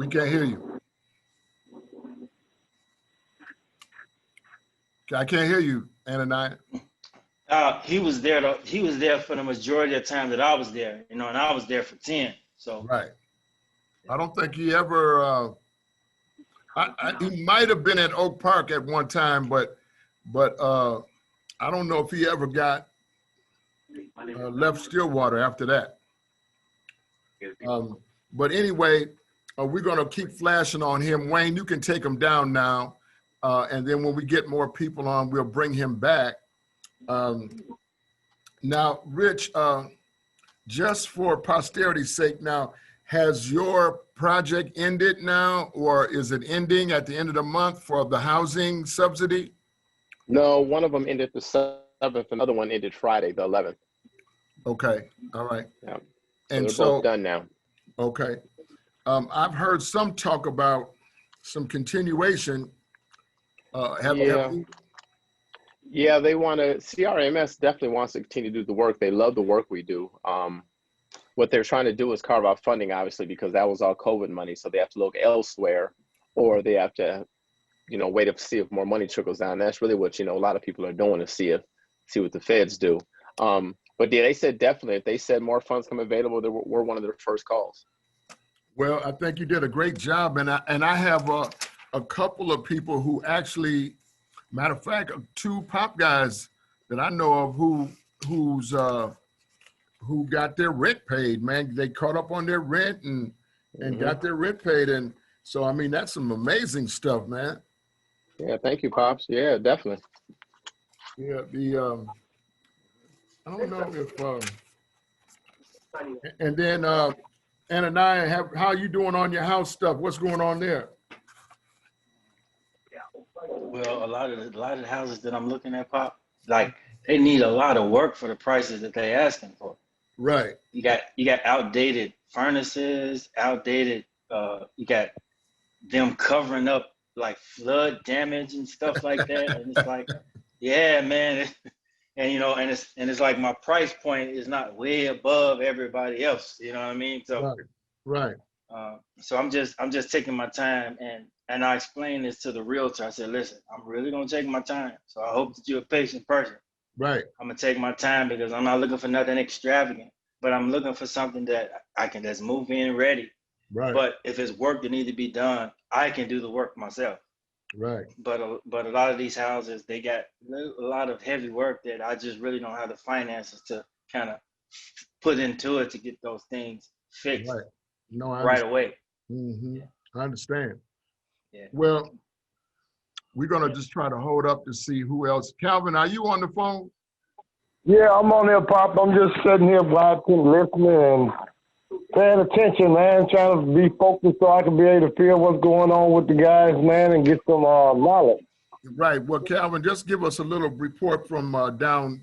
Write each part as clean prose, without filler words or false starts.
We can't hear you. I can't hear you, Ananias. He was there. He was there for the majority of the time that I was there, and I was there for 10. So right. I don't think he ever. He might have been at Oak Park at one time, but I don't know if he ever got left Stillwater after that. But anyway, we're going to keep flashing on him. Wayne, you can take him down now. And then when we get more people on, we'll bring him back. Now, Rich, just for posterity's sake now, has your project ended now, or is it ending at the end of the month for the housing subsidy? No, one of them ended the 7th, another one ended Friday, the 11th. Okay, all right. Yeah. And so they're both done now. Okay. I've heard some talk about some continuation. Yeah, they want to, CRMS definitely wants to continue to do the work. They love the work we do. What they're trying to do is carve out funding, obviously, because that was all COVID money. So they have to look elsewhere, or they have to, wait to see if more money trickles down. That's really what, a lot of people are doing, to see what the feds do. But yeah, they said definitely, if they said more funds come available, we're one of their first calls. Well, I think you did a great job. And I have a couple of people who actually, matter of fact, 2 pop guys that I know of who got their rent paid, man. They caught up on their rent and got their rent paid. And so, I mean, that's some amazing stuff, man. Yeah, thank you, Pops. Yeah, definitely. Yeah, I don't know if, and then Ananias, how are you doing on your house stuff? What's going on there? Well, a lot of the houses that I'm looking at, Pop, like they need a lot of work for the prices that they're asking for. Right. You got outdated furnaces, outdated. You got them covering up like flood damage and stuff like that, and it's like, yeah, man, and it's like my price point is not way above everybody else. You know what I mean? So right. So I'm just taking my time, and I explained this to the realtor. I said, listen, I'm really gonna take my time. So I hope that you're a patient person. Right. I'm gonna take my time because I'm not looking for nothing extravagant, but I'm looking for something that that's move in ready. Right. But if it's work that needs to be done, I can do the work myself. Right. But a lot of these houses, they got a lot of heavy work that I just really don't have the finances to kind of put into it to get those things fixed right away. Mm-hmm. Yeah. I understand. Yeah. Well, we're going to just try to hold up to see who else. Calvin, are you on the phone? Yeah, I'm on there, Pop. I'm just sitting here watching, listening, and paying attention, man, trying to be focused so I can be able to feel what's going on with the guys, man, and get some knowledge. Right. Well, Calvin, just give us a little report from down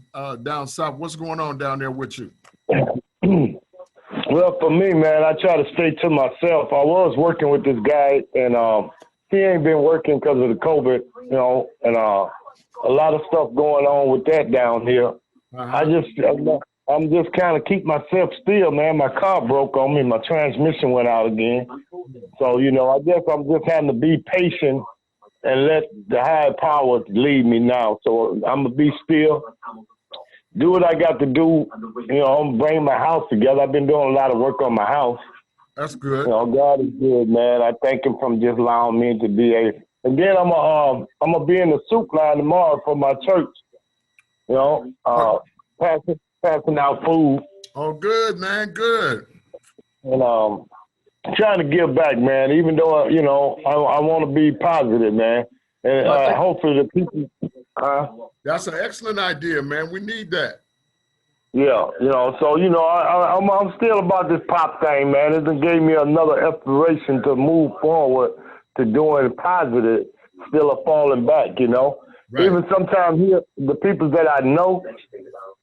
south. What's going on down there with you? Well, for me, man, I try to stay to myself. I was working with this guy, and he ain't been working because of the COVID, and a lot of stuff going on with that down here. I'm just kind of keep myself still, man. My car broke on me. My transmission went out again. So, I guess I'm just having to be patient and let the higher powers lead me now. So I'm going to be still, do what I got to do. I'm bringing my house together. I've been doing a lot of work on my house. That's good. God is good, man. I thank him for just allowing me to be able. And then I'm gonna be in the soup line tomorrow for my church. Passing out food. Oh, good, man. Good. And trying to give back, man. Even though I want to be positive, man. And hopefully the people. That's an excellent idea, man. We need that. Yeah, so I'm still about this pop thing, man. It just gave me another inspiration to move forward to doing positive, still a falling back, Right. Even sometimes here, the people that I know,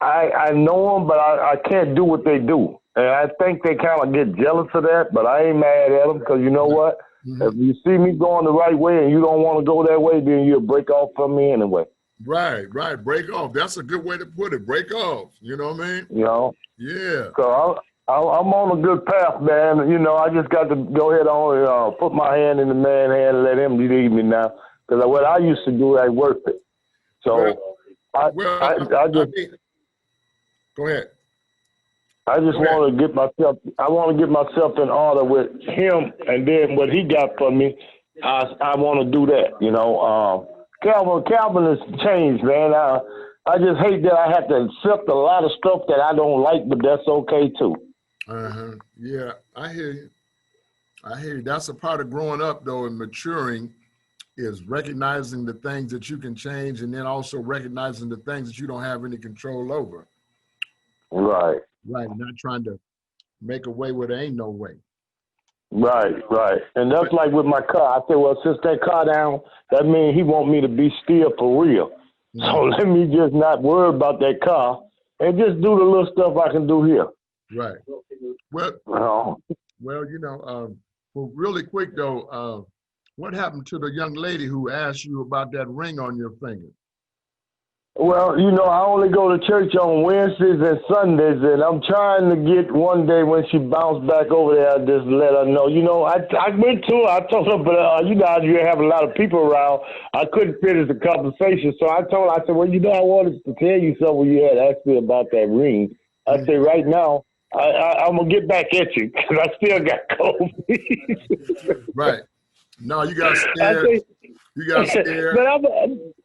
I know them, but I can't do what they do. And I think they kind of get jealous of that, but I ain't mad at them because you know what? Mm-hmm. If you see me going the right way and you don't want to go that way, then you'll break off from me anyway. Right. Break off. That's a good way to put it. Break off. You know what I mean? Yeah. So I'm on a good path, man. You know, I just got to go ahead on and put my hand in the man's hand and let him lead me now. Because what I used to do ain't worth it. So I just go ahead. I just want to get myself. I want to get myself in order with him, and then what he got for me, I want to do that. You know, Calvin has changed, man. I just hate that I have to accept a lot of stuff that I don't like, but that's okay too. Yeah, I hear you. I hear you. That's a part of growing up, though, and maturing, is recognizing the things that you can change, and then also recognizing the things that you don't have any control over. Right. Right. Not trying to make a way where there ain't no way. Right. And that's like with my car. I said, well, since that car down, that means he want me to be still for real. So let me just not worry about that car and just do the little stuff I can do here. Right. Well, well, really quick though, what happened to the young lady who asked you about that ring on your finger? Well, you know, I only go to church on Wednesdays and Sundays, and I'm trying to get one day when she bounced back over there, just let her know. You know, I went to her, I told her, but you know, you have a lot of people around. I couldn't finish the conversation, so I told her, I said, well, you know, I wanted to tell you something when you had asked me about that ring. I said, right now, I'm going to get back at you because I still got COVID. Right. No, you got scared. You got scared.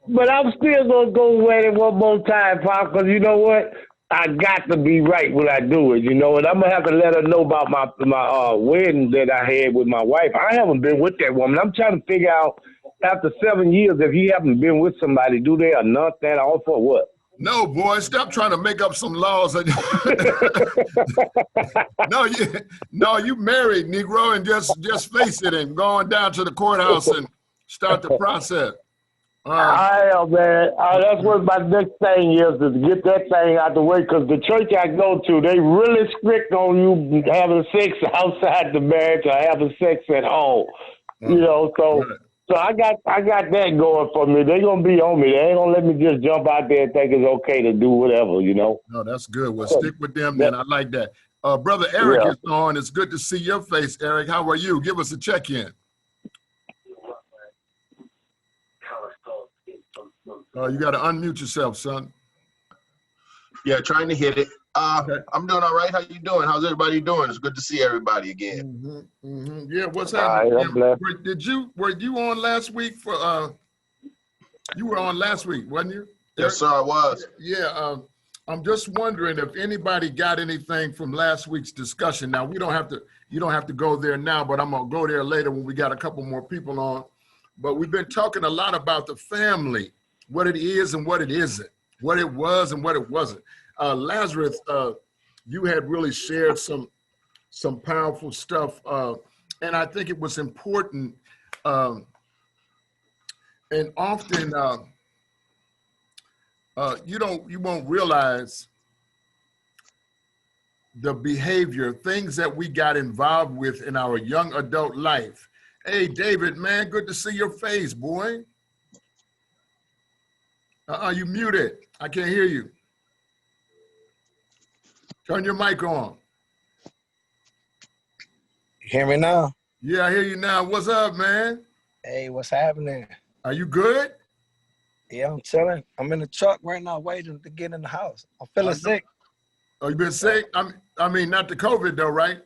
But I'm still going to go at it one more time, Pop, because you know what? I got to be right when I do it, you know, and I'm going to have to let her know about my wedding that I had with my wife. I haven't been with that woman. I'm trying to figure out, after 7 years, if you haven't been with somebody, do they annul that off or what? No, boy, stop trying to make up some laws. No, you married, Negro, and just face it and going down to the courthouse and start the process. I am, man. That's what my next thing is to get that thing out the way, because the church I go to, they really strict on you having sex outside the marriage or having sex at home. You know, so I got that going for me. They're gonna be on me. They ain't gonna let me just jump out there and think it's okay to do whatever, you know. No, that's good. Well, stick with them then. I like that. Brother Eric is on. It's good to see your face, Eric. How are you? Give us a check-in. You got to unmute yourself, son. Yeah, trying to hit it. I'm doing all right. How you doing? How's everybody doing? It's good to see everybody again. Yeah, what's happening? Were you on last week for? You were on last week, wasn't you? Yes, sir, I was. Yeah, I'm just wondering if anybody got anything from last week's discussion. Now you don't have to go there now, but I'm gonna go there later when we got a couple more people on. But we've been talking a lot about the family, what it is and what it isn't, what it was and what it wasn't. Lazarus, you had really shared some powerful stuff, and I think it was important. And often, you won't realize the behavior, things that we got involved with in our young adult life. Hey, David, man, good to see your face, boy. You muted. I can't hear you. Turn your mic on. You hear me now? Yeah, I hear you now. What's up, man? Hey, what's happening? Are you good? Yeah, I'm chilling. I'm in the truck right now waiting to get in the house. I'm feeling sick. Oh, you been sick? I mean, not the COVID though, right?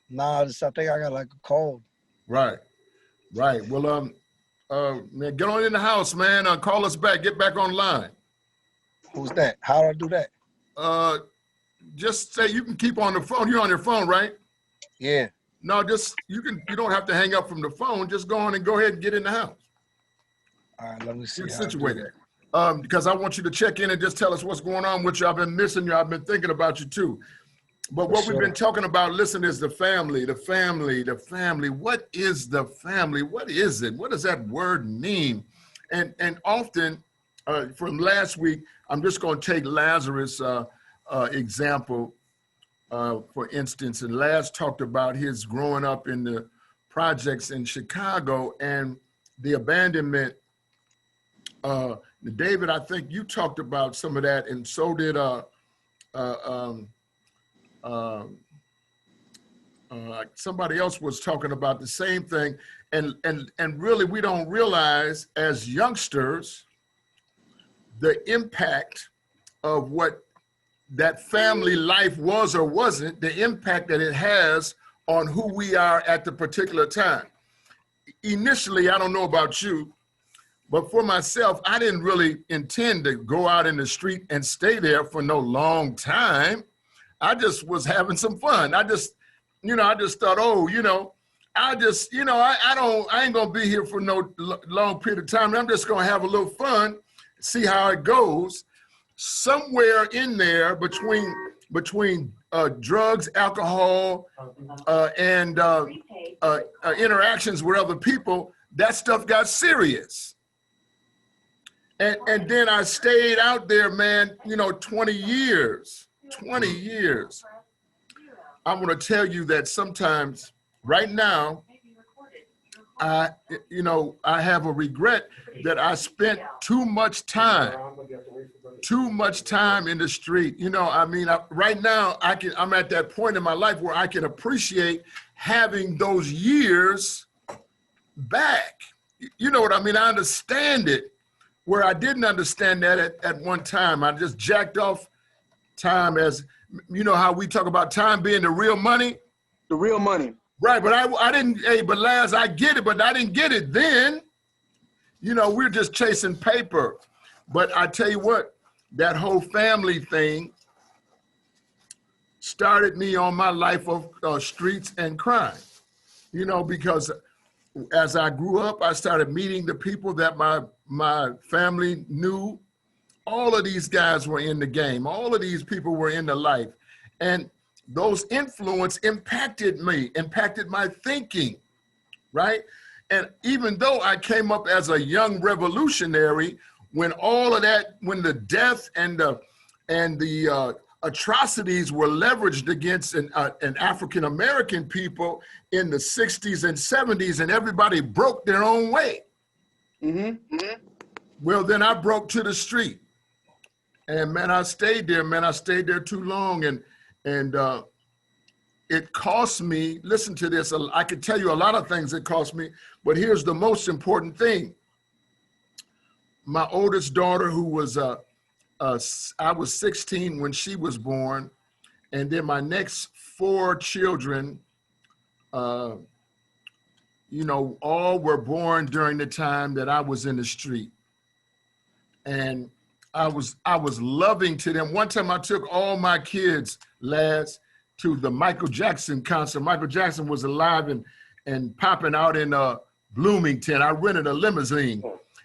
Nah, I think I got like a cold. Right. Well, man, get on in the house, man. Call us back. Get back online. Who's that? How do I do that? Just say you can keep on the phone. You're on your phone, right? Yeah. No, you don't have to hang up from the phone. Just go on and go ahead and get in the house. All right, let me see. Get situated. Because I want you to check in and just tell us what's going on with you. I've been missing you. I've been thinking about you too. But what we've been talking about, listen, is the family. What is the family? What is it? What does that word mean? And often, from last week, I'm just going to take Lazarus' example, for instance. And Laz talked about his growing up in the projects in Chicago and the abandonment. David, I think you talked about some of that, and so did somebody else was talking about the same thing, and really we don't realize as youngsters the impact of what that family life was or wasn't, the impact that it has on who we are at the particular time. Initially, I don't know about you, but for myself, I didn't really intend to go out in the street and stay there for no long time. I just was having some fun. I just thought, oh, I ain't gonna be here for no long period of time. I'm just gonna have a little fun, see how it goes. Somewhere in there between drugs, alcohol, and interactions with other people, that stuff got serious. And then I stayed out there, man, 20 years. I'm gonna tell you that sometimes, right now, I have a regret that I spent too much time in the street. Right now I'm at that point in my life where I can appreciate having those years back. You know what I mean? I understand it where I didn't understand that at one time. I just jacked off time, as how we talk about time being the real money. The real money. Right, but I didn't, but Laz, I get it, but I didn't get it then. We're just chasing paper. But I tell you what, that whole family thing started me on my life of streets and crime. Because as I grew up, I started meeting the people that my family knew. All of these guys were in the game. All of these people were in the life. And those influence impacted me, impacted my thinking, right? And even though I came up as a young revolutionary, when all of that, when the death and the atrocities were leveraged against an African-American people in the 60s and 70s, and everybody broke their own way. Well, then I broke to the street. And man, I stayed there too long. And it cost me, listen to this, I could tell you a lot of things it cost me, but here's the most important thing. My oldest daughter, who was, I was 16 when she was born, and then my next 4 children, all were born during the time that I was in the street. And I was loving to them. One time I took all my kids, Laz, to the Michael Jackson concert. Michael Jackson was alive and popping out in Bloomington. I rented a limousine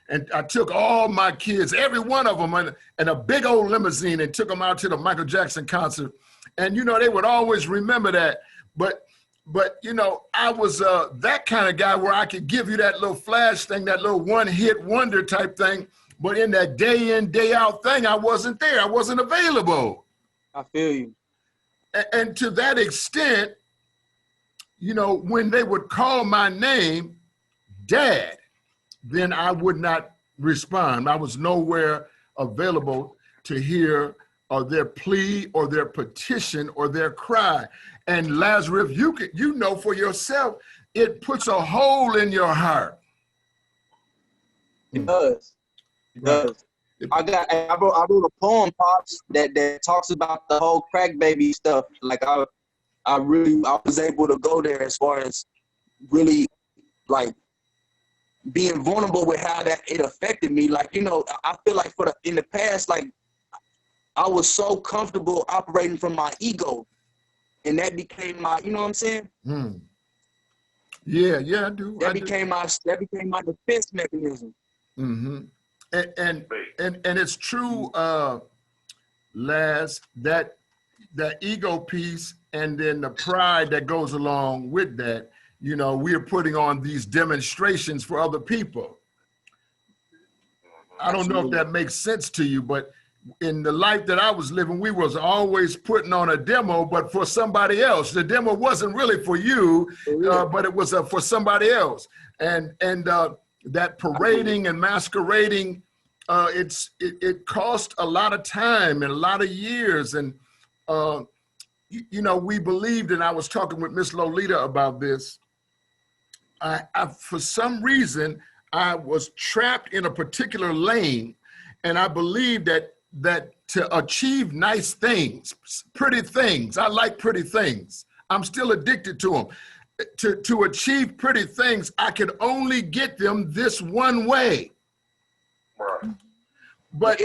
and I took all my kids, every one of them, in a big old limousine, and took them out to the Michael Jackson concert. And they would always remember that. But I was that kind of guy where I could give you that little flash thing, that little one-hit wonder type thing. But in that day in, day out thing, I wasn't there. I wasn't available. I feel you. And to that extent, when they would call my name, Dad, then I would not respond. I was nowhere available to hear their plea or their petition or their cry. And Lazarus, you know for yourself, it puts a hole in your heart. It does. It does. I wrote a poem, Pops, that talks about the whole crack baby stuff. Like I was able to go there as far as really like being vulnerable with how that it affected me. Like, I feel like in the past, like I was so comfortable operating from my ego, and that became my, you know what I'm saying? Yeah, I do. That became my defense mechanism. And it's true, Laz, that ego piece and then the pride that goes along with that, we are putting on these demonstrations for other people. I don't know if that makes sense to you, but in the life that I was living, we was always putting on a demo, but for somebody else. The demo wasn't really for you, but it was for somebody else. And that parading and masquerading, it cost a lot of time and a lot of years. And, you know, we believed, and I was talking with Miss Lolita about this. For some reason, I was trapped in a particular lane, and I believed that to achieve nice things, pretty things, I like pretty things. I'm still addicted to them. To achieve pretty things, I could only get them this one way. Right. But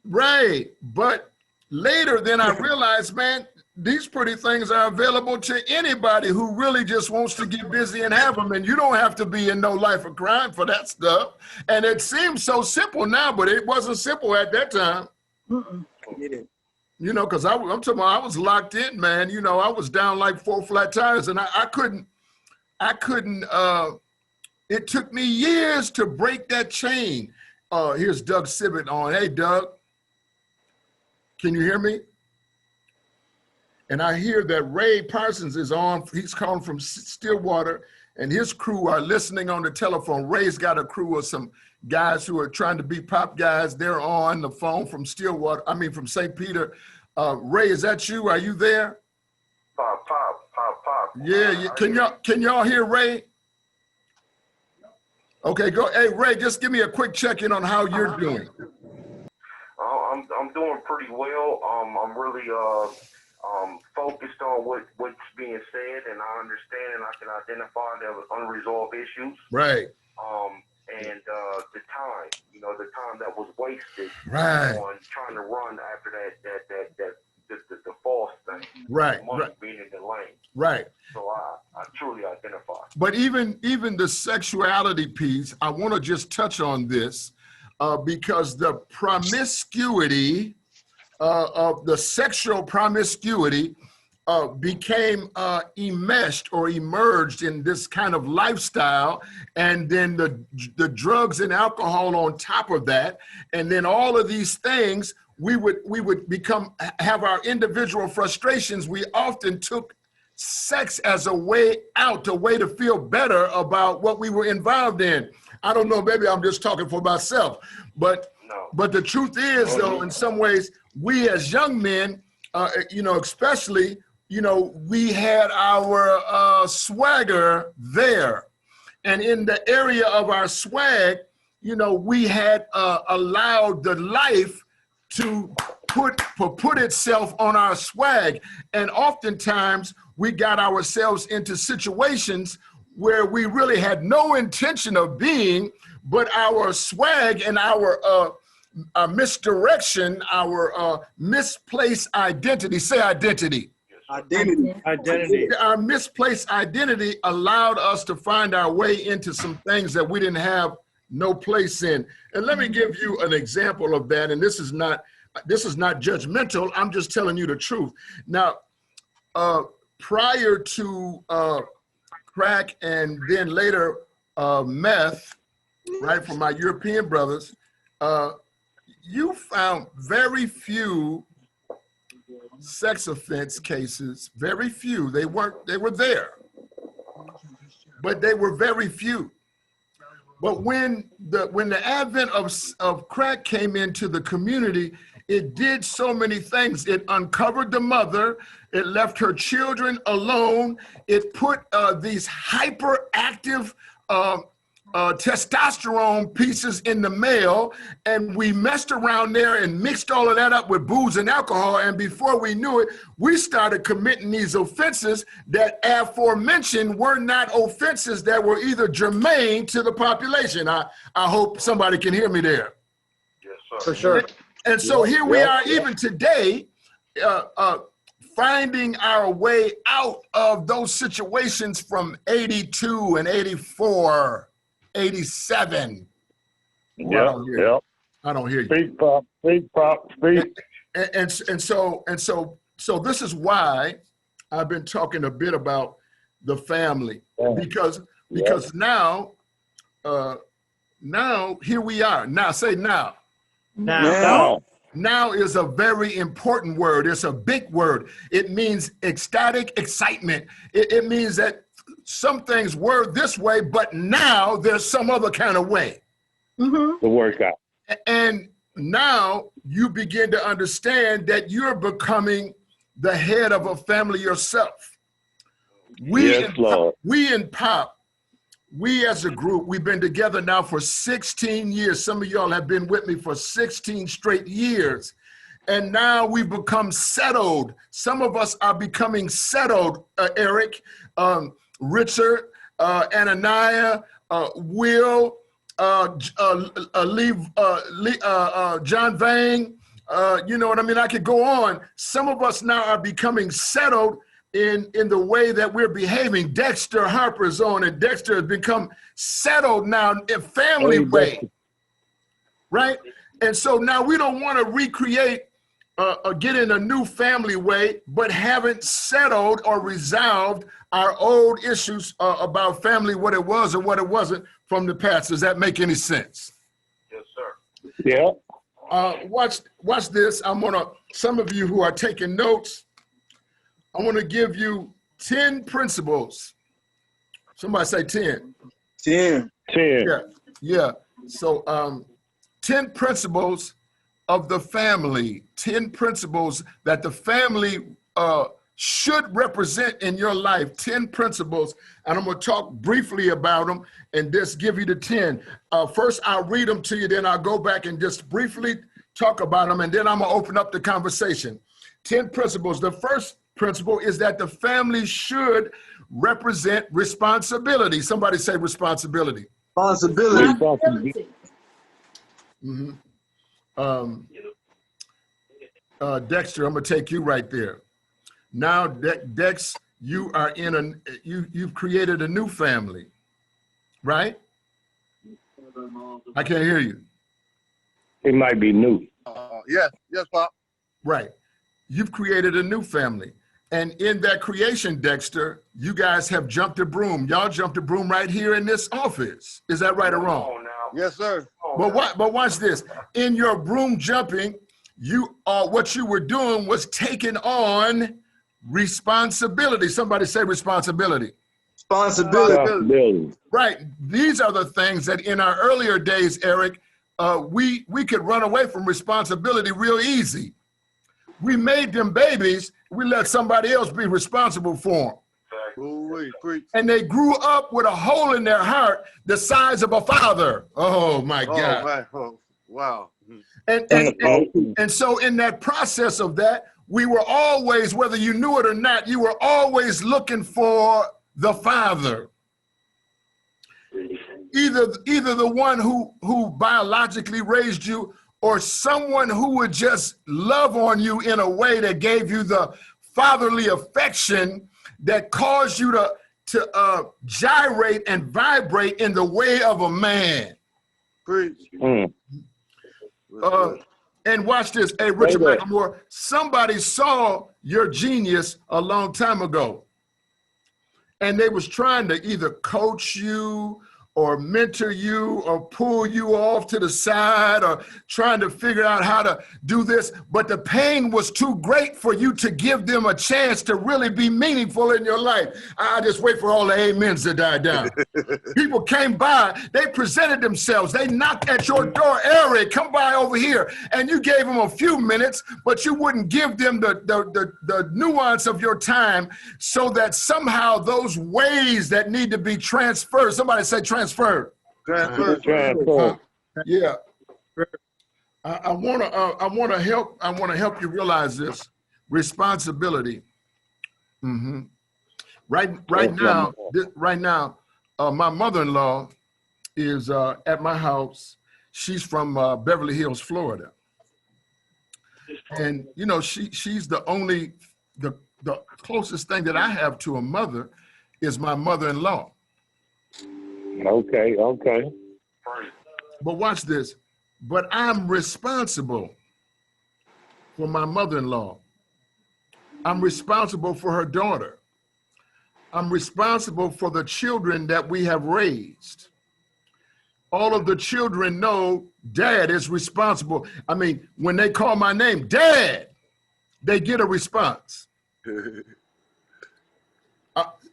right, but later then I realized, man, these pretty things are available to anybody who really just wants to get busy and have them, and you don't have to be in no life of crime for that stuff. And it seems so simple now, but it wasn't simple at that time. You know, because I'm talking about, I was locked in, man. You know, I was down like 4 flat tires, and I couldn't, it took me years to break that chain. Here's Doug Sibbett on. Hey, Doug, can you hear me? And I hear that Ray Parsons is on. He's calling from Stillwater, and his crew are listening on the telephone. Ray's got a crew of some guys who are trying to be pop guys. They're on the phone from Stillwater, from St. Peter. Ray, is that you? Are you there? Pop. Yeah. Can y'all hear Ray? Okay, go. Hey, Ray, just give me a quick check-in on how you're doing. I'm doing pretty well. I'm really focused on what's being said, and I understand and I can identify there was unresolved issues. Right. And the time that was wasted on trying to run after the false thing. Right. Money being in the lane. Right. So I truly identify. But even the sexuality piece, I want to just touch on this because the promiscuity of the sexual promiscuity became enmeshed or emerged in this kind of lifestyle, and then the drugs and alcohol on top of that, and then all of these things, we would have our individual frustrations. We often took sex as a way out, a way to feel better about what we were involved in. I don't know, maybe I'm just talking for myself, but the truth is, though, in some ways, we as young men, especially, we had our swagger there. And in the area of our swag, we had allowed the life to put itself on our swag. And oftentimes we got ourselves into situations where we really had no intention of being, but our swag and our misdirection, our misplaced identity, say identity. Identity. Our misplaced identity allowed us to find our way into some things that we didn't have no place in. And let me give you an example of that. And this is not judgmental. I'm just telling you the truth. Now, prior to crack and then later meth, right, from my European brothers, you found very few sex offense cases, very few. They were there, but they were very few. But when the advent of crack came into the community, it did so many things. It uncovered the mother. It left her children alone. It put these hyperactive testosterone pieces in the male, and we messed around there and mixed all of that up with booze and alcohol, and before we knew it, we started committing these offenses that aforementioned were not offenses that were either germane to the population. I hope somebody can hear me there. Yes, sir. For sure. And so here we are even today, finding our way out of those situations from 82 and 84, 87. Yeah. I don't hear you. Speak, Pop. And so this is why I've been talking a bit about the family, because now here we are. Now say now. Now is a very important word. It's a big word. It means ecstatic excitement. It means that some things were this way, but now there's some other kind of way. The workout. And now you begin to understand that you're becoming the head of a family yourself. Yes, Lord. We in Pop, we as a group, we've been together now for 16 years. Some of y'all have been with me for 16 straight years. And now we've become settled. Some of us are becoming settled, Eric, Richard, Ananiah, Will, John Vang, you know what I mean? I could go on. Some of us now are becoming settled in the way that we're behaving. Dexter Harper's on, and Dexter has become settled now in family way, right? And so now we don't want to recreate get in a new family way, but haven't settled or resolved our old issues about family, what it was or what it wasn't from the past. Does that make any sense? Yes, sir. Yeah. Watch this. Some of you who are taking notes, I want to give you 10 principles. Somebody say 10. 10. 10. Yeah. So 10 principles of the family, 10 principles that the family should represent in your life, 10 principles, and I'm gonna talk briefly about them and just give you the 10. First, I'll read them to you, then I'll go back and just briefly talk about them, and then I'm gonna open up the conversation. 10 principles. The first principle is that the family should represent responsibility. Somebody say responsibility. Responsibility. Mm-hmm. Dexter, I'm gonna take you right there. Now, Dex, you are in you've created a new family, right? I can't hear you. It might be new. Yes, Pop. Right. You've created a new family. And in that creation, Dexter, you guys have jumped a broom. Y'all jumped a broom right here in this office. Is that right or wrong? Yes, sir. But watch this. In your broom jumping, what you were doing was taking on responsibility. Somebody say responsibility. Responsibility. Right. These are the things that in our earlier days, Eric, we could run away from responsibility real easy. We made them babies. We let somebody else be responsible for them. And they grew up with a hole in their heart the size of a father. Oh my God. Man. Oh, wow. And so in that process of that, we were always, whether you knew it or not, you were always looking for the father. Either the one who biologically raised you, or someone who would just love on you in a way that gave you the fatherly affection that caused you to gyrate and vibrate in the way of a man. Preach. And watch this. Hey, Richard McLemore, somebody saw your genius a long time ago. And they was trying to either coach you or mentor you or pull you off to the side or trying to figure out how to do this. But the pain was too great for you to give them a chance to really be meaningful in your life. I just wait for all the amens to die down. People came by, they presented themselves, they knocked at your door, Eric, come by over here. And you gave them a few minutes, but you wouldn't give them the nuance of your time so that somehow those ways that need to be transferred, somebody say transferred. Yeah. I want to help you realize this responsibility. Mm-hmm. Right now, my mother-in-law is at my house. She's from Beverly Hills, Florida, and you know she's the closest thing that I have to a mother is my mother-in-law. Okay. But watch this. But I'm responsible for my mother-in-law. I'm responsible for her daughter. I'm responsible for the children that we have raised. All of the children know Dad is responsible. I mean, when they call my name, Dad, they get a response.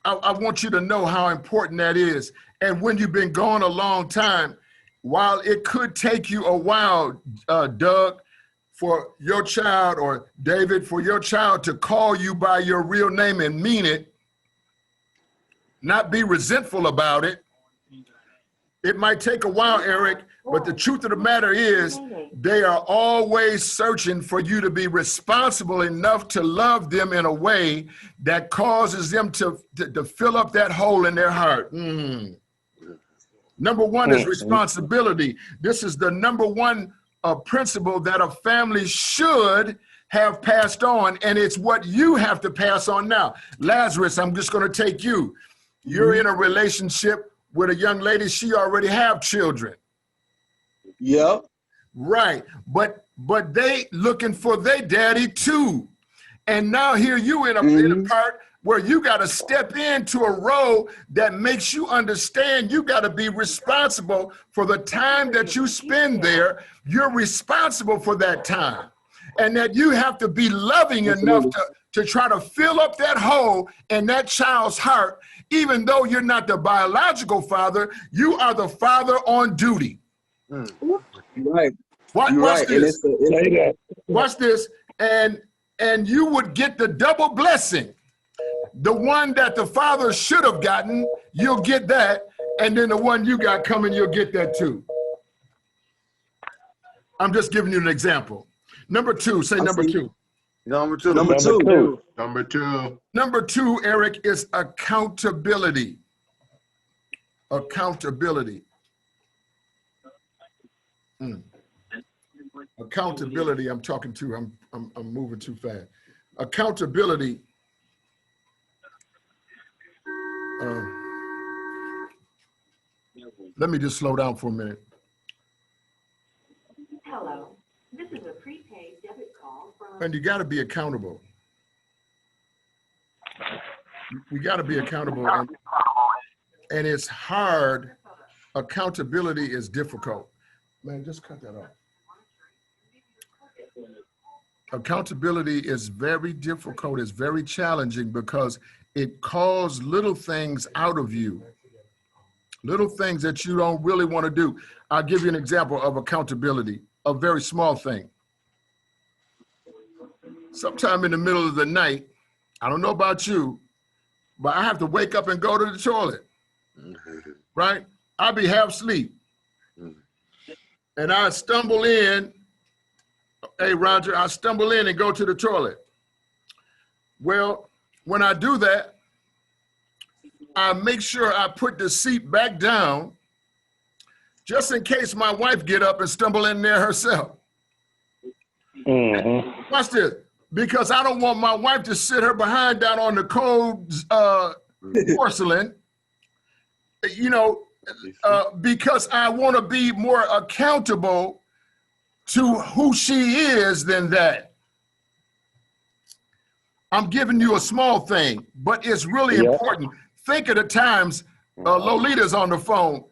I want you to know how important that is. And when you've been gone a long time, while it could take you a while, Doug, for your child, or David, for your child to call you by your real name and mean it, not be resentful about it. It might take a while, Eric, but the truth of the matter is they are always searching for you to be responsible enough to love them in a way that causes them to fill up that hole in their heart. Number one is responsibility. This is the number one principle that a family should have passed on, and it's what you have to pass on now. Lazarus, I'm just going to take you. You're in a relationship with a young lady. She already have children. Yep. Right, but they looking for their daddy too. And now here you in a part where you got to step into a role that makes you understand you got to be responsible for the time that you spend there. You're responsible for that time. And that you have to be loving enough to try to fill up that hole in that child's heart. Even though you're not the biological father, you are the father on duty. Right. Watch this. Watch this. And you would get the double blessing. The one that the father should have gotten, you'll get that. And then the one you got coming, you'll get that too. I'm just giving you an example. Number two, say number two. Number two. Number two. Number two. Number two, Eric, is accountability. Accountability. Accountability, I'm talking to, I'm moving too fast. Accountability. Let me just slow down for a minute. Hello, this is a prepaid debit call from... And you got to be accountable. We got to be accountable. And it's hard. Accountability is difficult. Man, just cut that off. Accountability is very difficult. It's very challenging because it calls little things out of you. Little things that you don't really want to do. I'll give you an example of accountability, a very small thing. Sometime in the middle of the night, I don't know about you, but I have to wake up and go to the toilet, right? I'll be half asleep. And I stumble in, hey, Roger, I stumble in and go to the toilet. Well, when I do that, I make sure I put the seat back down just in case my wife get up and stumble in there herself. Watch this, because I don't want my wife to sit her behind down on the cold porcelain, you know, because I want to be more accountable to who she is than that. I'm giving you a small thing, but it's really important. Think of the times, Lolita's on the phone.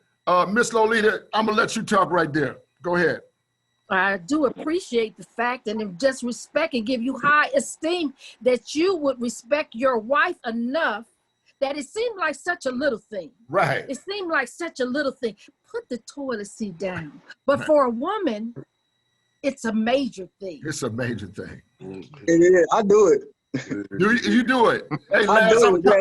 Miss Lolita, I'm gonna let you talk right there. Go ahead. I do appreciate the fact and just respect and give you high esteem that you would respect your wife enough that it seemed like such a little thing. Right. It seemed like such a little thing. Put the toilet seat down. But for a woman, it's a major thing. It's a major thing. Yeah, I do it. You do it. Hey, I do it. Man,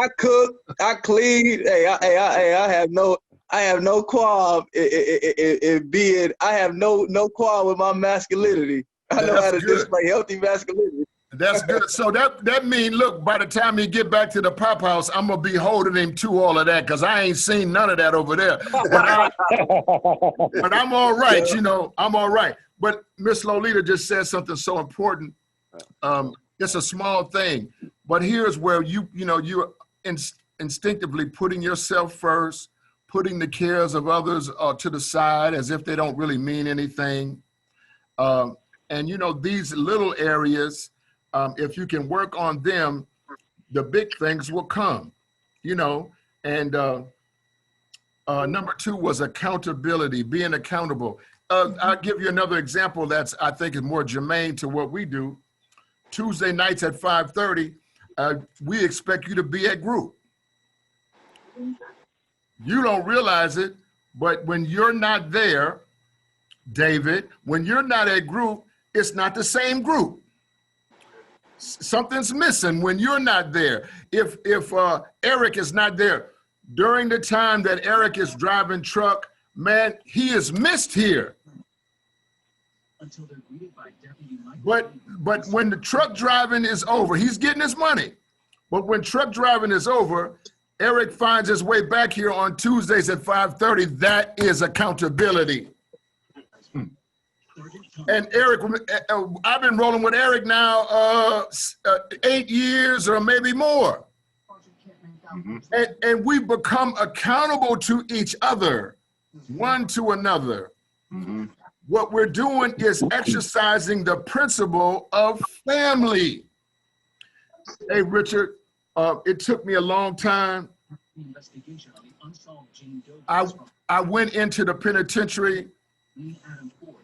I cook, I clean. I have no qualm in being. I have no qualm with my masculinity. I know how to display healthy masculinity. That's good. So that means, look, by the time he get back to the pop house, I'm gonna be holding him to all of that because I ain't seen none of that over there. But I'm all right, you know. I'm all right. But Miss Lolita just said something so important. It's a small thing, but here's where you're instinctively putting yourself first, putting the cares of others to the side as if they don't really mean anything. And you know, these little areas, if you can work on them, the big things will come, you know. And number two was accountability, being accountable. I'll give you another example that's, I think, is more germane to what we do. Tuesday nights at 5:30, we expect you to be at group. You don't realize it, but when you're not there, David, when you're not at group, it's not the same group. Something's missing when you're not there. If Eric is not there during the time that Eric is driving truck, man, he is missed here. But when the truck driving is over, he's getting his money. But when truck driving is over, Eric finds his way back here on Tuesdays at 5:30. That is accountability. And Eric, I've been rolling with Eric now 8 years or maybe more. And we become accountable to each other, one to another. What we're doing is exercising the principle of family. Hey, Richard, it took me a long time. I went into the penitentiary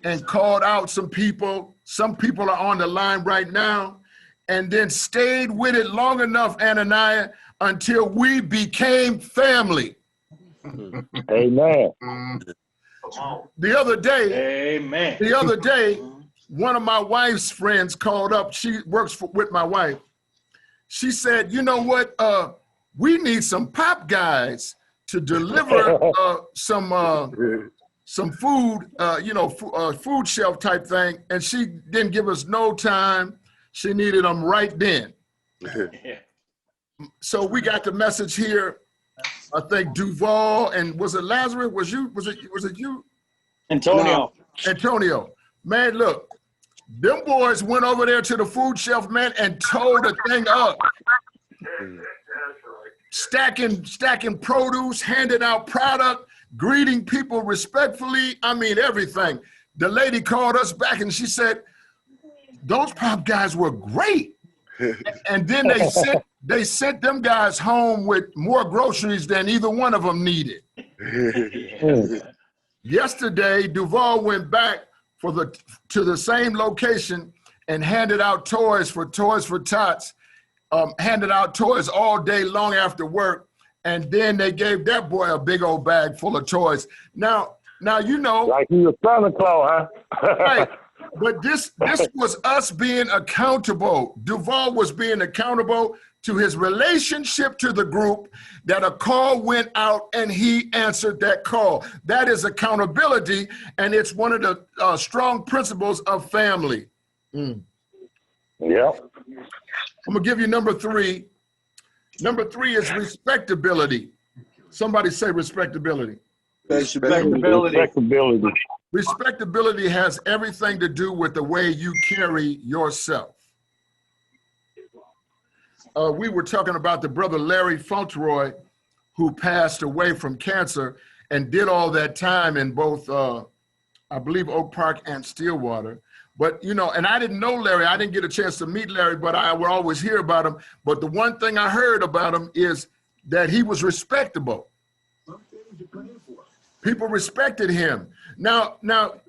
and called out some people. Some people are on the line right now, and then stayed with it long enough, Ananiah, until we became family. Amen. The other day, Amen. one of my wife's friends called up. She works with my wife. She said, you know what? We need some pop guys to deliver some food, food shelf type thing. And she didn't give us no time. She needed them right then. So we got the message here. I think Duval and was it Lazarus? Was it you? Antonio. Antonio. Man, look, them boys went over there to the food shelf, man, and tore the thing up. Stacking produce, handing out product, greeting people respectfully. I mean, everything. The lady called us back and she said, those pop guys were great. And then they sent them guys home with more groceries than either one of them needed. Yesterday, Duval went back to the same location and handed out toys for Tots, handed out toys all day long after work, and then they gave that boy a big old bag full of toys. Now you know, like he was Santa Claus, huh? Right. But this was us being accountable. Duval was being accountable to his relationship to the group, that a call went out and he answered that call. That is accountability, and it's one of the strong principles of family. Yep. I'm gonna give you number 3. Number 3 is respectability. Somebody say respectability. Respectability. Respectability has everything to do with the way you carry yourself. We were talking about the brother Larry Fauntleroy, who passed away from cancer and did all that time in both, I believe, Oak Park and Stillwater. But, you know, and I didn't know Larry. I didn't get a chance to meet Larry, but I would always hear about him. But the one thing I heard about him is that he was respectable. People respected him. Now,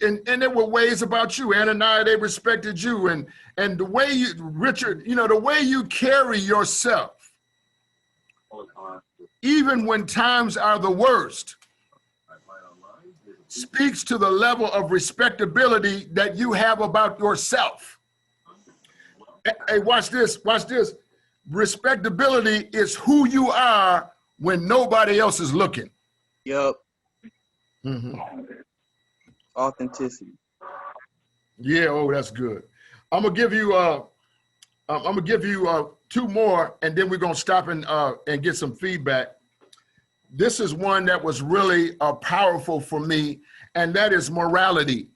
and there were ways about you, Ananiah, they respected you. And the way you, Richard, you know, the way you carry yourself, even when times are the worst, speaks to the level of respectability that you have about yourself. Hey, watch this. Respectability is who you are when nobody else is looking. Yep. Mm-hmm. Authenticity. Yeah. Oh, that's good. I'm gonna give you 2 more, and then we're gonna stop and get some feedback. This is one that was really powerful for me, and that is morality.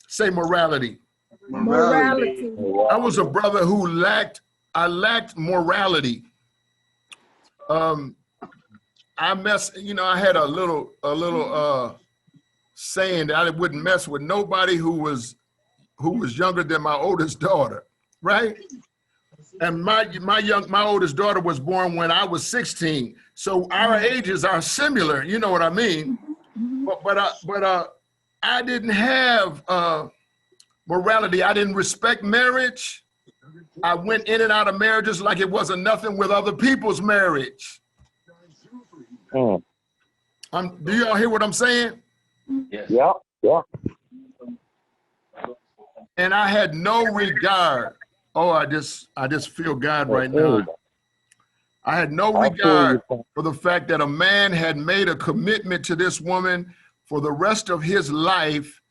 Say morality. Morality. I was a brother who lacked morality. I had a little saying that I wouldn't mess with nobody who was younger than my oldest daughter, right? And my oldest daughter was born when I was 16, so our ages are similar. You know what I mean? But I didn't have morality. I didn't respect marriage. I went in and out of marriages like it wasn't nothing with other people's marriage. Do y'all hear what I'm saying? Yes. Yeah. and I had no regard. Oh, I just feel God right now. I had no regard for the fact that a man had made a commitment to this woman for the rest of his life.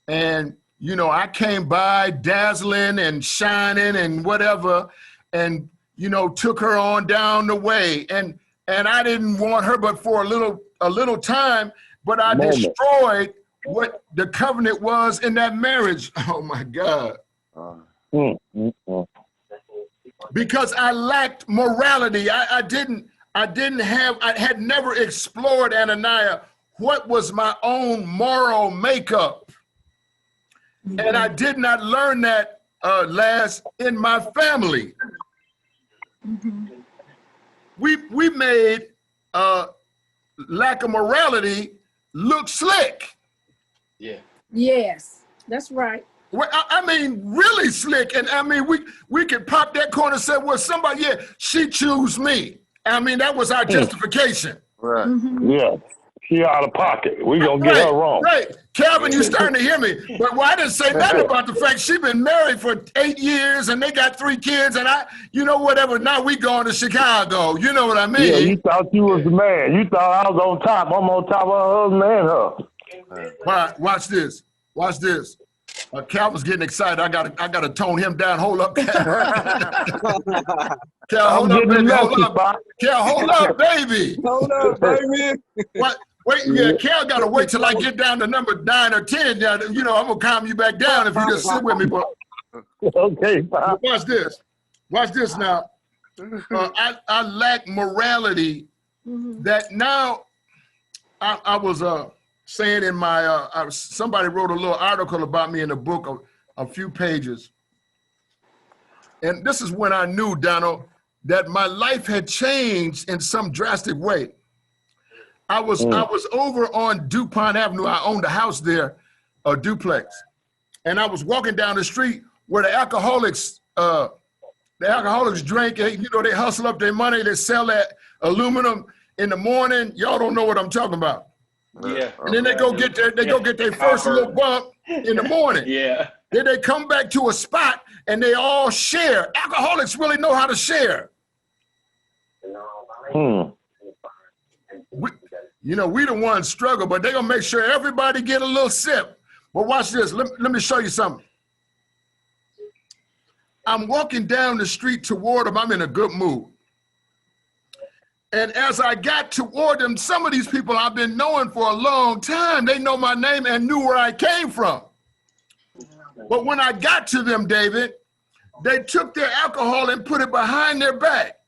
And, you know, I came by dazzling and shining and whatever, and, you know, took her on down the way. And I didn't want her but for a little time, but I destroyed what the covenant was in that marriage. Oh my God. Because I lacked morality. I had never explored, Ananiah, what was my own moral makeup. And I did not learn that last in my family. We made lack of morality look slick. Yeah. Yes, that's right. Well, I mean, really slick. And I mean, we could pop that corner and say, well, somebody, yeah, she chose me. I mean, that was our justification. Right. Yeah. She out of pocket. We gonna get her wrong. Right. Calvin, you starting to hear me. But I didn't say nothing about the fact she been married for 8 years and they got 3 kids and you know, whatever. Now we going to Chicago. You know what I mean? Yeah, you thought you was the man. You thought I was on top. I'm on top of her husband and her. All right, watch this. Watch this. Calvin's getting excited. I gotta tone him down. Hold up, Cal. Hold up, baby. Hold up. Cal, hold up, baby. Hold up, baby. What? Wait, yeah, Cal gotta wait till I get down to number 9 or 10. Now, you know, I'm gonna calm you back down if you just sit with me. But okay, Pop. Watch this. Watch this now. I lack morality. That now I was saying in my, somebody wrote a little article about me in a book of a few pages. And this is when I knew, Donald, that my life had changed in some drastic way. I was over on DuPont Avenue. I owned a house there, a duplex. And I was walking down the street where the alcoholics drink, you know, they hustle up their money, they sell that aluminum in the morning. Y'all don't know what I'm talking about. Yeah. And then they go get their first little bump in the morning. Yeah. Then they come back to a spot and they all share. Alcoholics really know how to share. We the ones struggle, but they're gonna make sure everybody get a little sip. But watch this, let me show you something. I'm walking down the street toward them, I'm in a good mood. And as I got toward them, some of these people I've been knowing for a long time, they know my name and knew where I came from. But when I got to them, David, they took their alcohol and put it behind their back.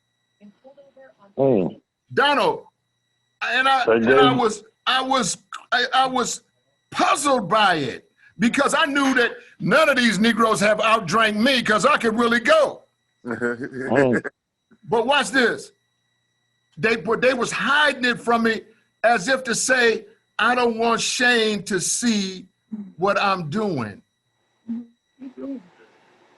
Donald, and I was puzzled by it because I knew that none of these Negroes have outdrank me because I could really go. But watch this. They was hiding it from me as if to say, I don't want Shane to see what I'm doing.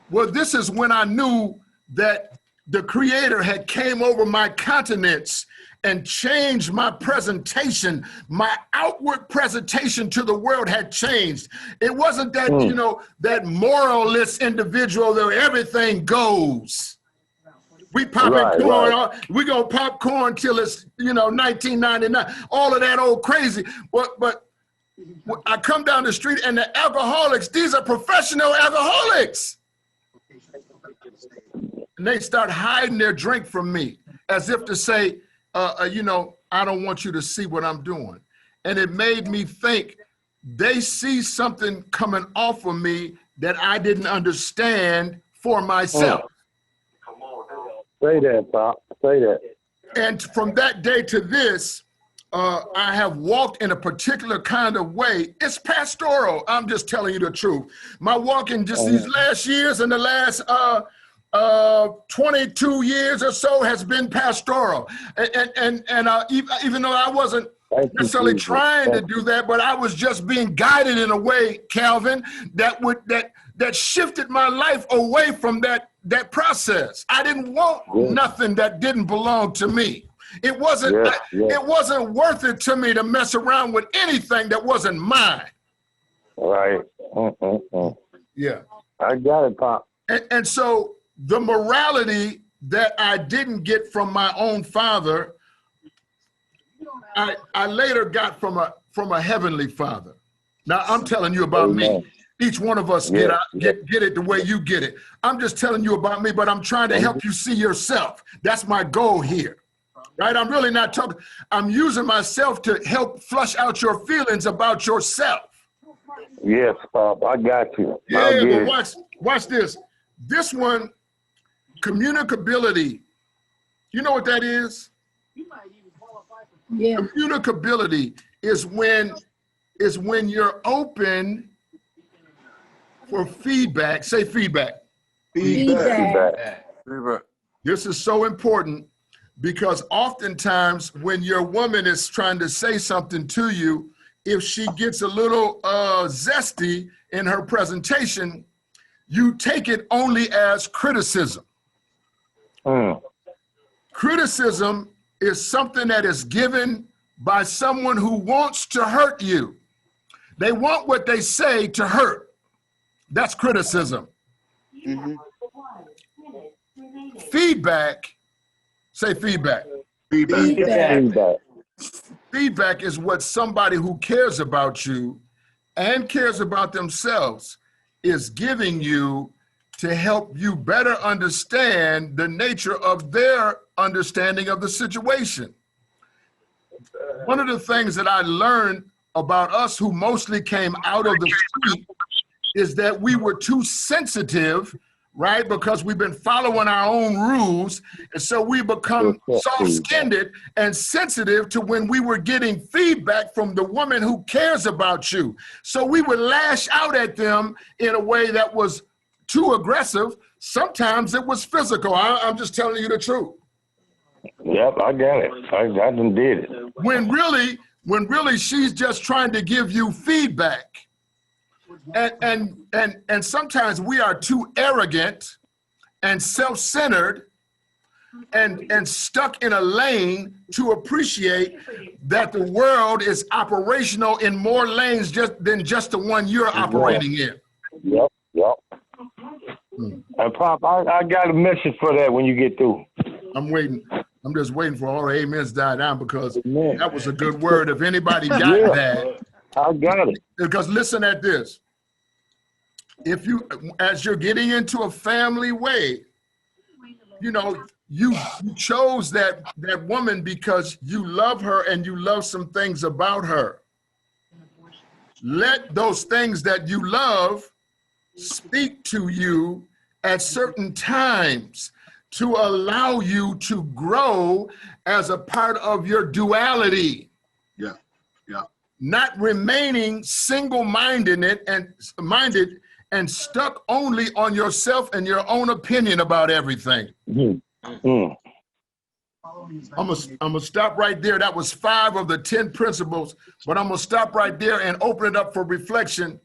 Well, this is when I knew that the Creator had came over my countenance and changed my presentation. My outward presentation to the world had changed. It wasn't that, you know, that moralist individual that everything goes. We popping corn, we gonna pop corn till it's, you know, 1999, all of that old crazy. But I come down the street and the alcoholics, these are professional alcoholics. And they start hiding their drink from me as if to say, you know, I don't want you to see what I'm doing. And it made me think they see something coming off of me that I didn't understand for myself. Say that, Pop. Say that. And from that day to this, I have walked in a particular kind of way. It's pastoral. I'm just telling you the truth. My walk in just these last years and the last 22 years or so has been pastoral. And even though I wasn't necessarily trying to do that, but I was just being guided in a way, Calvin, that shifted my life away from that process. I didn't want nothing that didn't belong to me. It wasn't it wasn't worth it to me to mess around with anything that wasn't mine. Right. Yeah. I got it, Pop. And so the morality that I didn't get from my own father, I later got from a heavenly father. Now I'm telling you about me. Each one of us get it the way you get it. I'm just telling you about me, but I'm trying to help you see yourself. That's my goal here, right? I'm really not talking. I'm using myself to help flush out your feelings about yourself. Yes, Pop, I got you. Yeah, but watch this. This one, communicability. You know what that is? Yeah. Communicability is when you're open for feedback. Say feedback. Feedback. This is so important because oftentimes when your woman is trying to say something to you, if she gets a little zesty in her presentation, you take it only as criticism. Criticism is something that is given by someone who wants to hurt you. They want what they say to hurt. That's criticism. Feedback, say feedback. Feedback. Feedback is what somebody who cares about you and cares about themselves is giving you to help you better understand the nature of their understanding of the situation. One of the things that I learned about us who mostly came out of the street is that we were too sensitive, right? Because we've been following our own rules. And so we become soft-skinned and sensitive to when we were getting feedback from the woman who cares about you. So we would lash out at them in a way that was too aggressive. Sometimes it was physical. I'm just telling you the truth. Yep, I got it. I done did it. When really she's just trying to give you feedback. And sometimes we are too arrogant and self-centered and stuck in a lane to appreciate that the world is operational in more lanes than just the one you're operating in. Yep. And Pop, I got a message for that when you get through. I'm waiting. I'm just waiting for all the amens to die down because that was a good word. If anybody got that, I got it. Because listen at this. If you, as you're getting into a family way, you know, you chose that woman because you love her and you love some things about her. Let those things that you love speak to you at certain times to allow you to grow as a part of your duality. Yeah. Not remaining single-minded and stuck only on yourself and your own opinion about everything. I'm gonna stop right there. That was 5 of the 10 principles, but I'm gonna stop right there and open it up for reflection.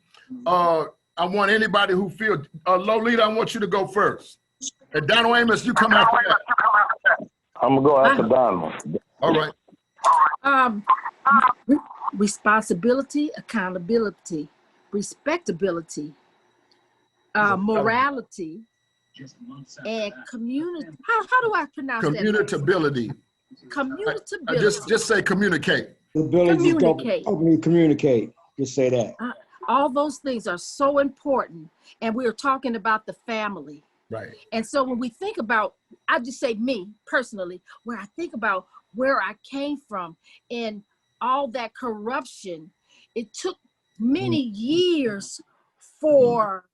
I want anybody who feels, Lolita, I want you to go first. And Donald Amos, you come after that. I'm gonna go after Donald. All right. Responsibility, accountability, respectability, morality, and community. How do I pronounce that? Communicability. Communicability. Just say communicate. The ability Communicate. to openly communicate. Just say that. All those things are so important. And we're talking about the family. Right. And so when we think about, I just say me personally, where I think about where I came from and all that corruption, it took many years for,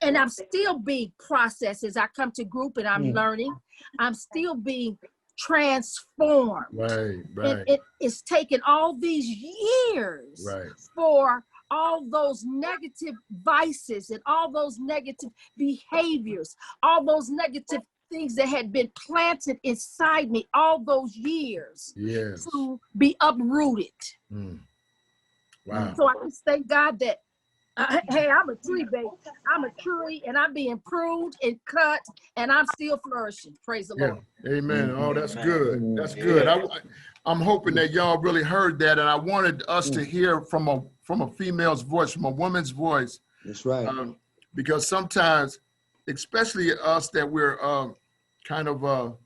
and I'm still being processed as I come to group and I'm learning, I'm still being transformed. Right. And it's taken all these years for all those negative vices and all those negative behaviors, all those negative things that had been planted inside me all those years to be uprooted. Wow. So I just thank God that, hey, I'm a tree, baby. I'm a tree and I'm being pruned and cut and I'm still flourishing. Praise the Lord. Amen. Oh, that's good. That's good. I'm hoping that y'all really heard that, and I wanted us to hear from a female's voice, from a woman's voice. That's right. because sometimes, especially us that we're kind of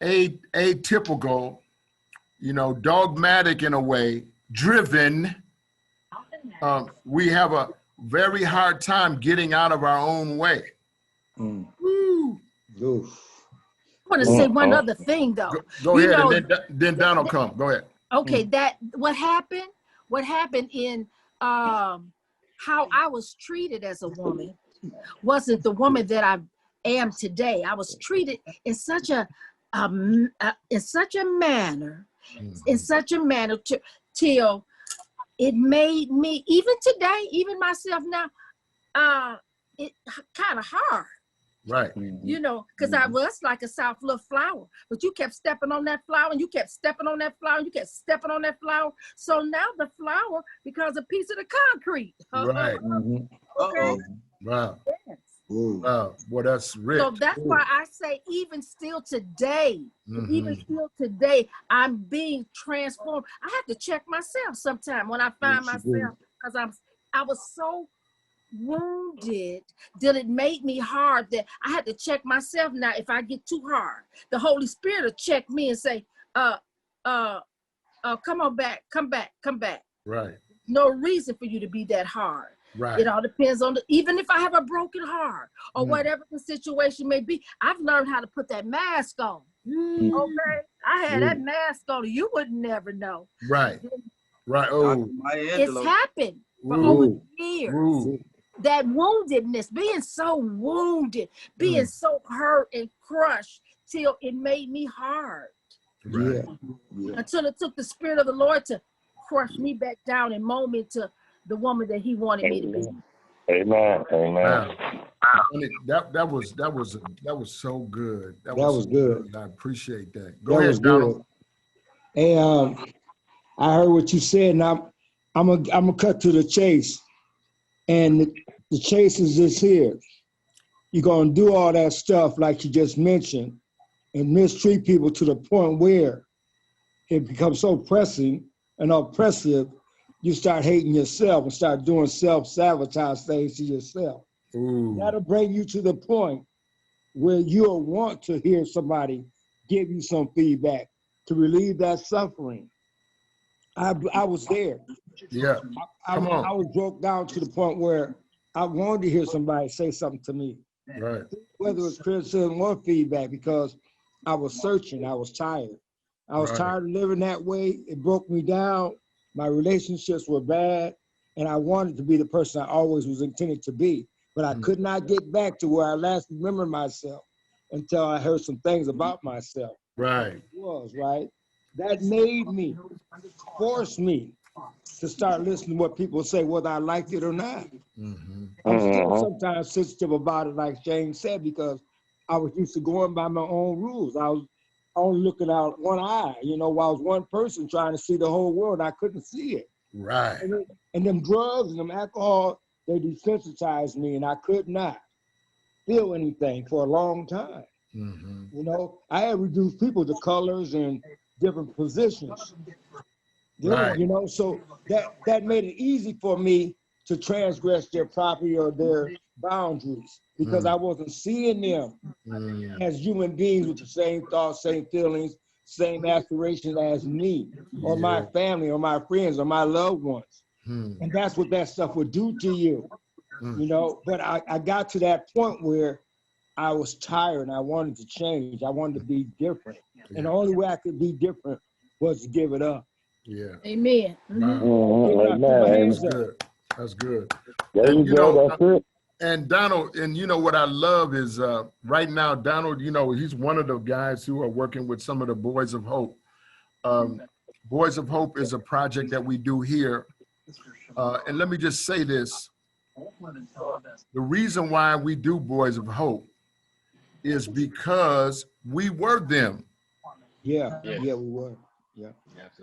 atypical, you know, dogmatic in a way, driven, we have a very hard time getting out of our own way. Ooh. Oof. I want to say one other thing though. Go You ahead, know, and then Donald come. Go ahead. okay, that what happened in how I was treated as a woman wasn't the woman that I am today. I was treated in such a manner, till it made me, even today, even myself now, it kind of hard. Right. You know, because I was like a soft little flower, but you kept stepping on that flower, and you kept stepping on that flower, and you kept stepping on that flower. So now the flower becomes a piece of the concrete. Right. Okay. Wow. Yes. Wow. Well, that's rich. So that's why I say, even still today, I'm being transformed. I have to check myself sometime when I find myself, because I was so wounded that it made me hard, that I had to check myself. Now if I get too hard, the Holy Spirit will check me and say, come on back, come back. Right. No reason for you to be that hard. Right. It all depends on even if I have a broken heart or whatever the situation may be, I've learned how to put that mask on. Okay, I had that mask on, you would never know. Right. Right. Oh, it's happened for over years. That woundedness, being so wounded, being so hurt and crushed, till it made me hard. Right. Until it took the Spirit of the Lord to crush me back down and mold me to the woman that He wanted me to be. Amen. Wow. That was so good. That was good. I appreciate that. Go ahead, Donald. Hey, I heard what you said, and I'm gonna cut to the chase. And the chase is this here. You're gonna do all that stuff like you just mentioned, and mistreat people to the point where it becomes so pressing and oppressive, you start hating yourself and start doing self-sabotage things to yourself. That'll bring you to the point where you'll want to hear somebody give you some feedback to relieve that suffering. I was there. Yeah. I was broke down to the point where I wanted to hear somebody say something to me. Right. Whether it was criticism or feedback, because I was searching, I was tired. I was tired of living that way. It broke me down. My relationships were bad, and I wanted to be the person I always was intended to be. But I could not get back to where I last remembered myself until I heard some things about myself. Right. Right. That made me, forced me to start listening to what people say, whether I liked it or not. I'm still sometimes sensitive about it, like James said, because I was used to going by my own rules. I was only looking out one eye, you know, while I was one person trying to see the whole world. I couldn't see it. Right. And them drugs and them alcohol, they desensitized me, and I could not feel anything for a long time. You know, I had reduced people to colors and different positions. Right. You know, so that made it easy for me to transgress their property or their boundaries, because I wasn't seeing them as human beings with the same thoughts, same feelings, same aspirations as me or my family or my friends or my loved ones. And that's what that stuff would do to you, you know. But I got to that point where I was tired and I wanted to change. I wanted to be different. And the only way I could be different was to give it up. Yeah. Amen. That's good. That's good. There and, you go. That's it. And Donald, and you know what I love is right now, Donald, you know, he's one of the guys who are working with some of the Boys of Hope. Boys of Hope is a project that we do here. And let me just say this. The reason why we do Boys of Hope is because we were them. Yeah, we were. Yeah.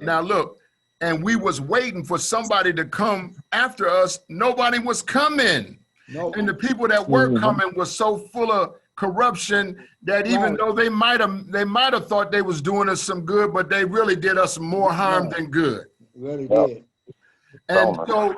Now look, and we was waiting for somebody to come after us. Nobody was coming. Nope. And the people that were coming were so full of corruption that even though they might have thought they was doing us some good, but they really did us more harm than good. Really did. And so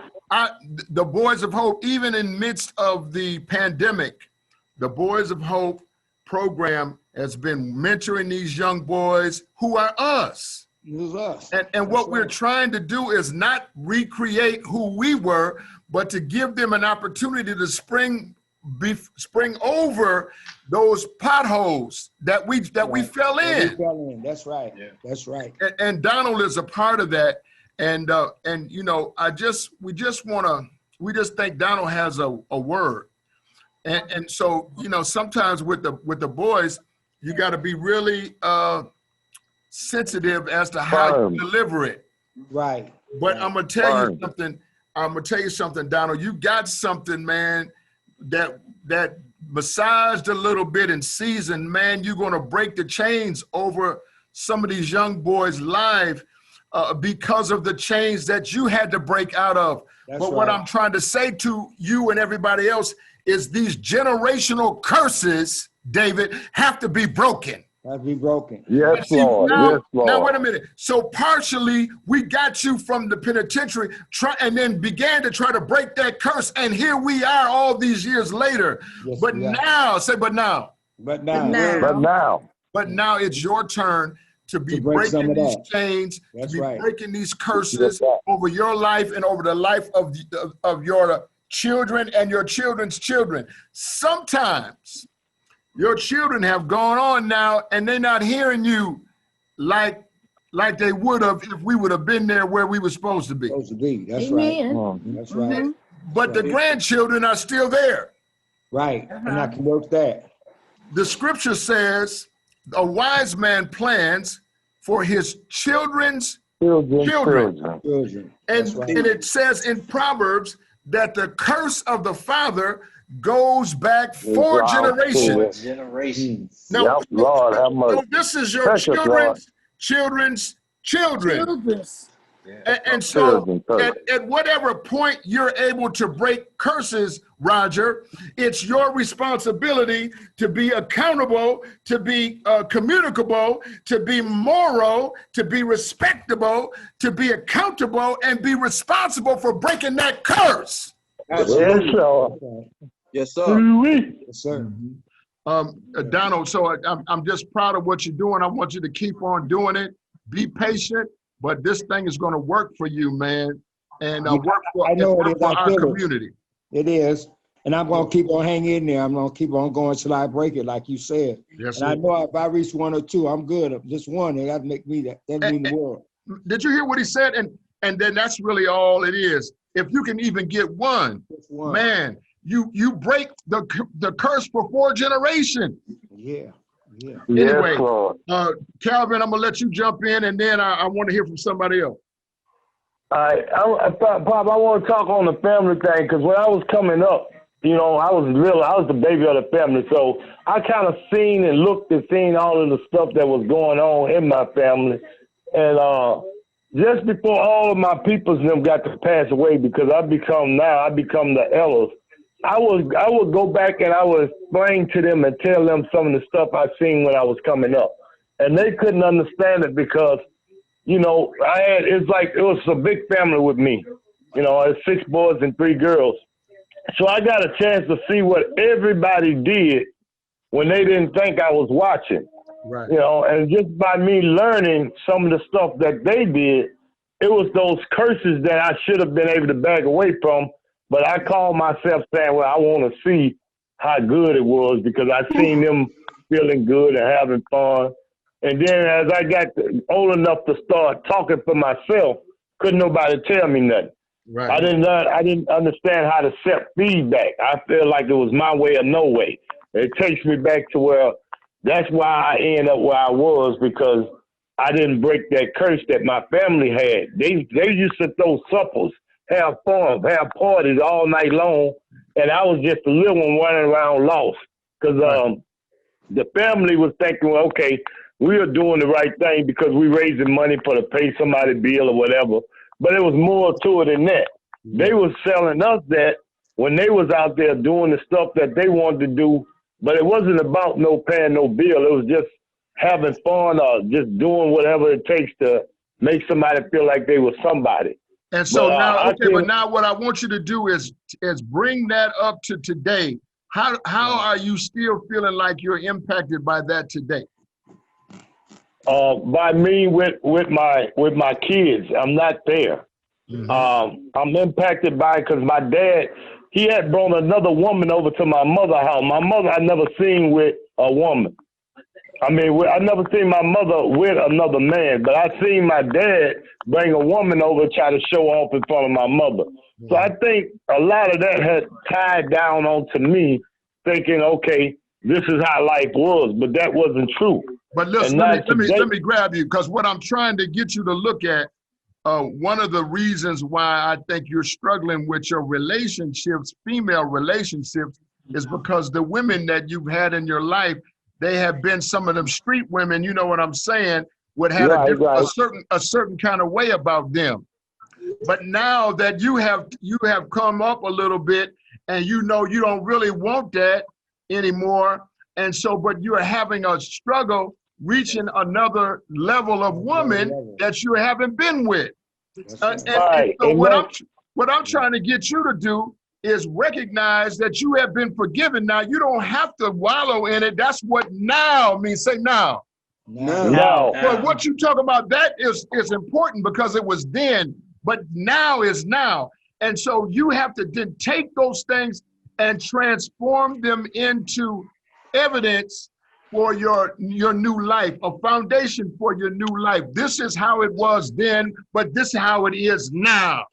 the Boys of Hope, even in midst of the pandemic, the Boys of Hope program has been mentoring these young boys who are us. It was us. And what we're trying to do is not recreate who we were, but to give them an opportunity to spring over those potholes that we fell in. We fell in. That's right. Yeah. That's right. And Donald is a part of that. And you know, we just think Donald has a word. And so, you know, sometimes with the boys, you got to be really sensitive as to how you deliver it. Right. But I'm gonna tell you something. I'm gonna tell you something, Donald. You got something, man, that massaged a little bit and seasoned, man. You're gonna break the chains over some of these young boys' lives because of the chains that you had to break out of. But what I'm trying to say to you and everybody else is these generational curses, David, have to be broken. Have to be broken. Yes, Lord. Yes, Lord. Now, wait a minute. So partially, we got you from the penitentiary, and then began to try to break that curse, and here we are all these years later. Yes, but now, say, but now. But now. But now. But now it's your turn to be breaking these chains, to be breaking these curses over your life and over the life of your children and your children's children. Sometimes your children have gone on now and they're not hearing you like they would have if we would have been there where we were supposed to be. That's right. That's right. But the grandchildren are still there. Right. And I can work that. The scripture says a wise man plans for his children's children. And it says in Proverbs that the curse of the father goes back 4 generations. Now, Lord, have mercy. So this is your children's children. And so at whatever point you're able to break curses, Roger, it's your responsibility to be accountable, to be communicable, to be moral, to be respectable, to be accountable, and be responsible for breaking that curse. Yes, Lord. Yes, sir. Yes, sir. Donald, so I'm just proud of what you're doing. I want you to keep on doing it. Be patient, but this thing is going to work for you, man, and work for our community. It is, and I'm going to keep on hanging in there. I'm going to keep on going till I break it, like you said. Yes, and I know if I reach 1 or 2, I'm good. Just 1, and that make me that mean the world. Did you hear what he said? And then that's really all it is. If you can even get one, man, you break the curse for 4 generations. Yeah. Anyway, Calvin, I'm gonna let you jump in, and then I want to hear from somebody else. All right, Pop, I want to talk on the family thing because when I was coming up, you know, I was the baby of the family, so I kind of seen and looked and seen all of the stuff that was going on in my family, and just before all of my peoples and them got to pass away, because I become the elders. I would go back and I would explain to them and tell them some of the stuff I seen when I was coming up, and they couldn't understand it because, you know, it was a big family with me. You know, I had 6 boys and 3 girls, so I got a chance to see what everybody did when they didn't think I was watching. Right. You know, and just by me learning some of the stuff that they did, it was those curses that I should have been able to back away from. But I called myself saying, well, I want to see how good it was because I seen them feeling good and having fun. And then as I got old enough to start talking for myself, couldn't nobody tell me nothing. Right. I didn't understand how to set feedback. I feel like it was my way or no way. It takes me back to where that's why I ended up where I was, because I didn't break that curse that my family had. They used to throw suppers, have fun, have parties all night long, and I was just a little one running around lost. Because the family was thinking, well, okay, we are doing the right thing because we're raising money for to pay somebody's bill or whatever. But it was more to it than that. They was selling us that when they was out there doing the stuff that they wanted to do, but it wasn't about no paying no bill. It was just having fun or just doing whatever it takes to make somebody feel like they were somebody. And so But, now, I okay, but think, now what I want you to do is bring that up to today. How are you still feeling like you're impacted by that today? by me with my kids, I'm not there. I'm impacted by it because my dad, he had brought another woman over to my mother's house. My mother I never seen with a woman. I mean, I never seen my mother with another man, but I seen my dad bring a woman over try to show off in front of my mother. So I think a lot of that had tied down onto me thinking, okay, this is how life was, but that wasn't true. But listen, And let me grab you, because what I'm trying to get you to look at, one of the reasons why I think you're struggling with your relationships, female relationships, is because the women that you've had in your life, they have been some of them street women, you know what I'm saying, would have a certain kind of way about them. But now that you have come up a little bit and you know you don't really want that anymore, and so but you're having a struggle reaching another level of woman that you haven't been with. And so what I'm trying to get you to do is recognize that you have been forgiven. Now you don't have to wallow in it. That's what now means. Say now. No. But what you talk about, that is important because it was then, but now is now. And so you have to then take those things and transform them into evidence for your new life, a foundation for your new life. This is how it was then, but this is how it is now.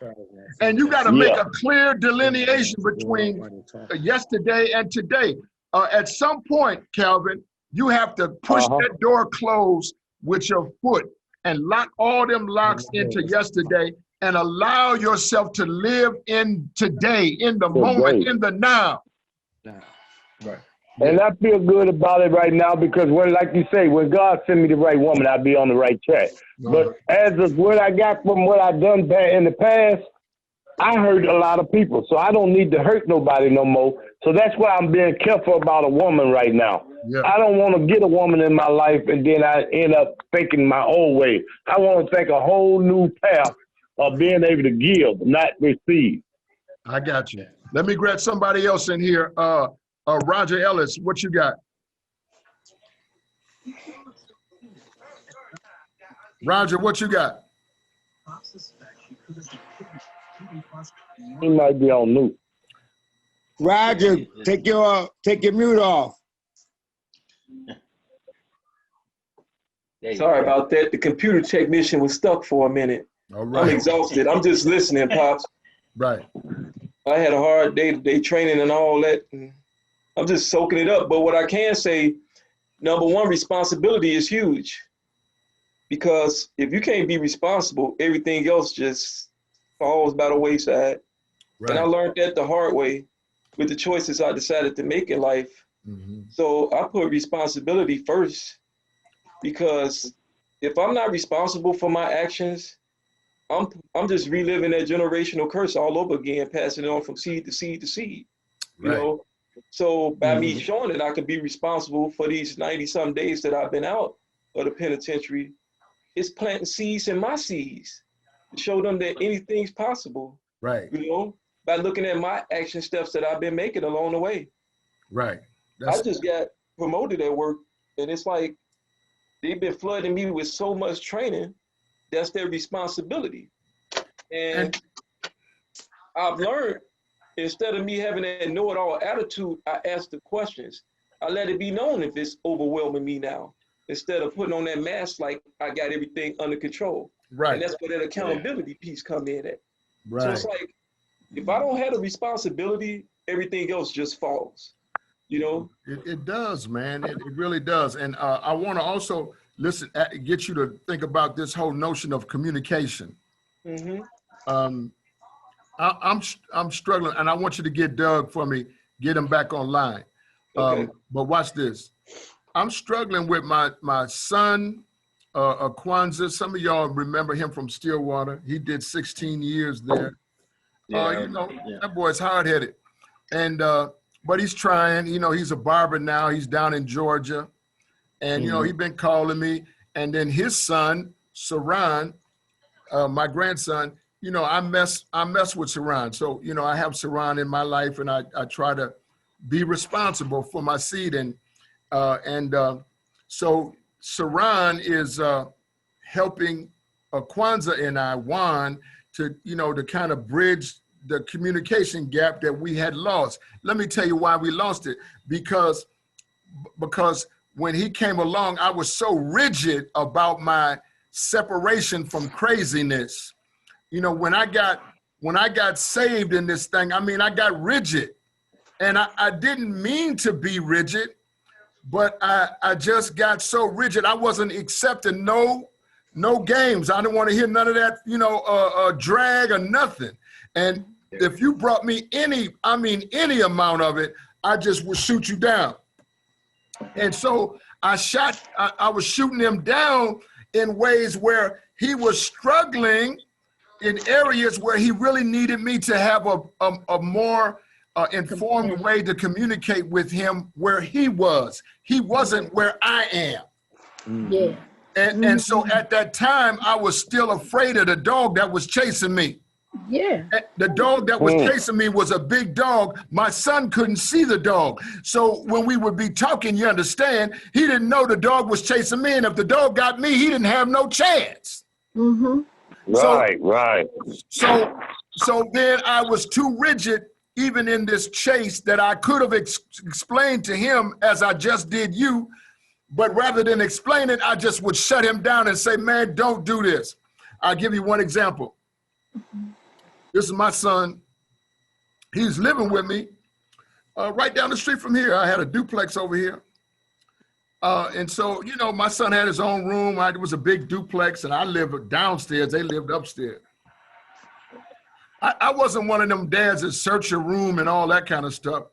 And you got to make a clear delineation between yesterday and today. At some point, Calvin, you have to push that door closed with your foot and lock all them locks into yesterday and allow yourself to live in today, in the moment, in the now. Right. And I feel good about it right now because when, like you say, when God sent me the right woman, I'll be on the right track. But as of what I got from what I've done in the past, I hurt a lot of people. So I don't need to hurt nobody no more. So that's why I'm being careful about a woman right now. Yeah. I don't want to get a woman in my life and then I end up thinking my old way. I want to take a whole new path of being able to give, not receive. I got you. Let me grab somebody else in here. Roger Ellis, what you got? Roger, what you got? He might be on mute. Roger, take your mute off. Sorry about that. The computer technician was stuck for a minute. All right. I'm exhausted. I'm just listening, Pops. Right. I had a hard day-to-day training and all that. And I'm just soaking it up. But what I can say, number one, responsibility is huge. Because if you can't be responsible, everything else just falls by the wayside. Right. And I learned that the hard way with the choices I decided to make in life. Mm-hmm. So I put responsibility first, because if I'm not responsible for my actions, I'm just reliving that generational curse all over again, passing it on from seed to seed to seed. You know, so by me showing that I could be responsible for these 90-some days that I've been out of the penitentiary, it's planting seeds in my seeds to show them that anything's possible. Right. You know, by looking at my action steps that I've been making along the way. Right. I just got promoted at work, and it's like they've been flooding me with so much training. That's their responsibility. And I've learned, instead of me having that know-it-all attitude, I ask the questions. I let it be known if it's overwhelming me now, instead of putting on that mask like I got everything under control. Right. And that's where that accountability piece come in at. Right. So it's like, if I don't have a responsibility, everything else just falls, you know? It does, man. It really does. And I want to also get you to think about this whole notion of communication. Mm-hmm. I'm struggling, and I want you to get Doug for me, get him back online. Okay. But watch this. I'm struggling with my son, Kwanzaa. Some of y'all remember him from Stillwater. He did 16 years there. You know, that boy's hard-headed. And but he's trying. You know, he's a barber now. He's down in Georgia. And, you know, he's been calling me. And then his son, Saran, my grandson, you know, I mess with Saran. So, you know, I have Saran in my life, and I try to be responsible for my seed. So Saran is helping Kwanzaa and I, Juan, to, you know, to kind of bridge the communication gap that we had lost. Let me tell you why we lost it. Because when he came along, I was so rigid about my separation from craziness. You know, when I got saved in this thing, I mean, I got rigid, and I didn't mean to be rigid, but I just got so rigid. I wasn't accepting no games. I didn't want to hear none of that, you know, drag or nothing. And if you brought me any amount of it, I just would shoot you down. And so I was shooting him down in ways where he was struggling in areas where he really needed me to have a more informed way to communicate with him where he was. He wasn't where I am. Yeah. And so at that time, I was still afraid of the dog that was chasing me. Yeah. The dog that was chasing me was a big dog. My son couldn't see the dog. So when we would be talking, you understand, he didn't know the dog was chasing me. And if the dog got me, he didn't have no chance. Right. So then I was too rigid, even in this chase, that I could have explained to him as I just did you. But rather than explain it, I just would shut him down and say, man, don't do this. I'll give you one example. This is my son. He's living with me right down the street from here. I had a duplex over here. And so, you know, my son had his own room. It was a big duplex, and I lived downstairs. They lived upstairs. I wasn't one of them dads that search your room and all that kind of stuff.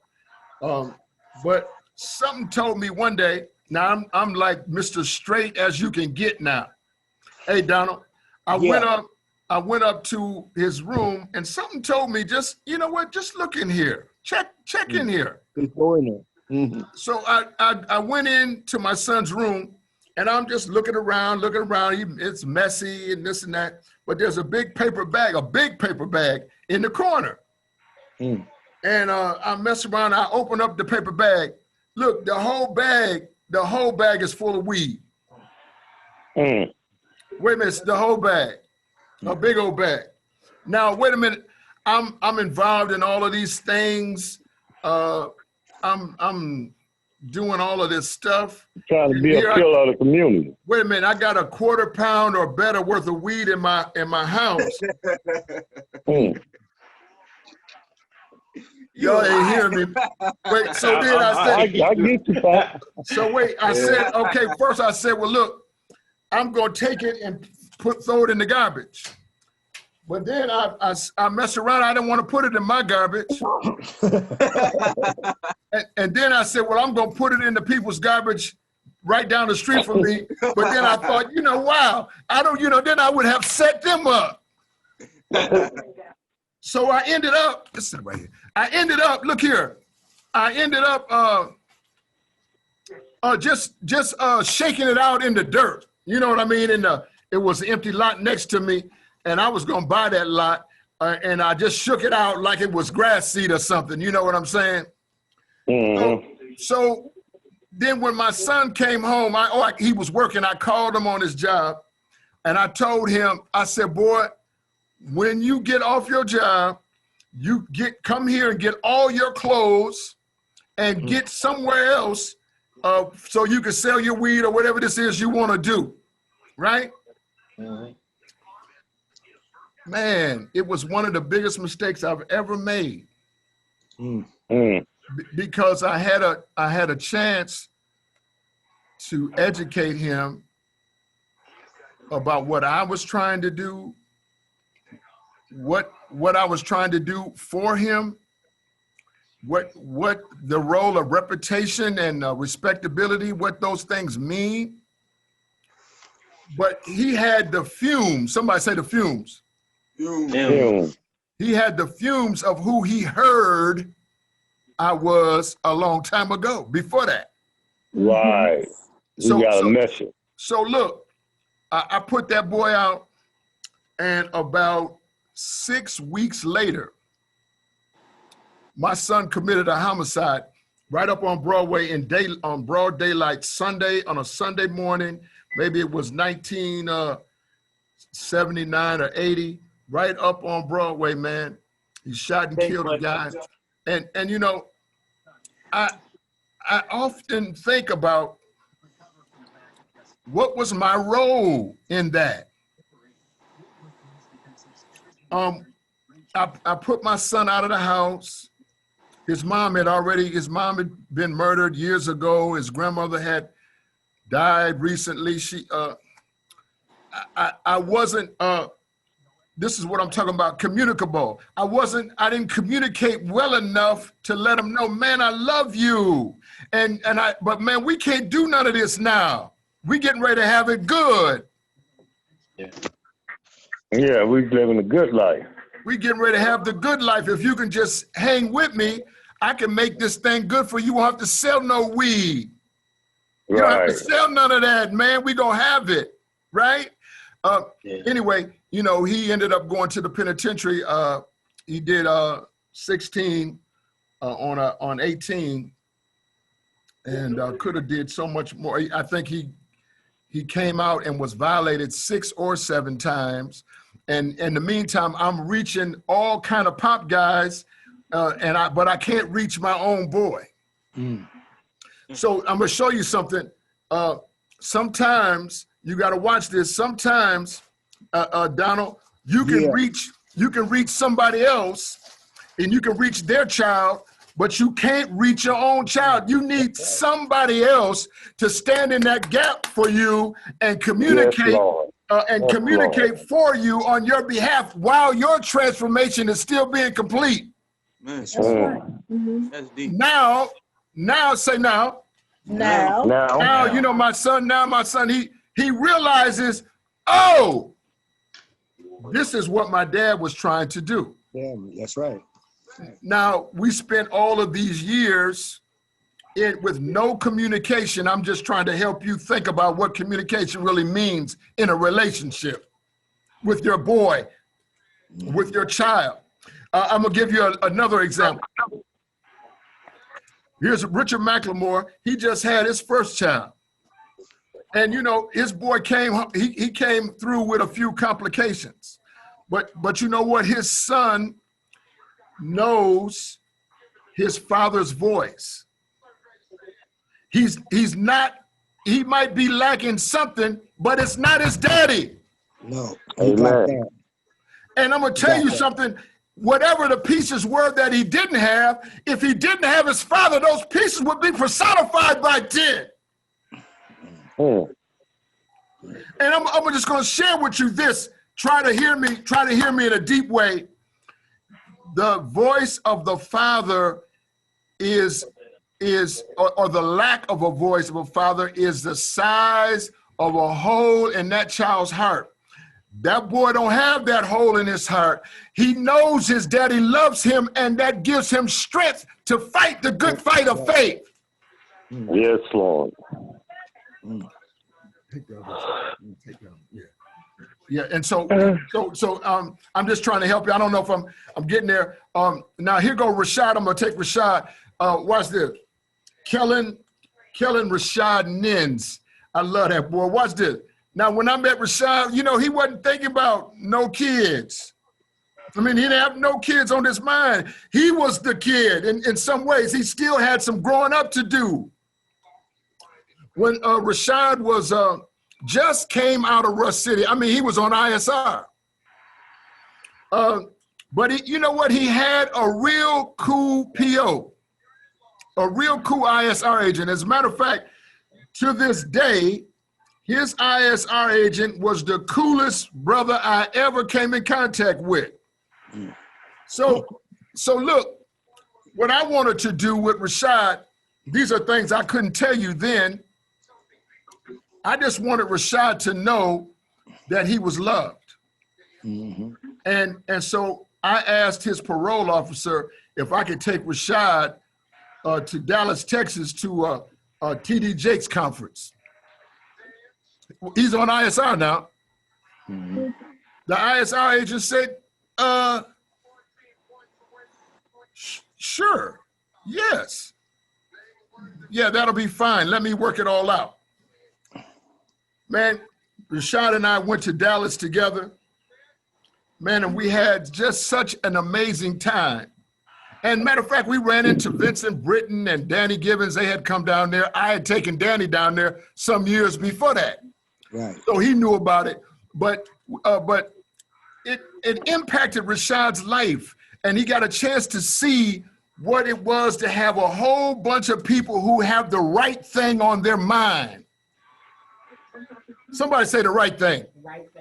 But something told me one day, now I'm like Mr. Straight as you can get now. Hey, Donald, I went up to his room, and something told me, just, you know what, just look in here. Check in here. Go in there. So I went into my son's room, and I'm just looking around. It's messy and this and that, but there's a big paper bag in the corner. And I mess around, I open up the paper bag. Look, the whole bag is full of weed. Wait a minute, the whole bag, a big old bag. Now, wait a minute, I'm involved in all of these things. I'm doing all of this stuff. Trying to be a pillar of the community. Wait a minute, I got a quarter pound or better worth of weed in my house. Y'all ain't hearing me. Wait, so then I said, I get you, Pat. So wait, I said, okay, first I said, well, look, I'm gonna take it and throw it in the garbage. But then I messed around, I didn't want to put it in my garbage. and then I said, well, I'm gonna put it in the people's garbage right down the street from me. But then I thought, you know, wow, then I would have set them up. So I ended up, listen right here. Look here. I ended up just shaking it out in the dirt. You know what I mean? It was an empty lot next to me, and I was gonna buy that lot, and I just shook it out like it was grass seed or something. You know what I'm saying? So then when my son came home, he was working, I called him on his job, and I told him, I said, boy, when you get off your job, you come here and get all your clothes and get somewhere else so you can sell your weed or whatever this is you want to do, right? Man, it was one of the biggest mistakes I've ever made because I had a chance to educate him about what I was trying to do, what I was trying to do for him, what the role of reputation and respectability, what those things mean. But he had the fumes. Somebody say the fumes. He had the fumes of who he heard I was a long time ago, before that. Right. You got a message. So look, I put that boy out, and about 6 weeks later, my son committed a homicide right up on Broadway on broad daylight on a Sunday morning. Maybe it was 1979 or 80, right up on Broadway, man. He shot and killed a guy. And you know, I often think about what was my role in that. I put my son out of the house. His mom had been murdered years ago. His grandmother had died recently. I wasn't, this is what I'm talking about, communicable. I didn't communicate well enough to let him know, man, I love you. But man, we can't do none of this now. We getting ready to have it good. Yeah, we living a good life. We getting ready to have the good life. If you can just hang with me, I can make this thing good for you. You won't have to sell no weed. You don't have to sell none of that, man. We gonna have it, right? Anyway, you know, he ended up going to the penitentiary. He did 16 on 18, and could have did so much more. I think he came out and was violated 6 or 7 times. And in the meantime, I'm reaching all kind of pop guys, but I can't reach my own boy. So I'm gonna show you something. Sometimes you got to watch this. Sometimes, Donald, you can reach somebody else, and you can reach their child, but you can't reach your own child. You need somebody else to stand in that gap for you and communicate. Communicate for you on your behalf while your transformation is still being complete. Man, that's right. That's deep. Now, say now. Now, you know, my son, he realizes, oh, this is what my dad was trying to do. Yeah, that's right. Now, we spent all of these years with no communication. I'm just trying to help you think about what communication really means in a relationship with your boy, with your child. I'm gonna give you another example. Here's Richard McLemore. He just had his first child. And you know, his boy he came through with a few complications. But you know what? His son knows his father's voice. He might be lacking something, but it's not his daddy. No. Amen. And I'm gonna tell you something, whatever the pieces were that he didn't have, if he didn't have his father, those pieces would be personified by 10. And I'm just gonna share with you this. Try to hear me in a deep way. The voice of the father or the lack of a voice of a father is the size of a hole in that child's heart. That boy don't have that hole in his heart. He knows his daddy loves him, and that gives him strength to fight the good fight of faith. Yes, Lord. Yeah, and so I'm just trying to help you. I don't know if I'm getting there. Now here go Rashad. I'm gonna take Rashad. Watch this. Kellen Rashad Nins. I love that boy. Watch this. Now, when I met Rashad, you know, he wasn't thinking about no kids. I mean, he didn't have no kids on his mind. He was the kid in some ways. He still had some growing up to do. When Rashad was just came out of Rush City, I mean, he was on ISR. But you know what? He had a real cool PO, a real cool ISR agent. As a matter of fact, to this day, his ISR agent was the coolest brother I ever came in contact with. So look, what I wanted to do with Rashad, these are things I couldn't tell you then. I just wanted Rashad to know that he was loved. And so I asked his parole officer if I could take Rashad to Dallas, Texas to TD Jakes conference. He's on ISR now. The ISR agent said, Sure. Yes. Yeah, that'll be fine. Let me work it all out. Man, Rashad and I went to Dallas together. Man, and we had just such an amazing time. And matter of fact, we ran into Vincent Britton and Danny Gibbons. They had come down there. I had taken Danny down there some years before that. Right. So he knew about it. But it impacted Rashad's life. And he got a chance to see what it was to have a whole bunch of people who have the right thing on their mind. Somebody say the right thing.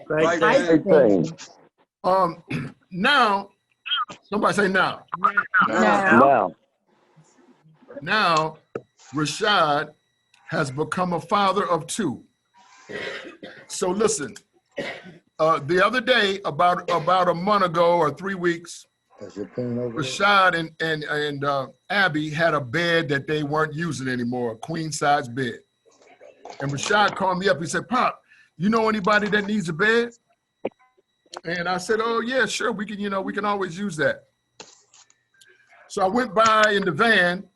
Right. Now, somebody say now. Now, Rashad has become a father of two. So listen, the other day, about a month ago or 3 weeks, Rashad and Abby had a bed that they weren't using anymore, a queen size bed. And Rashad called me up. He said, "Pop, you know anybody that needs a bed?" And I said, "Oh yeah, sure. We can always use that." So I went by in the van,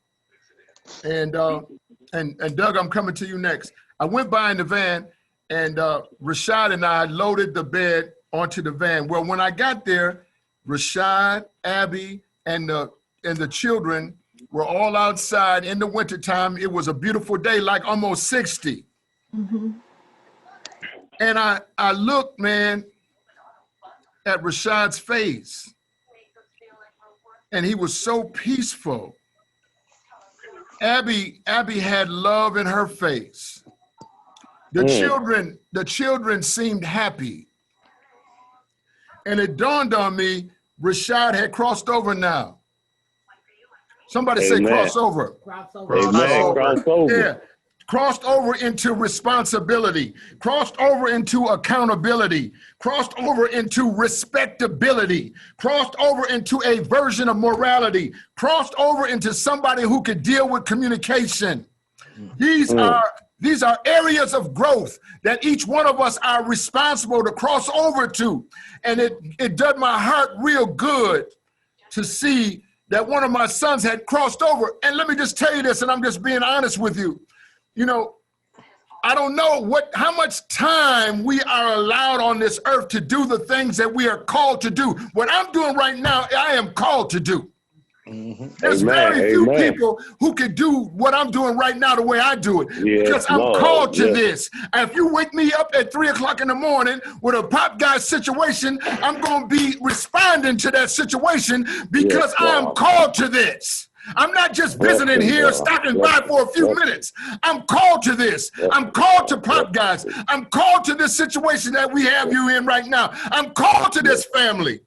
and Doug, I'm coming to you next. I went by in the van, and Rashad and I loaded the bed onto the van. Well, when I got there, Rashad, Abby, and the children were all outside in the wintertime. It was a beautiful day, like almost 60. Mm-hmm. And I looked, man, at Rashad's face, and he was so peaceful. Abby had love in her face. The children seemed happy. And it dawned on me, Rashad had crossed over now. Somebody say crossover. Crossover. Yeah. Crossed over into responsibility, crossed over into accountability, crossed over into respectability, crossed over into a version of morality, crossed over into somebody who could deal with communication. These are areas of growth that each one of us are responsible to cross over to. And it did my heart real good to see that one of my sons had crossed over. And let me just tell you this, and I'm just being honest with you. You know, I don't know how much time we are allowed on this earth to do the things that we are called to do. What I'm doing right now, I am called to do. Mm-hmm. There's very few people who can do what I'm doing right now the way I do it, because I'm called to this. And if you wake me up at 3 o'clock in the morning with a pop guy situation, I'm going to be responding to that situation because I'm called to this. I'm not just visiting here, stopping by for a few minutes. I'm called to this. I'm called to pop guys. I'm called to this situation that we have you in right now. I'm called to this family.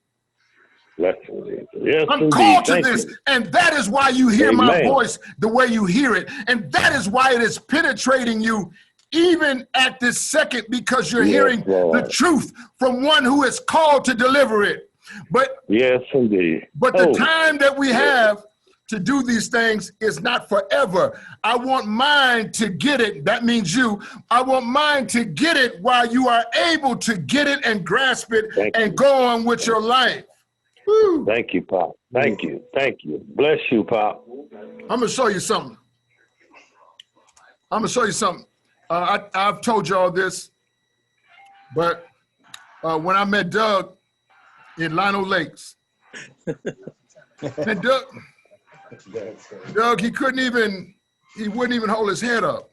I'm called to this, and that is why you hear my voice the way you hear it, and that is why it is penetrating you even at this second, because you're hearing the truth from one who is called to deliver it. But the time that we have to do these things is not forever. I want mine to get it. That means you. I want mine to get it while you are able to get it and grasp it and go on with your life. Woo. Thank you, Pop. Thank you. Bless you, Pop. I'm going to show you something. I've told you all this, but when I met Doug in Lino Lakes, and Doug, he wouldn't even hold his head up.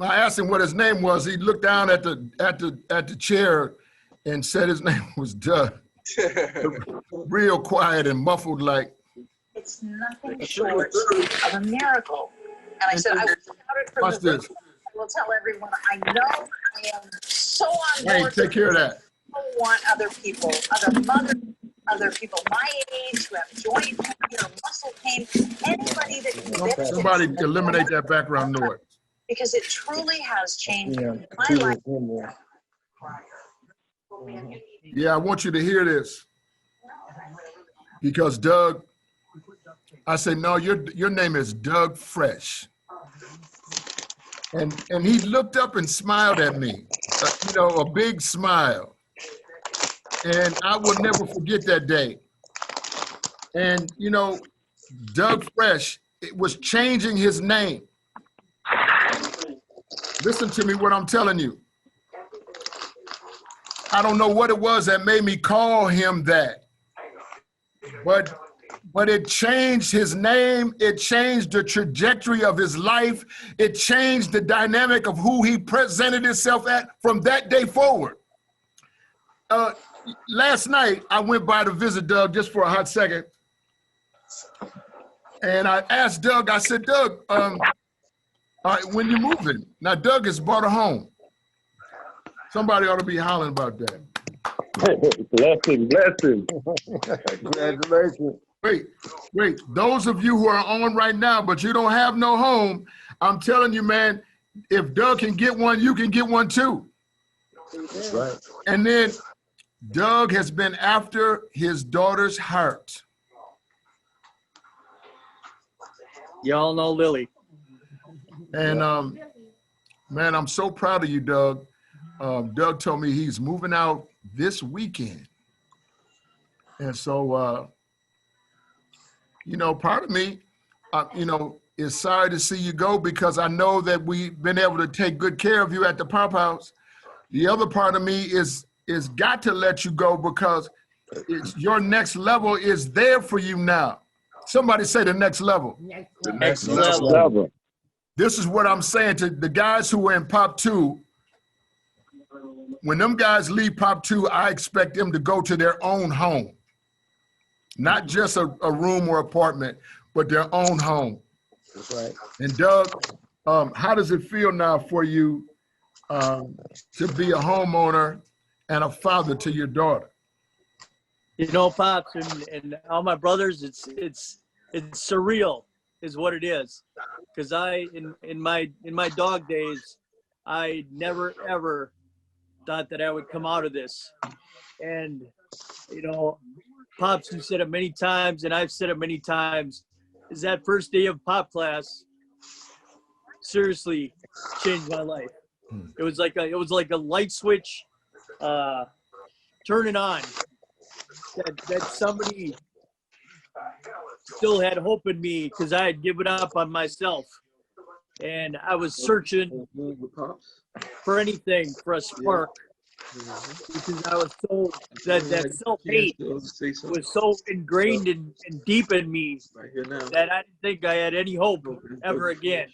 I asked him what his name was. He looked down at the chair and said his name was Doug. Real quiet and muffled, like. It's nothing short of a miracle. And I said, I will shout it from the roof. I will tell everyone I know. I am so on board. Hey, take care of that. I want other people, other mothers, other people my age who have joint pain or muscle pain, anybody that can benefit. Somebody eliminate that background noise. Because it truly has changed my life. Yeah, I want you to hear this. Because Doug, I said, no, your name is Doug Fresh. And he looked up and smiled at me. you know, a big smile. And I will never forget that day. And, you know, Doug Fresh, it was changing his name. Listen to me what I'm telling you. I don't know what it was that made me call him that. But it changed his name. It changed the trajectory of his life. It changed the dynamic of who he presented himself at from that day forward. Last night, I went by to visit Doug just for a hot second. And I asked Doug, I said, Doug, all right, when you moving? Now, Doug has bought a home. Somebody ought to be hollering about that. Blessing. Congratulations. Wait. Those of you who are on right now, but you don't have no home, I'm telling you, man, if Doug can get one, you can get one too. That's right. And then Doug has been after his daughter's heart. Y'all know Lily. And man, I'm so proud of you, Doug. Doug told me he's moving out this weekend. And so, you know, part of me, you know, is sorry to see you go because I know that we've been able to take good care of you at the Pop House. The other part of me is got to let you go because your next level is there for you now. Somebody say the next level. The next level. This is what I'm saying to the guys who were in Pop 2. When them guys leave Pop 2, I expect them to go to their own home. Not just a room or apartment, but their own home. That's right. And Doug, how does it feel now for you to be a homeowner and a father to your daughter? You know, Pops and all my brothers, it's surreal is what it is. Because in my dog days, I never ever thought that I would come out of this. And, you know, Pops, you said it many times, and I've said it many times, is that first day of Pop class seriously changed my life. It was like a light switch turning on that somebody still had hope in me because I had given up on myself. And I was searching for anything, for a spark, because I was so, that self-hate was so ingrained and deep in me that I didn't think I had any hope ever again.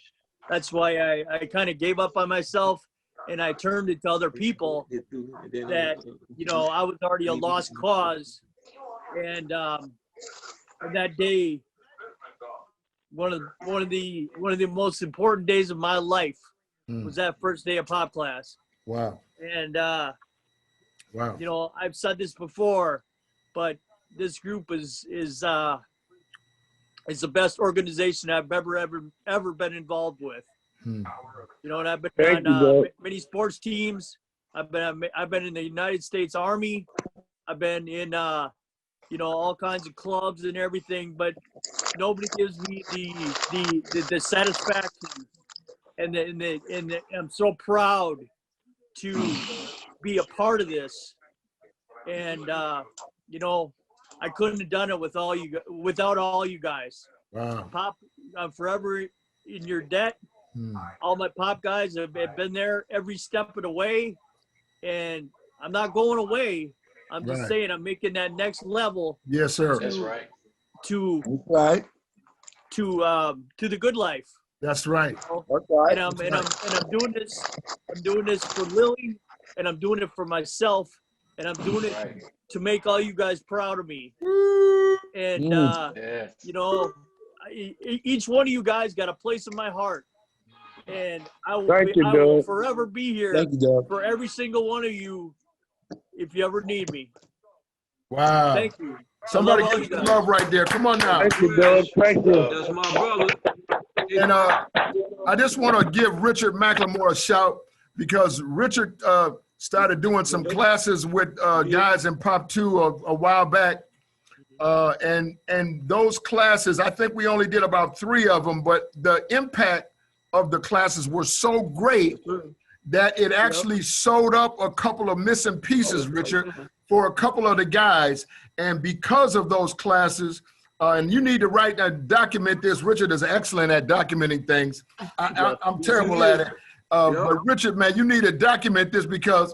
That's why I kind of gave up on myself and I turned it to other people that, you know, I was already a lost cause. And that day, one of the most important days of my life was that first day of Pop class. Wow. And wow. You know, I've said this before, but this group is the best organization I've ever been involved with. You know, and I've been on many sports teams. I've been in the United States Army. I've been in you know, all kinds of clubs and everything, but nobody gives me the satisfaction and I'm so proud to be a part of this. And you know, I couldn't have done it without all you guys. Wow. Pop, I'm forever in your debt. All my Pop guys have been there every step of the way, and I'm not going away. I'm just saying I'm making that next level. Yes, sir. That's right. To the good life. That's right. You know? And I'm doing this. I'm doing this for Lily, and I'm doing it for myself, and I'm doing it to make all you guys proud of me. And you know, each one of you guys got a place in my heart, and I will forever be here for every single one of you if you ever need me. Wow. Thank you. Somebody give some love right there. Come on now. Thank you, Doug. Thank you. That's my brother. And I just want to give Richard McLemore a shout because Richard started doing some classes with guys in Pop 2 a while back. And those classes, I think we only did about 3 of them, but the impact of the classes were so great that it actually sewed up a couple of missing pieces, Richard, for a couple of the guys. And because of those classes, and you need to write and document this. Richard is excellent at documenting things. I'm terrible at it. But Richard, man, you need to document this because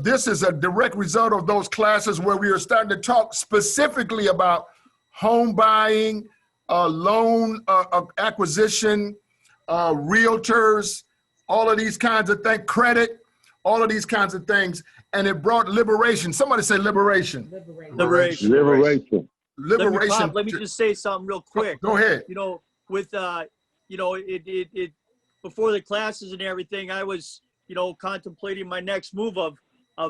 this is a direct result of those classes where we are starting to talk specifically about home buying, loan acquisition, realtors, all of these kinds of things, credit, all of these kinds of things. And it brought liberation. Somebody say liberation. Liberation. Liberation. Let me just say something real quick. Go ahead. You know, with you know, it before the classes and everything, I was, you know, contemplating my next move of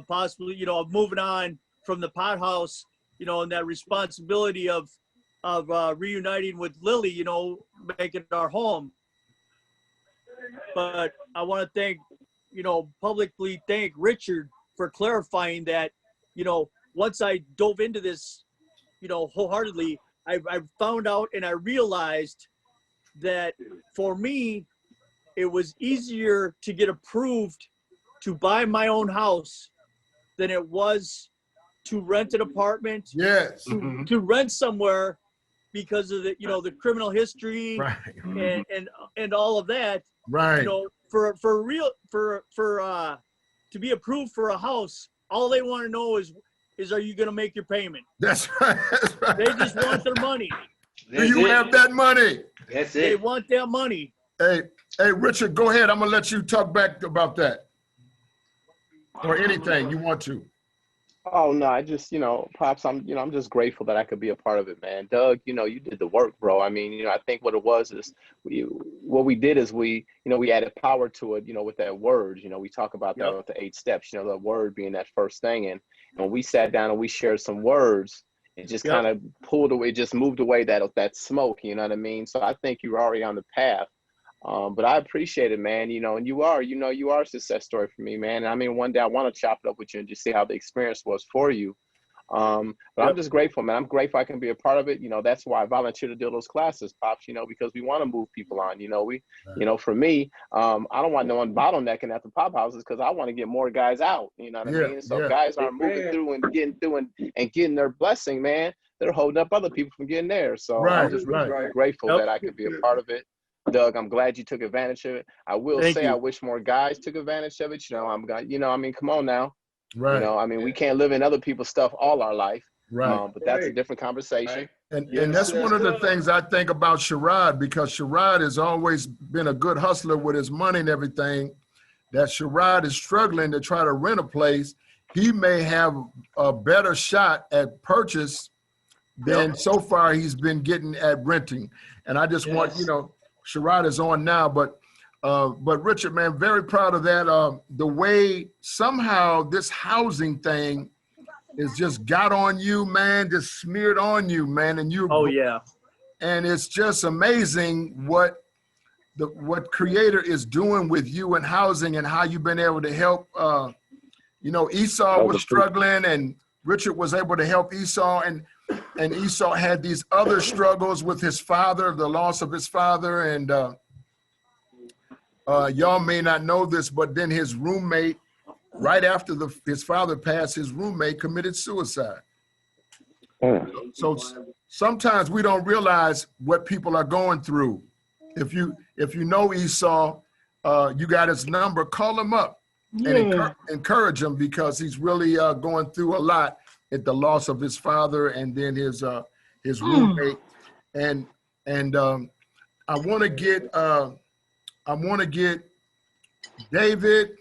possibly, you know, of moving on from the pot house, you know, and that responsibility of reuniting with Lily, you know, making it our home. But I want to thank, you know, publicly thank Richard for clarifying that, you know, once I dove into this, you know, wholeheartedly, I found out and I realized that for me, it was easier to get approved to buy my own house than it was to rent an apartment. Yes. To rent somewhere because of the, you know, the criminal history and all of that. Right. You know, for to be approved for a house, all they want to know is are you going to make your payment? That's right. That's right. They just want their money. Do you have that money? That's it. They want that money. Hey, Richard, go ahead. I'm gonna let you talk back about that, or anything you want to. Oh no, I just, you know, Pops, I'm just grateful that I could be a part of it, man. Doug, you know, you did the work, bro. I mean, you know, I think what it was is what we did is we added power to it, you know, with that word. You know, we talk about that with the 8 steps, you know, the word being that first thing. And when we sat down and we shared some words, it just kind of pulled away, just moved away that smoke, you know what I mean? So I think you were already on the path. But I appreciate it, man. You know, and you are a success story for me, man. And I mean, one day I want to chop it up with you and just see how the experience was for you. But I'm just grateful, man. I'm grateful I can be a part of it. You know, that's why I volunteer to do those classes, Pops, you know, because we want to move people on. You know, you know, for me, I don't want no one bottlenecking at the pop houses because I want to get more guys out. You know what I mean? So guys aren't moving through and getting through and getting their blessing, man. They're holding up other people from getting there. So I'm just really grateful that I could be a part of it. Doug, I'm glad you took advantage of it. I will say I wish more guys took advantage of it. You know, I mean, come on now. Right. You know, I mean, we can't live in other people's stuff all our life. Right. But that's a different conversation. And that's one of the things I think about Sherrod, because Sherrod has always been a good hustler with his money and everything. That Sherrod is struggling to try to rent a place. He may have a better shot at purchase than so far he's been getting at renting. And I just want, you know, Sherrod is on now, but Richard, man, very proud of that. The way somehow this housing thing is just got on you, man, just smeared on you, man, and you. Oh yeah. And it's just amazing what Creator is doing with you and housing and how you've been able to help. You know, Esau was struggling, and Richard was able to help Esau, and Esau had these other struggles with his father, the loss of his father. And y'all may not know this, but then his roommate, right after his father passed, his roommate committed suicide. So sometimes we don't realize what people are going through. If you know Esau, you got his number, call him up and encourage him, because he's really going through a lot at the loss of his father and then his roommate. And I want to get David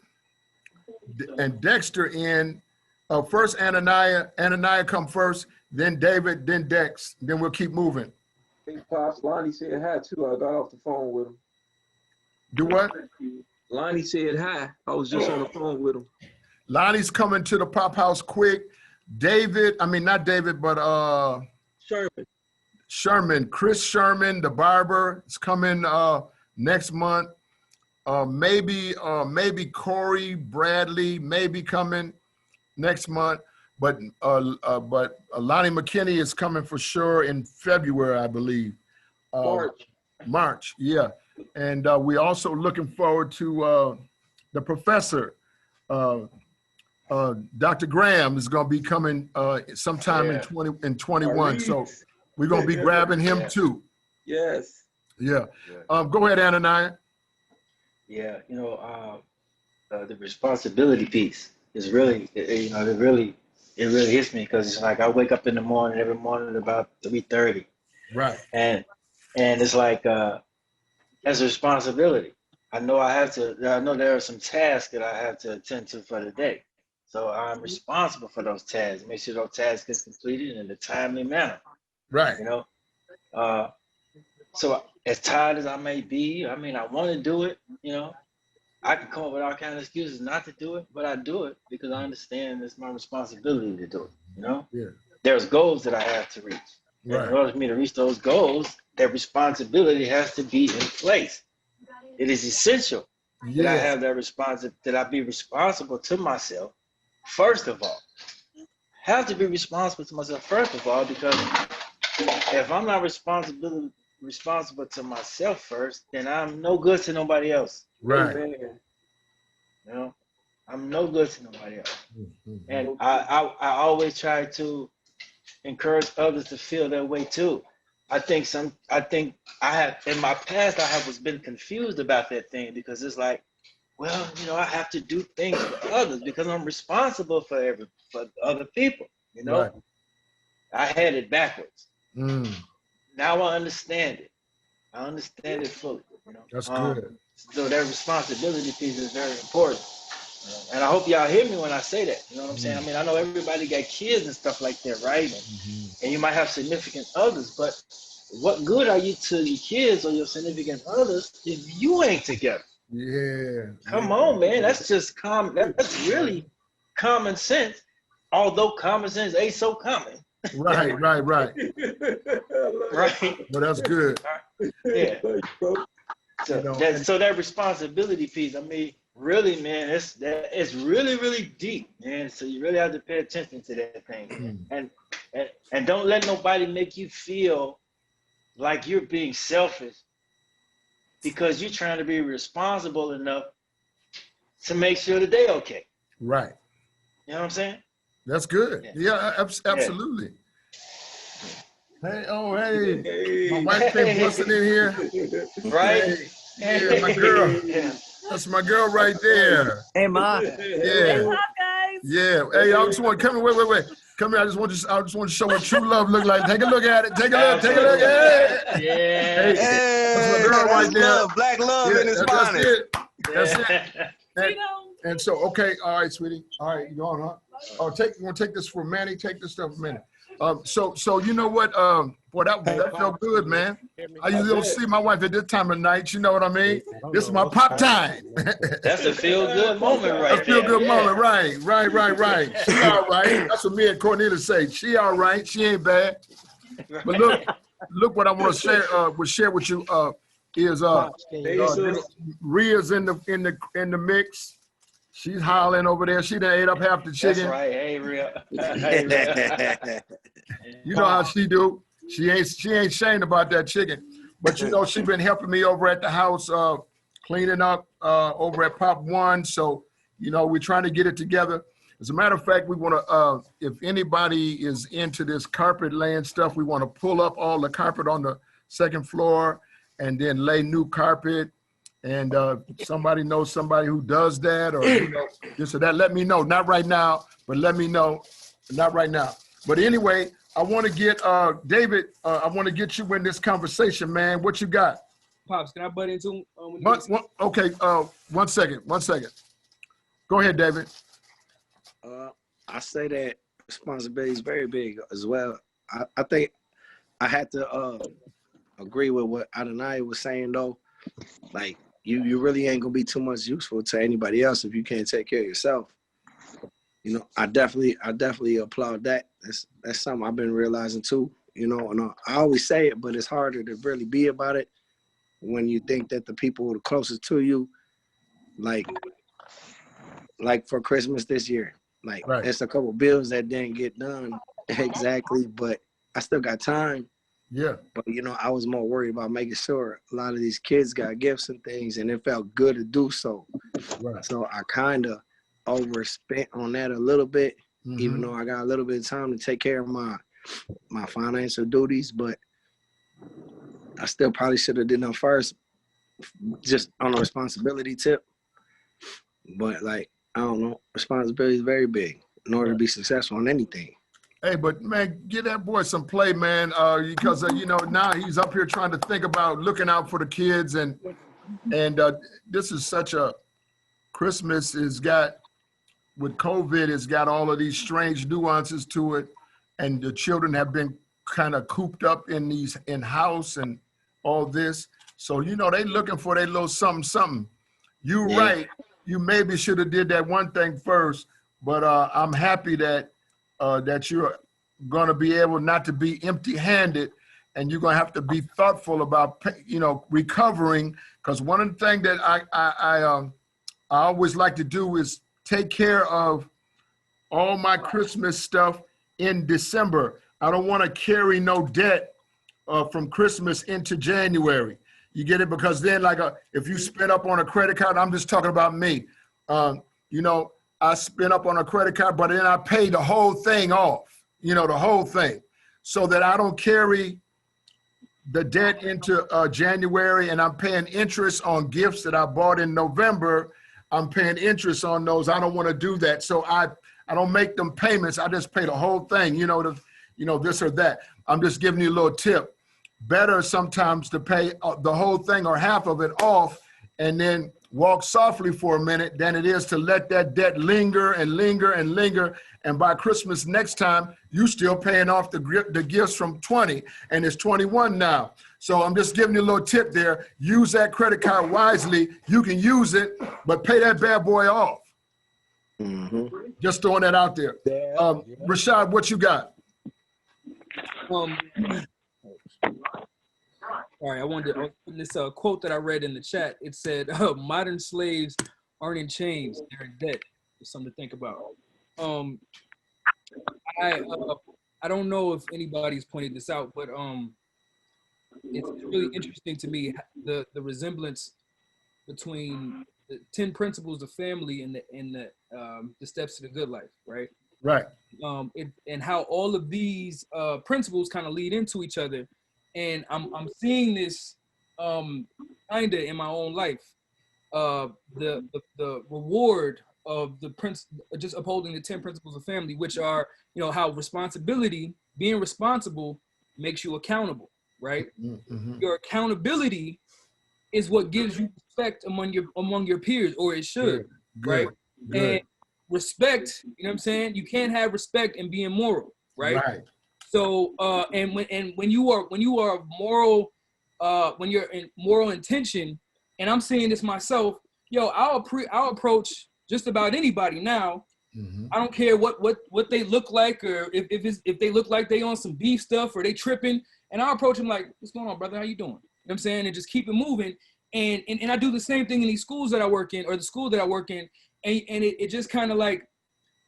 and Dexter in. First Ananiah come first, then David, then Dex, then we'll keep moving. Hey, Pops, Lonnie said hi too. I got off the phone with him. Do what? Lonnie said hi. I was just on the phone with him. Lonnie's coming to the Pop House quick. Not David, but Sherman, Chris Sherman, the barber, is coming next month. Maybe Corey Bradley may be coming next month, but Lonnie McKinney is coming for sure in February, I believe. March, yeah. And we also looking forward to the professor, Dr. Graham is going to be coming sometime in 21. So we're going to be grabbing him too. Yes. Yeah. Go ahead, Ananias. Yeah, the responsibility piece is really, it really hits me because it's like I wake up in the morning every morning at about 3:30. Right. And it's like as a responsibility. I know there are some tasks that I have to attend to for the day. So I'm responsible for those tasks, make sure those tasks get completed in a timely manner. Right. So as tired as I may be, I mean, I want to do it, I can come up with all kinds of excuses not to do it, but I do it because I understand it's my responsibility to do it, Yeah. There's goals that I have to reach. Right. And in order for me to reach those goals, that responsibility has to be in place. It is essential that I have that I be responsible to myself, first of all. Have to be responsible to myself, first of all, because if I'm not responsible to myself first, then I'm no good to nobody else. Right. I'm no good to nobody else. And I always try to encourage others to feel that way too. I think I have in my past was been confused about that thing because it's like, well, I have to do things for others because I'm responsible for other people. Right. I had it backwards. Mm. Now I understand it. I understand it fully. That's good. So that responsibility piece is very important. And I hope y'all hear me when I say that. You know what I'm saying? I mean, I know everybody got kids and stuff like that, right? And you might have significant others, but what good are you to your kids or your significant others if you ain't together? Yeah. Come on, man. That's just common. That's really common sense. Although common sense ain't so common. Right. Right. Well, that's good. Yeah. So that responsibility piece, I mean, really, man, it's really, really deep, man. So you really have to pay attention to that thing, and don't let nobody make you feel like you're being selfish because you're trying to be responsible enough to make sure that they okay. Right. You know what I'm saying? That's good. Yeah, absolutely. Hey, hey, my wife came busting in here. Right? Hey, my girl. That's my girl right there. Hey, Ma. Yeah. What's up, guys? Yeah. Hey, I just want to come here. Wait. Come here. I just want to show what true love look like. Take a look at it. Take a look. Hey. Yeah. That's my girl right there. Love, black love in his bonnet. That's it. And so, okay, all right, sweetie. All right, you going, huh? Oh, you want to take this for Manny? Take this stuff for Manny. So you know what? Boy, that felt good, man. I usually don't see my wife at this time of night. You know what I mean? This is my pop time. That's a feel-good moment right there. That's a feel-good moment, right. She all right. That's what me and Cornelia say. She all right. She ain't bad. But look what I want to share with you is Rhea's in the mix. She's hollering over there. She done ate up half the chicken. That's right. Hey, Rhea. You know how she do. She ain't ashamed about that chicken. But she been helping me over at the house, cleaning up over at Pop One. So, we're trying to get it together. As a matter of fact, we want to, if anybody is into this carpet laying stuff, we want to pull up all the carpet on the second floor and then lay new carpet. And somebody knows somebody who does that or this or that, let me know. Not right now, but let me know. Not right now. But anyway, I want to get David, I want to get you in this conversation, man. What you got? Pops, can I butt into okay, 1 second. Go ahead, David. I say that responsibility is very big as well. I think I had to agree with what Adonai was saying though. Like you really ain't gonna be too much useful to anybody else if you can't take care of yourself. I definitely applaud that. That's something I've been realizing too. And I always say it, but it's harder to really be about it when you think that the people who are the closest to you, like for Christmas this year, there's a couple bills that didn't get done exactly, but I still got time. Yeah. But you know, I was more worried about making sure a lot of these kids got gifts and things, and it felt good to do so. Right. So I kind of overspent on that a little bit, even though I got a little bit of time to take care of my financial duties. But I still probably should have done them first, just on a responsibility tip. But like, I don't know, responsibility is very big in order to be successful in anything. Hey, but man, give that boy some play, man, because you know, now he's up here trying to think about looking out for the kids, and this is such a Christmas is got with COVID, it's got all of these strange nuances to it, and the children have been kind of cooped up in these in-house and all this. So you know, they looking for their little something, something. You right. You maybe should have did that one thing first, but I'm happy that that you're going to be able not to be empty-handed, and you're going to have to be thoughtful about, you know, recovering. Because one of the things that I always like to do is take care of all my Christmas stuff in December. I don't want to carry no debt from Christmas into January. You get it? Because then, like, if you spend up on a credit card, I'm just talking about me. You know, I spend up on a credit card, but then I pay the whole thing off, you know, the whole thing, so that I don't carry the debt into January, and I'm paying interest on gifts that I bought in November. I'm paying interest on those. I don't want to do that. So I don't make them payments. I just pay the whole thing, you know, this or that. I'm just giving you a little tip. Better sometimes to pay the whole thing or half of it off and then walk softly for a minute than it is to let that debt linger and linger and linger. And by Christmas next time, you still paying off the gifts from 20, and it's 21 now. So I'm just giving you a little tip there. Use that credit card wisely. You can use it, but pay that bad boy off. Just throwing that out there. Rashad, what you got? All right, I wanted to put this quote that I read in the chat. It said, modern slaves aren't in chains, they're in debt. It's something to think about. I don't know if anybody's pointed this out, but it's really interesting to me, the resemblance between the 10 principles of family and the steps to the good life, right? Right. And how all of these principles kind of lead into each other. And I'm seeing this kind of in my own life. The reward of just upholding the 10 principles of family, which are, you know, how being responsible makes you accountable, right? Your accountability is what gives you respect among your peers, or it should, right? And respect, you know what I'm saying? You can't have respect and be immoral, right? Right. So and when you are moral, when you're in moral intention, and I'm saying this myself, yo, I'll approach just about anybody now. I don't care what they look like, or if they look like they on some beef stuff or they tripping, and I'll approach them like, what's going on, brother? How you doing? You know what I'm saying? And just keep it moving. And I do the same thing in these schools that I work in, or the school that I work in, and it just kind of like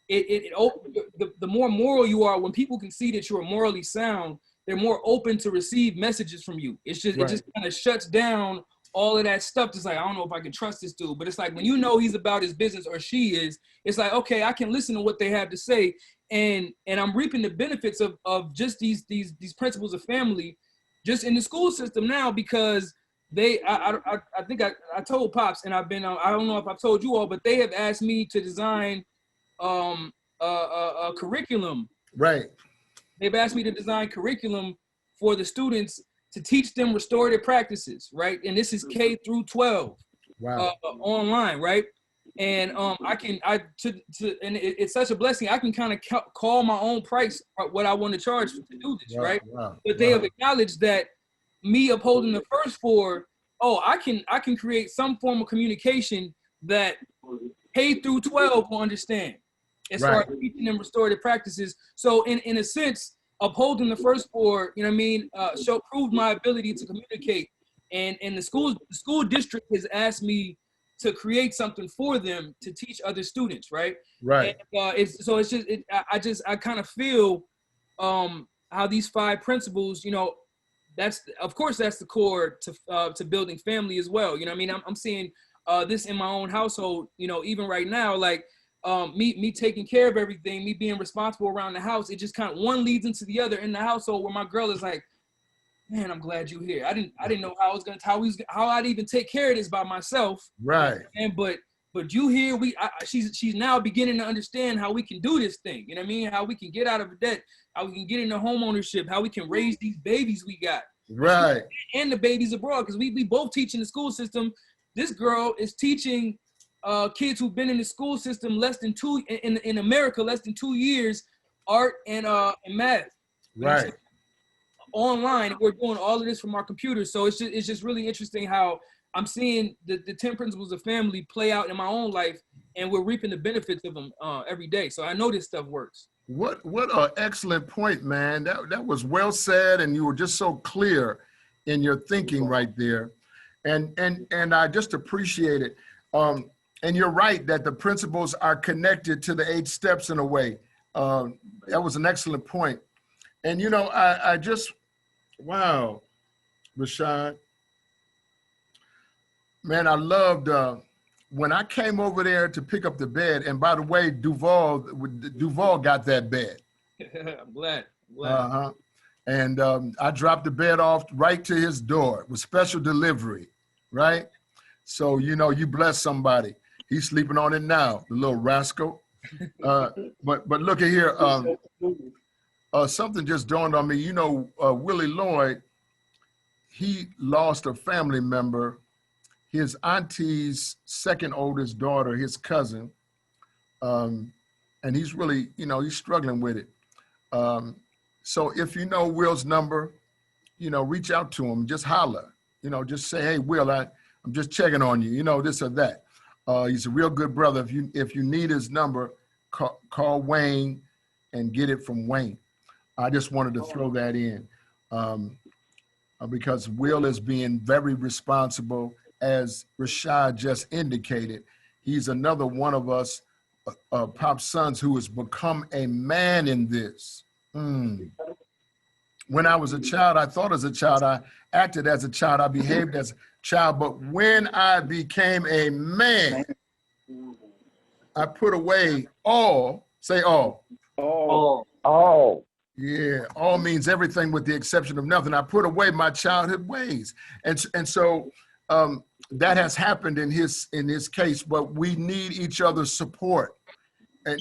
the more moral you are, when people can see that you are morally sound, they're more open to receive messages from you. It's just, it just kind of shuts down all of that stuff. Just like, I don't know if I can trust this dude, but it's like, when you know he's about his business, or she is, it's like, okay, I can listen to what they have to say. And I'm reaping the benefits of just these principles of family just in the school system now, because I think I told Pops, and I've been, I don't know if I've told you all, but they have asked me to design a curriculum. Right. They've asked me to design curriculum for the students to teach them restorative practices, right? And this is K through 12, online, right? And it's such a blessing. I can kind of call my own price what I want to charge to do this, right? But they have acknowledged that me upholding the first four, I can create some form of communication that K through 12 will understand, and start teaching them restorative practices. So in a sense, upholding the first four, you know what I mean, proved my ability to communicate. And the school district has asked me to create something for them to teach other students, right? Right. And, I kind of feel how these 5 principles, you know, that's of course that's the core to building family as well. You know what I mean? I'm seeing this in my own household. You know, even right now, like me taking care of everything, me being responsible around the house. It just kind of one leads into the other in the household where my girl is like, man, I'm glad you're here. I didn't know how I'd even take care of this by myself. Right. And but you here, she's now beginning to understand how we can do this thing. You know what I mean? How we can get out of debt, how we can get into home ownership, how we can raise these babies we got. Right. And the babies abroad, because we both teach in the school system. This girl is teaching kids who've been in the school system in America less than 2 years, art and math. Right. Online, we're doing all of this from our computers. So it's just really interesting how I'm seeing the 10 principles of family play out in my own life, and we're reaping the benefits of them every day. So I know this stuff works. What an excellent point, man. That was well said, and you were just so clear in your thinking right there. And I just appreciate it. And you're right that the principles are connected to the 8 steps in a way. That was an excellent point. And you know, I just, wow, Rashad. Man, I loved when I came over there to pick up the bed. And by the way, Duval got that bed. I'm glad. And I dropped the bed off right to his door with special delivery, right? So, you know, you bless somebody. He's sleeping on it now, the little rascal. But look at here. Something just dawned on me. You know, Willie Lloyd, he lost a family member, his auntie's second oldest daughter, his cousin. And he's really, you know, he's struggling with it. So if you know Will's number, you know, reach out to him, just holler, you know, just say, hey, Will, I'm just checking on you, you know, this or that. He's a real good brother. If you need his number, call Wayne and get it from Wayne. I just wanted to throw that in because Will is being very responsible, as Rashad just indicated. He's another one of us, Pop's sons, who has become a man in this. When I was a child, I thought as a child, I acted as a child, I behaved as a child, but when I became a man, I put away all, say all. All. Yeah, all means everything with the exception of nothing. I put away my childhood ways. And so that has happened in his case, but we need each other's support. And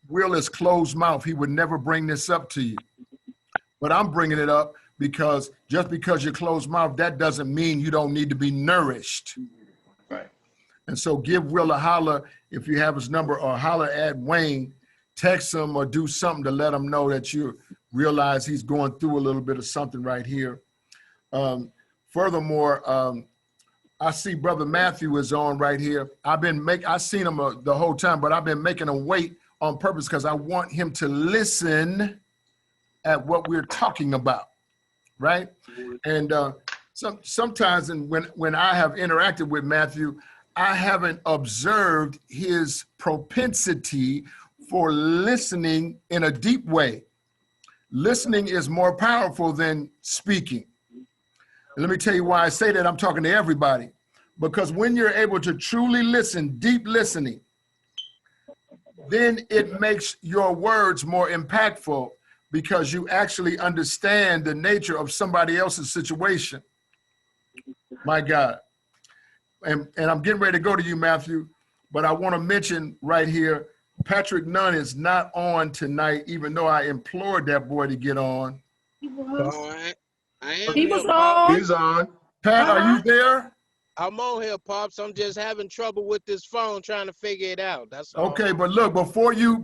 Will is closed mouth. He would never bring this up to you. But I'm bringing it up because just because you're closed mouth, that doesn't mean you don't need to be nourished. Right. And so give Will a holler if you have his number, or holler at Wayne, text him or do something to let him know that you realize he's going through a little bit of something right here. Furthermore, I see Brother Matthew is on right here. I seen him the whole time, but I've been making him wait on purpose because I want him to listen at what we're talking about, right? And sometimes when I have interacted with Matthew, I haven't observed his propensity for listening in a deep way. Listening is more powerful than speaking. And let me tell you why I say that. I'm talking to everybody. Because when you're able to truly listen, deep listening, then it makes your words more impactful because you actually understand the nature of somebody else's situation. My God. And I'm getting ready to go to you, Matthew, but I want to mention right here, Patrick Nunn is not on tonight, even though I implored that boy to get on. He was on. He's on. Pat, are you there? I'm on here, Pops. I'm just having trouble with this phone trying to figure it out. That's all. Okay, but look, before you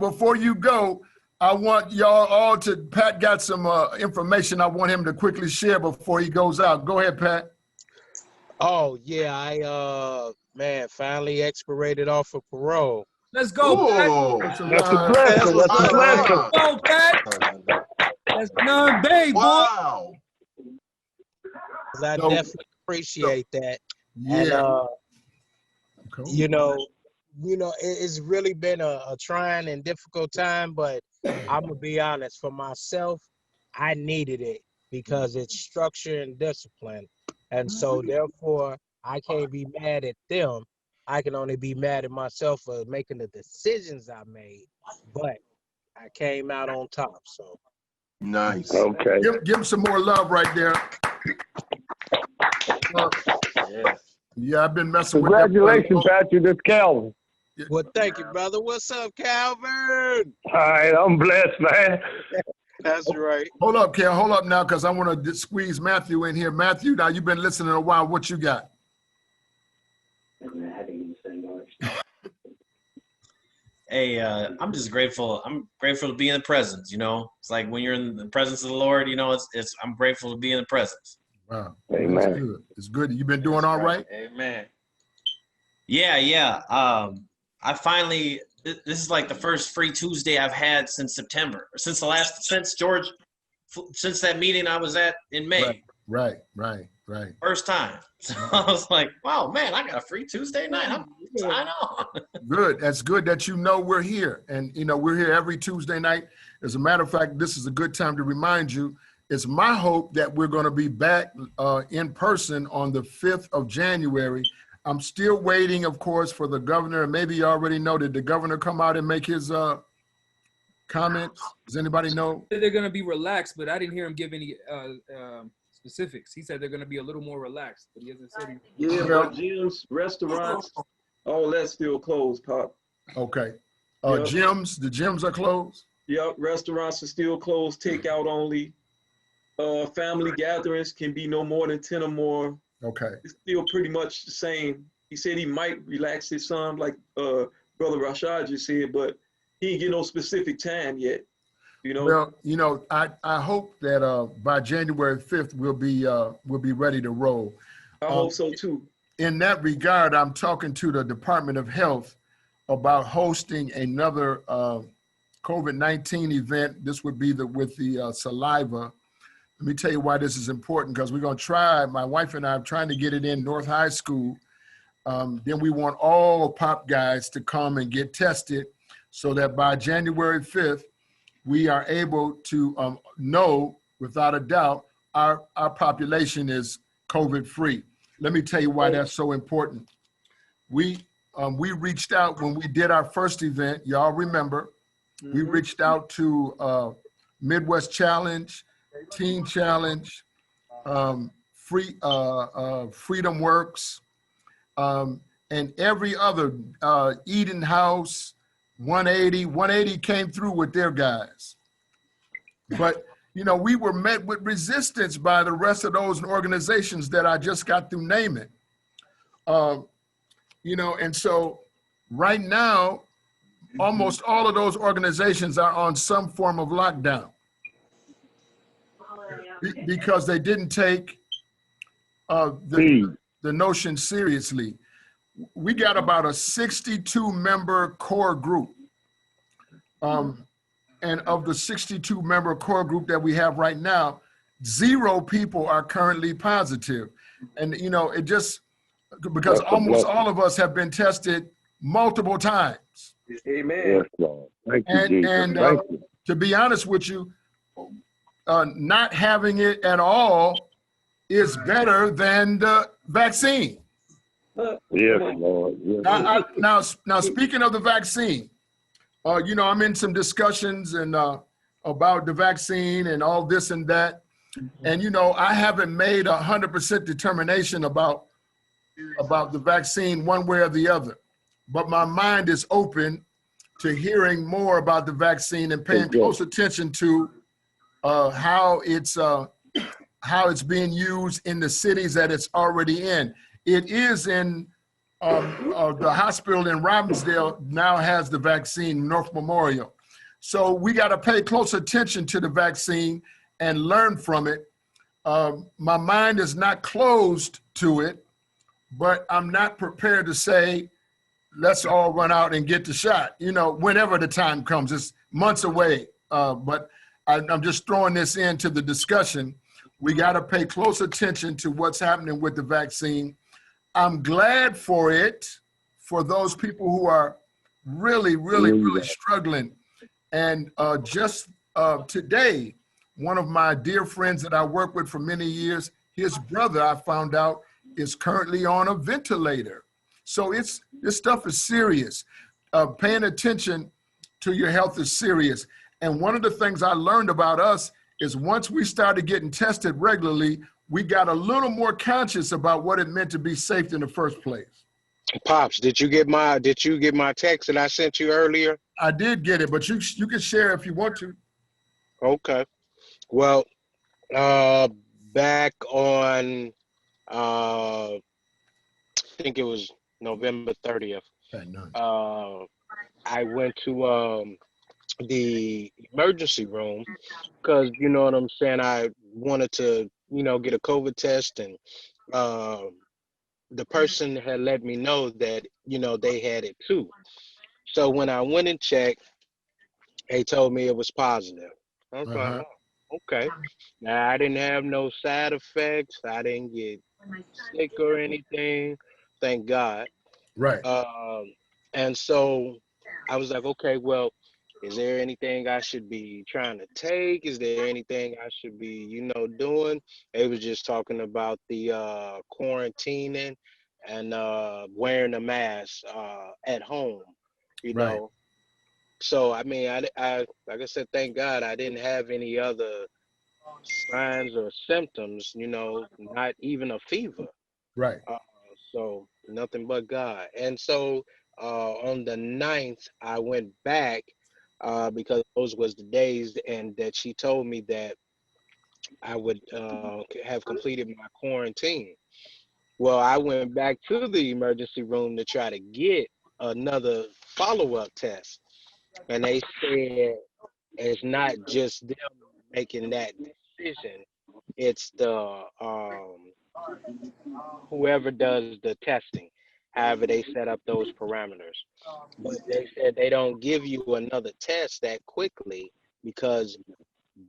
go, I want y'all all to, Pat got some information I want him to quickly share before he goes out. Go ahead, Pat. Oh, yeah, I finally expirated off of parole. Let's go, Pat. That's a blessing. That's a blessing. Let's go, Pat. That's none, babe, boy. Wow. I definitely appreciate that. Yeah. And, you know, it's really been a trying and difficult time, but I'm going to be honest, for myself, I needed it. because it's structure and discipline. And so therefore, I can't be mad at them. I can only be mad at myself for making the decisions I made. But I came out on top. So nice. Okay. Give him some more love right there. Yeah. Yeah, I've been messing with Congratulations, Patrick. This Calvin. well, thank you, brother. What's up, Calvin? All right, I'm blessed, man. That's right. Hold up, Cal. Hold up now, because I want to squeeze Matthew in here. Matthew, now you've been listening a while. What you got? Hey, I'm just grateful. I'm grateful to be in the presence. You know, it's like when you're in the presence of the Lord. You know, it's. I'm grateful to be in the presence. Wow. Amen. That's good. It's good. You been doing all right? Amen. Yeah. I finally. This is like the first free Tuesday I've had since September. Since that meeting I was at in May. Right. First time. So I was like, wow, man, I got a free Tuesday night. I know. Good. That's good that you know we're here. And, you know, we're here every Tuesday night. As a matter of fact, this is a good time to remind you, it's my hope that we're going to be back in person on the 5th of January. I'm still waiting, of course, for the governor. Maybe you already know, did the governor come out and make his comments? Does anybody know? They're going to be relaxed, but I didn't hear him give any specifics. He said they're going to be a little more relaxed, but he hasn't said anything. Yeah, but gyms, restaurants, all that's still closed, Pop. Okay. Yep. Gyms, the gyms are closed? Yep, restaurants are still closed, takeout only. Family gatherings can be no more than 10 or more. Okay. It's still pretty much the same. He said he might relax it some, like Brother Rashad just said, but he didn't get no specific time yet. You know? Well, you know, I hope that by January 5th we'll be ready to roll. I hope so too. In that regard, I'm talking to the Department of Health about hosting another COVID-19 event. This would be with the saliva. Let me tell you why this is important, because we're going to try, my wife and I are trying to get it in North High School. Then we want all pop guys to come and get tested so that by January 5th, we are able to know without a doubt our population is COVID free. Let me tell you why that's so important. We reached out when we did our first event, y'all remember, we reached out to Midwest Challenge, Teen Challenge, Freedom Works, and every other, Eden House, 180. 180 came through with their guys. But, you know, we were met with resistance by the rest of those organizations that I just got through naming. You know, and so right now, almost all of those organizations are on some form of lockdown because they didn't take the notion seriously. We got about a 62 member core group. And of the 62 member core group that we have right now, 0 people are currently positive. And, you know, it just, because almost all of us have been tested multiple times. Amen. Yes, Lord. Thank you, Jesus. And Thank you. to be honest with you, not having it at all is better than the vaccine. Yes, Lord. Yes. Now, speaking of the vaccine, you know, I'm in some discussions and about the vaccine and all this and that. And, you know, I haven't made 100% determination about the vaccine one way or the other. But my mind is open to hearing more about the vaccine and paying close attention to how it's being used in the cities that it's already in. It is in the hospital in Robbinsdale now has the vaccine, North Memorial. So we got to pay close attention to the vaccine and learn from it. My mind is not closed to it, but I'm not prepared to say, let's all run out and get the shot. You know, whenever the time comes, it's months away. But I'm just throwing this into the discussion. We got to pay close attention to what's happening with the vaccine. I'm glad for it, for those people who are really struggling. And just today, one of my dear friends that I worked with for many years, his brother, I found out, is currently on a ventilator. So this stuff is serious. Paying attention to your health is serious. And one of the things I learned about us is once we started getting tested regularly, we got a little more conscious about what it meant to be safe in the first place. Pops, did you get my text that I sent you earlier? I did get it, but you can share if you want to. Okay. Well, back on I think it was November 30th. I went to the emergency room because, you know what I'm saying, I wanted to, get a COVID test, and the person had let me know that, they had it too. So when I went and checked, they told me it was positive. I was like, oh, okay. Now, I didn't have no side effects. I didn't get sick or anything. Thank God. Right. And so I was like, okay, well, is there anything I should be trying to take? Is there anything I should be, doing? They was just talking about the quarantining and wearing a mask at home, Right. know. So I mean, I like I said, thank God I didn't have any other signs or symptoms, not even a fever. Right. So nothing but God. And so on the 9th, I went back because those was the days and that she told me that I would have completed my quarantine. Well, I went back to the emergency room to try to get another follow-up test. And they said it's not just them making that decision. It's the whoever does the testing, however they set up those parameters. But they said they don't give you another test that quickly because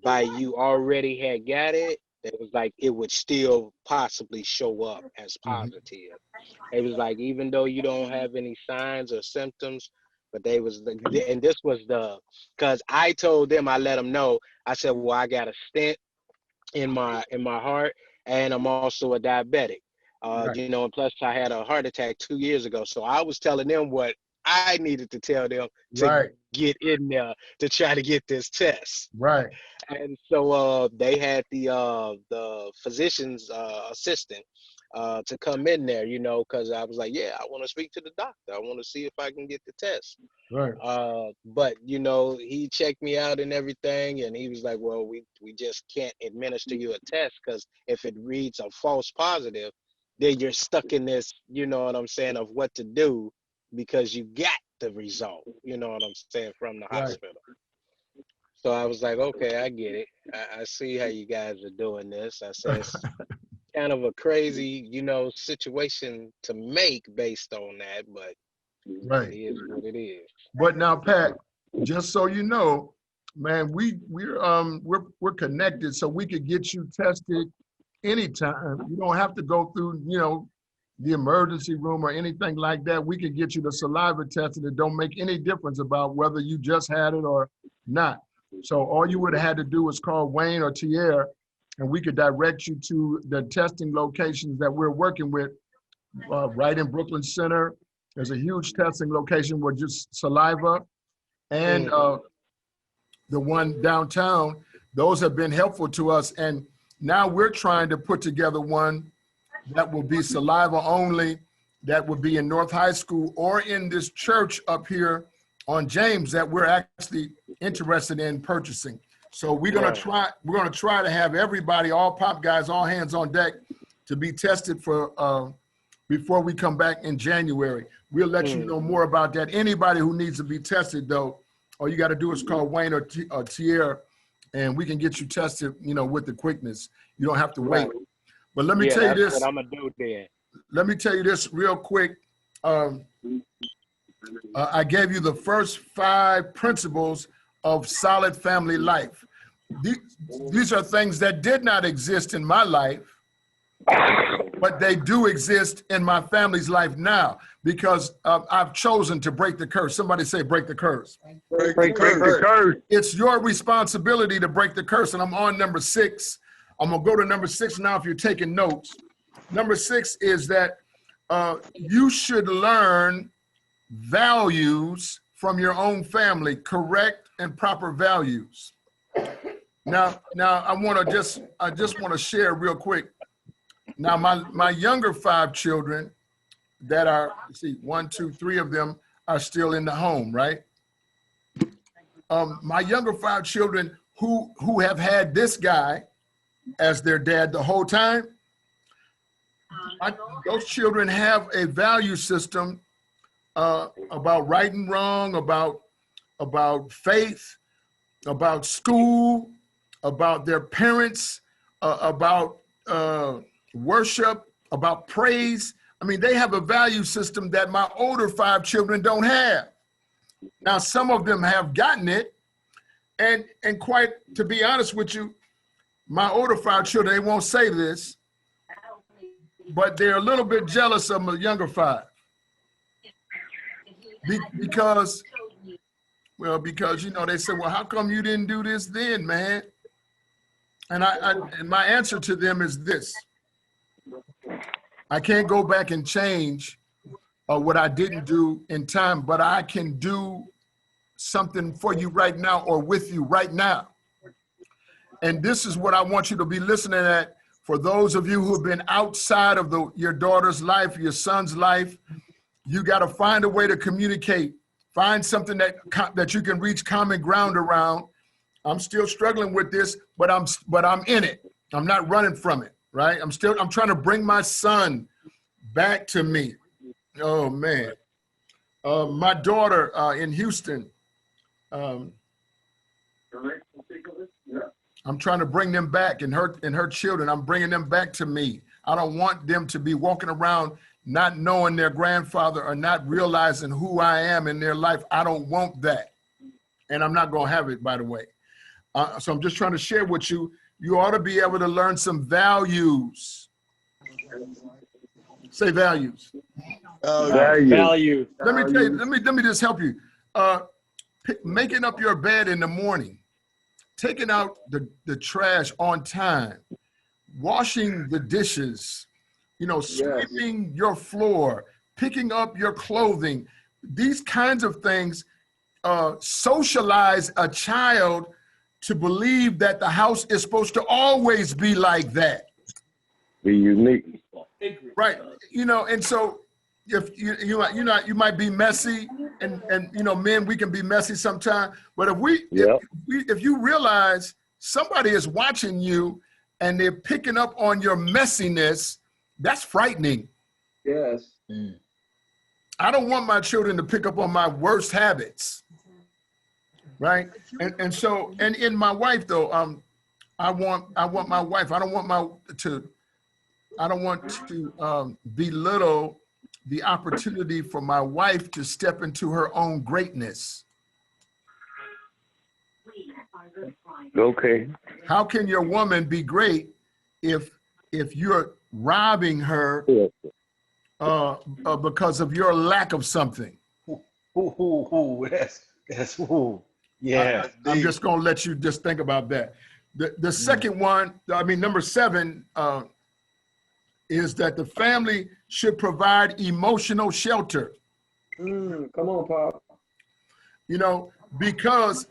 by you already had got it, it was like it would still possibly show up as positive. It was like even though you don't have any signs or symptoms, but they was and this was because I told them, I let them know, I said, well, I got a stent in my heart, and I'm also a diabetic. Right. And plus I had a heart attack 2 years ago. So I was telling them what I needed to tell them to get in there to try to get this test. Right. And so they had the physician's assistant to come in there, because I was like, yeah, I want to speak to the doctor. I want to see if I can get the test. Right. But he checked me out and everything, and he was like, well, we just can't administer you a test because if it reads a false positive, then you're stuck in this, you know what I'm saying, of what to do because you got the result, you know what I'm saying, from the hospital. So I was like, okay, I get it. I see how you guys are doing this. I said, it's kind of a crazy, situation to make based on that, but it is what it is. But now, Pat, just so you know, man, we're connected, so we could get you tested anytime. You don't have to go through, the emergency room or anything like that. We can get you the saliva test, and it don't make any difference about whether you just had it or not. So all you would have had to do was call Wayne or Tierre, and we could direct you to the testing locations that we're working with right in Brooklyn Center. There's a huge testing location with just saliva, and the one downtown. Those have been helpful to us. And now we're trying to put together one that will be saliva only, that will be in North High School or in this church up here on James that we're actually interested in purchasing. So we're gonna try to have everybody, all pop guys, all hands on deck to be tested for before we come back in January. We'll let you know more about that. Anybody who needs to be tested though, all you gotta do is call Wayne or Tierre, and we can get you tested, with the quickness. You don't have to wait. But let me tell you this. What I'm gonna do then. Let me tell you this real quick. I gave you the first 5 principles of solid family life. These are things that did not exist in my life but they do exist in my family's life now because I've chosen to break the curse. Somebody say break the curse. Break the curse. It's your responsibility to break the curse. And I'm on number 6. I'm gonna go to number 6 now if you're taking notes. Number 6 is that you should learn values from your own family, correct and proper values. Now I just want to share real quick. Now my younger 5 children that are, see, 1, 2, 3 of them are still in the home, right? My younger 5 children who have had this guy as their dad the whole time, those children have a value system about right and wrong, about faith, about school, about their parents, about worship, about praise. I mean, they have a value system that my older 5 children don't have. Now, some of them have gotten it, and quite to be honest with you, my older 5 children, they won't say this, but they're a little bit jealous of my younger 5. Because you know, they said, well, how come you didn't do this then, man? And and my answer to them is this: I can't go back and change what I didn't do in time, but I can do something for you right now or with you right now. And this is what I want you to be listening at. For those of you who have been outside of your daughter's life, your son's life, you got to find a way to communicate. Find something that you can reach common ground around. I'm still struggling with this, but I'm in it. I'm not running from it, right? I'm trying to bring my son back to me. Oh man. My daughter in Houston, I'm trying to bring them back, and her children, I'm bringing them back to me. I don't want them to be walking around not knowing their grandfather or not realizing who I am in their life. I don't want that. And I'm not going to have it, by the way. So I'm just trying to share with you, you ought to be able to learn some values. Say values. Value. Let me tell you, let me just help you. Making up your bed in the morning, taking out the trash on time, washing the dishes, you know, sweeping your floor, picking up your clothing. These kinds of things socialize a child to believe that the house is supposed to always be like that. Be unique. Right. You know, and so if you might be messy, and you know, men, we can be messy sometimes, but if you realize somebody is watching you and they're picking up on your messiness, that's frightening. Yes. I don't want my children to pick up on my worst habits, right? And so in my wife though, I want my wife. I don't want to belittle the opportunity for my wife to step into her own greatness. Okay. How can your woman be great if you're robbing her because of your lack of something? That's yeah. I'm just gonna let you just think about that. The second one, I mean, number 7, is that the family should provide emotional shelter. Come on, Pop. You know, because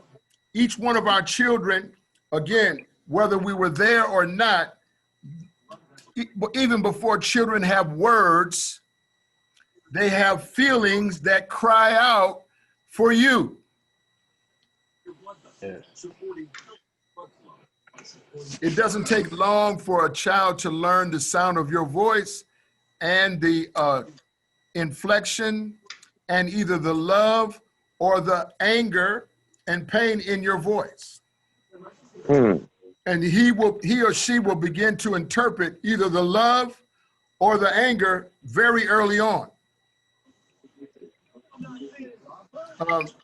each one of our children, again, whether we were there or not, even before children have words, they have feelings that cry out for you. Yes. It doesn't take long for a child to learn the sound of your voice and the inflection and either the love or the anger and pain in your voice. And he or she will begin to interpret either the love or the anger very early on.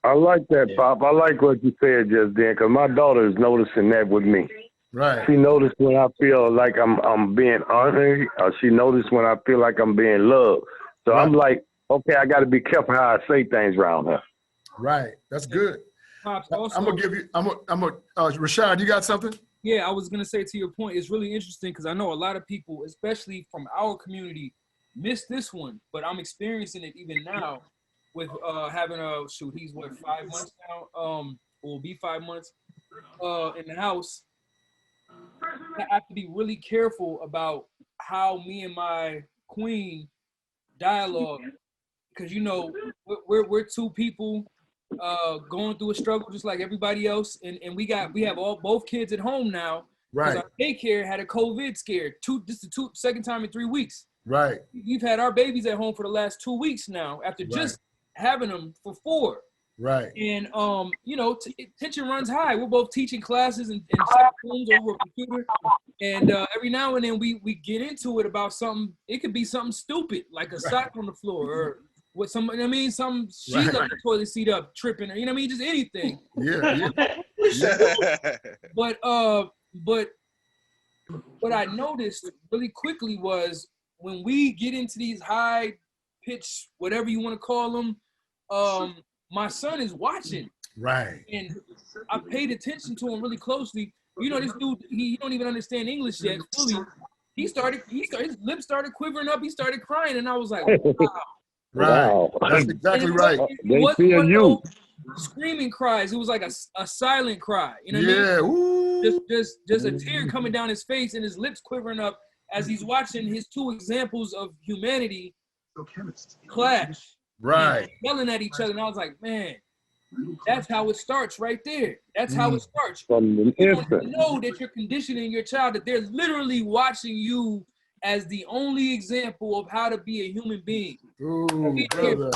I like that, Pop. I like what you said just then, because my daughter is noticing that with me. Right. She noticed when I feel like I'm being honored, or she noticed when I feel like I'm being loved. So I'm like, okay, I got to be careful how I say things around her. Right. That's good. Pops, also, I'm gonna give you. Rashad, you got something? Yeah, I was gonna say to your point, it's really interesting because I know a lot of people, especially from our community, miss this one, but I'm experiencing it even now with having he's what, 5 months now, will be 5 months in the house. I have to be really careful about how me and my queen dialogue, because you know we're two people going through a struggle just like everybody else, and we have both kids at home now because Right. our daycare had a COVID scare. This is the second time in 3 weeks. Right. We've had our babies at home for the last 2 weeks now after just having them for 4. Right. And you know, tension runs high. We're both teaching classes in separate rooms over a computer, and every now and then we get into it about something. It could be something stupid like a sock on the floor, or what some. I mean, some she left the toilet seat up, tripping, or you know what I mean, just anything. Yeah. But what I noticed really quickly was when we get into these high pitch, whatever you want to call them, my son is watching. Right. And I paid attention to him really closely. You know, this dude, he don't even understand English yet fully. His lips started quivering up. He started crying, and I was like, wow. Right. Wow. That's exactly right. They wasn't feel one of you. those screaming cries. It was like a silent cry. You know what Yeah. I mean? Ooh. Just a tear coming down his face and his lips quivering up as he's watching his 2 examples of humanity clash. Right. Yelling at each other. And I was like, man, that's how it starts right there. That's how it starts. From the You don't instant. even know that you're conditioning your child, that they're literally watching you as the only example of how to be a human being. Ooh, Brother.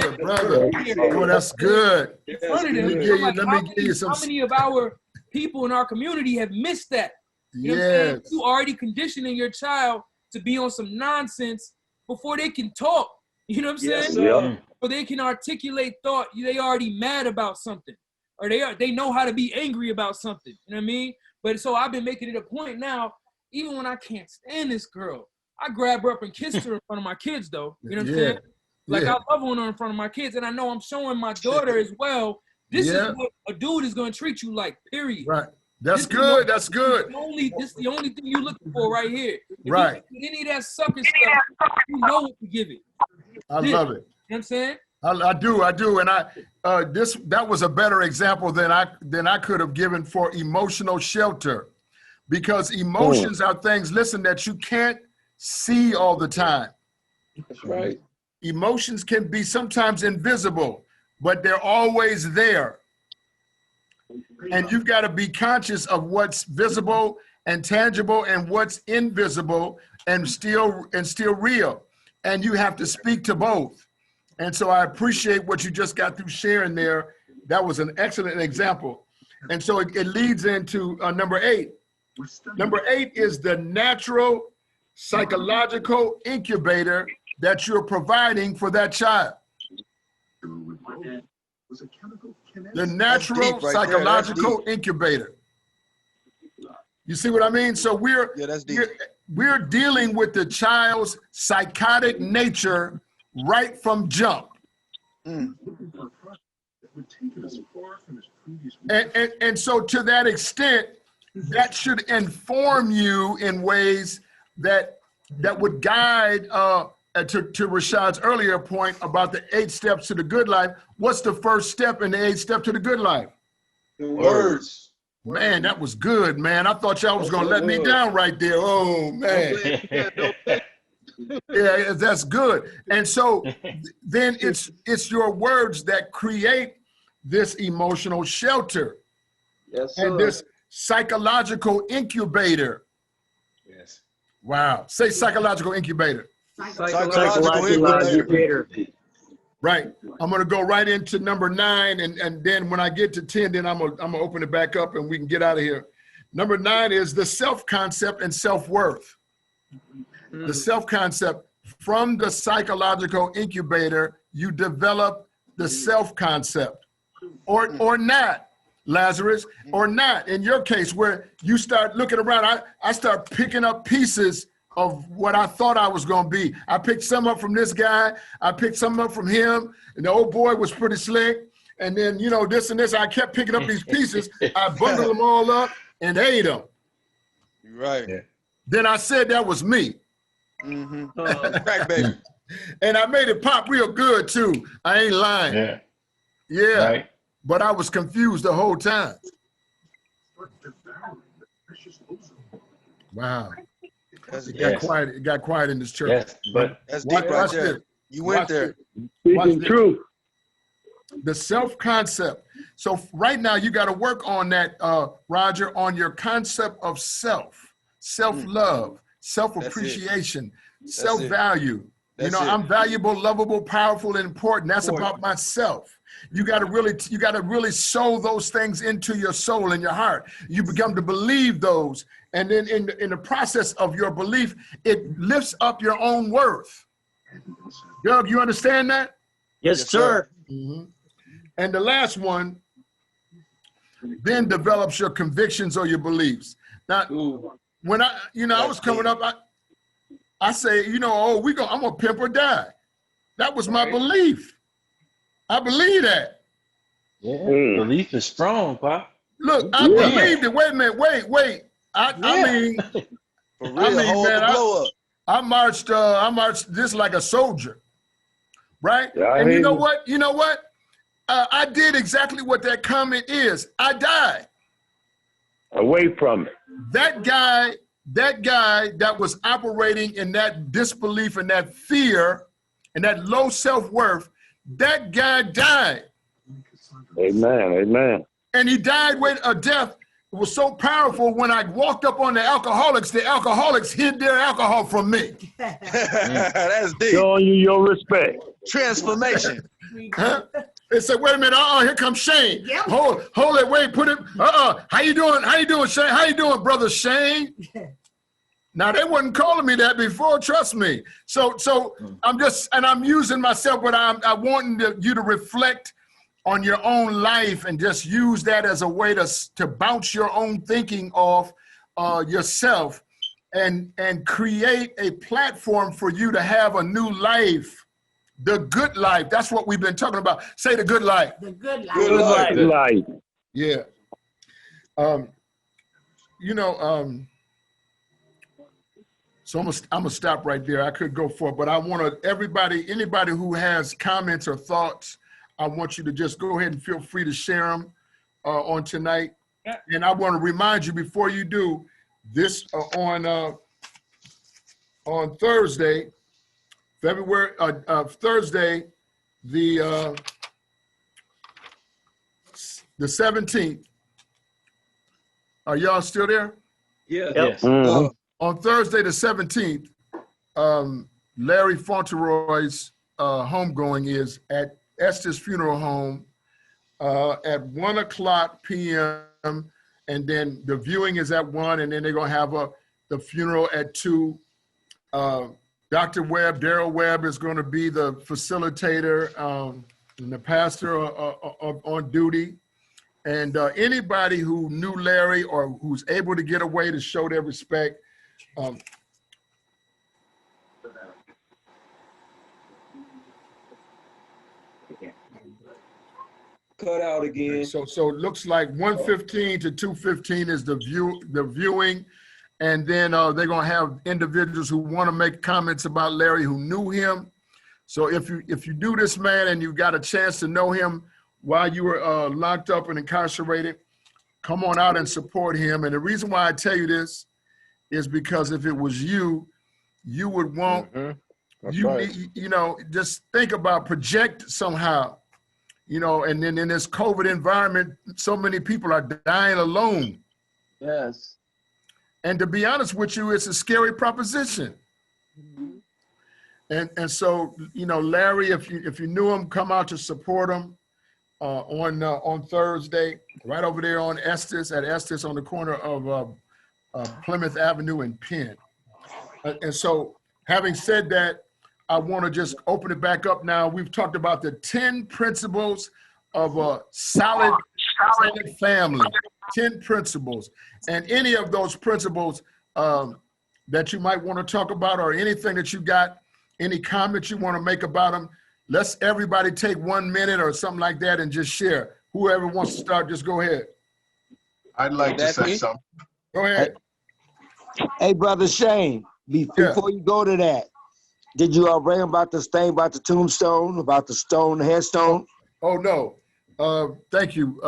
brother. Oh, that's good. In front of them. Let me give you some. How many of our people in our community have missed that? You know what I'm saying? You already conditioning your child to be on some nonsense before they can talk. You know what I'm saying? Yeah. Or they can articulate thought. They already mad about something, or they know how to be angry about something. You know what I mean? But so I've been making it a point now, even when I can't stand this girl, I grab her up and kiss her in front of my kids, though. You know what I'm saying? Like I love on her in front of my kids, and I know I'm showing my daughter as well. This is what a dude is gonna treat you like. Period. Right. That's good. That's good. This is the only thing you're looking for right here. If right. You any of that sucker stuff, you know what to give it. I love it. You know what I'm saying? I do, and that was a better example than I could have given for emotional shelter, because emotions are things, listen, that you can't see all the time. That's right. Emotions can be sometimes invisible, but they're always there. And you've got to be conscious of what's visible and tangible and what's invisible and still real. And you have to speak to both. And so I appreciate what you just got through sharing there. That was an excellent example. And so it leads into number 8. Number 8 is the natural psychological incubator that you're providing for that child. The natural psychological incubator. You see what I mean? So we're dealing with the child's psychotic nature right from jump. And so to that extent, that should inform you in ways that would guide to Rashad's earlier point about the 8 steps to the good life. What's the first step in the 8 steps to the good life? The words. Man, that was good, man. I thought y'all was gonna let me down right there. Oh man. Yeah, that's good. And so then it's your words that create this emotional shelter. Yes, sir. And this psychological incubator. Yes. Wow. Say psychological incubator. Psychological incubator. Right. I'm going to go right into number 9, and then when I get to 10, then I'm gonna open it back up and we can get out of here. Number 9 is the self-concept and self-worth. The self-concept. From the psychological incubator, you develop the self-concept, or not. Lazarus, or not. In your case, where you start looking around, I start picking up pieces of what I thought I was going to be. I picked some up from this guy. I picked some up from him. And the old boy was pretty slick. And then, you know, this and this. I kept picking up these pieces. I bundled them all up and ate them. Right. Yeah. Then I said that was me. Crack baby. And I made it pop real good, too. I ain't lying. Yeah. Yeah. Right. But I was confused the whole time. Wow. It got quiet in this church. Yes, but that's deep right there. You went there. Speaking truth. The self-concept. So right now you got to work on that, Roger, on your concept of self, self-love, self-appreciation, self-value. You know, I'm valuable, lovable, powerful, and important. That's about myself. You got to really sow those things into your soul and your heart. You become to believe those. And then in the process of your belief, it lifts up your own worth. Doug, you understand that? Yes, sir. And the last one, then develops your convictions or your beliefs. Now, when I was coming up, I say, you know, oh, I'm gonna pimp or die. That was my belief. I believe that. Yeah, belief is strong, Pop. Look, I believed it. Wait a minute, wait. I mean, For real, hold the blow up. I marched this like a soldier, right? Yeah, and you know what? I did exactly what that comment is. I died. Away from it. That guy that was operating in that disbelief and that fear and that low self-worth, that guy died. Amen, amen. And he died with a death. It was so powerful when I walked up on the alcoholics hid their alcohol from me. That's deep. Showing you your respect. Transformation. Huh? They said, wait a minute, here comes Shane. Yep. Hold it, wait, put it, how you doing, Shane? How you doing, brother Shane? Now, they wasn't calling me that before, trust me. So I'm using myself, but I want you to reflect on your own life and just use that as a way to bounce your own thinking off yourself and create a platform for you to have a new life. The good life. That's what we've been talking about. Say the good life. The good life. Good life. Good life. Yeah. So I'm gonna stop right there. I could go for it, but I want anybody who has comments or thoughts, I want you to just go ahead and feel free to share them on tonight. Yeah. And I want to remind you before you do this on Thursday, Thursday, the 17th. Are y'all still there? Yeah. Yes. On Thursday the 17th, Larry Fauntleroy's homegoing is at Estes Funeral Home at 1:00 p.m. And then the viewing is at 1, and then they're gonna have the funeral at 2. Dr. Webb, Daryl Webb is going to be the facilitator and the pastor on duty. And anybody who knew Larry or who's able to get away to show their respect. Cut out again. So it looks like 1:15 to 2:15 is the viewing. And then they're gonna have individuals who want to make comments about Larry who knew him. So if you do this, man, and you got a chance to know him while you were locked up and incarcerated, come on out and support him. And the reason why I tell you this is because if it was you would want just think about project somehow, and then in this COVID environment, so many people are dying alone. Yes. And to be honest with you, it's a scary proposition. And so, Larry, if you knew him, come out to support him on Thursday, right over there on Estes, at Estes on the corner of Plymouth Avenue and Penn. And so, having said that, I want to just open it back up now. We've talked about the 10 principles of a solid solid family, 10 principles. And any of those principles that you might want to talk about, or anything that you got, any comments you want to make about them, let's everybody take 1 minute or something like that and just share. Whoever wants to start, just go ahead. I'd like to say something. Go ahead. Hey, Brother Shane, before you go to that, did you bring about this thing about the tombstone, about the stone, the headstone? Oh, no. Thank you,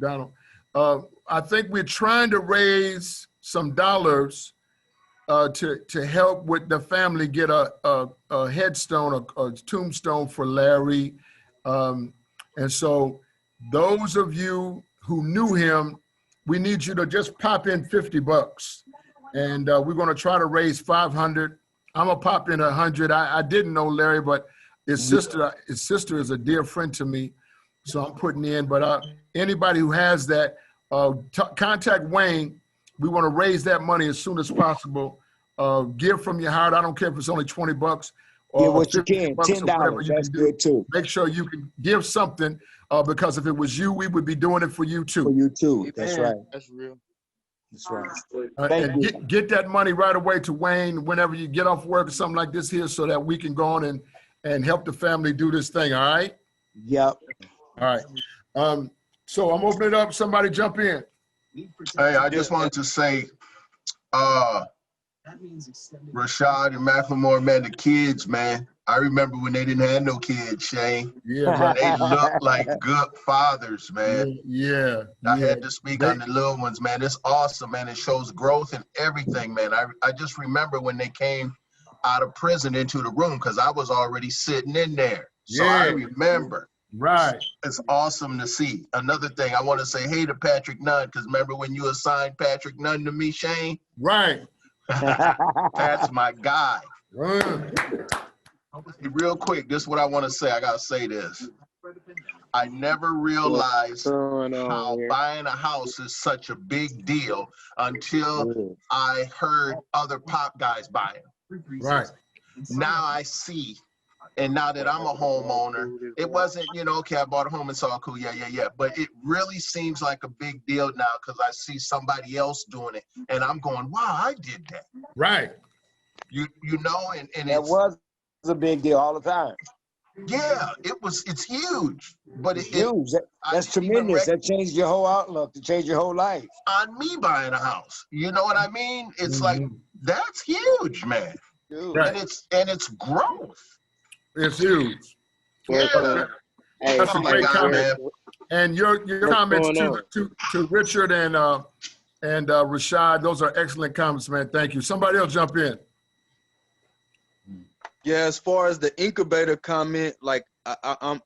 Donald. I think we're trying to raise some dollars to help with the family get a headstone, a tombstone for Larry. And so those of you who knew him, we need you to just pop in $50. And we're going to try to raise 500. I'm going to pop in 100. I didn't know Larry, but his sister is a dear friend to me. So I'm putting in, but anybody who has that, contact Wayne. We want to raise that money as soon as possible. Give from your heart. I don't care if it's only $20 or give what you can, $10. That's good too. Make sure you can give something because if it was you, we would be doing it for you too. For you too. That's right. That's real. That's right. And get that money right away to Wayne whenever you get off work or something like this here, so that we can go on and help the family do this thing. All right. Yep. All right. So I'm opening it up. Somebody jump in. Hey, I just wanted to say, Rashad and Macklemore, man, the kids, man. I remember when they didn't have no kids, Shane. Yeah, right. They looked like good fathers, man. Yeah. I had to speak on the little ones, man. It's awesome, man. It shows growth and everything, man. I just remember when they came out of prison into the room, because I was already sitting in there. So I remember. Right. It's awesome to see. Another thing, I want to say hey to Patrick Nunn, because remember when you assigned Patrick Nunn to me, Shane? Right. That's my guy. Real quick, this is what I want to say. I got to say this. I never realized how buying a house is such a big deal until I heard other pop guys buying. Right. Now I see. And now that I'm a homeowner, it wasn't, okay, I bought a home, it's all cool, yeah. But it really seems like a big deal now because I see somebody else doing it, and I'm going, wow, I did that. Right. You know, and it was a big deal all the time. Yeah, it's huge. But it's huge. That's tremendous. That changed your whole outlook, to change your whole life. On me buying a house. You know what I mean? It's like, that's huge, man. Right. And it's growth. It's huge. Yeah. That's a great comment. And your comments to Richard and Rashad, those are excellent comments, man. Thank you. Somebody else jump in. Yeah, as far as the incubator comment, like I'm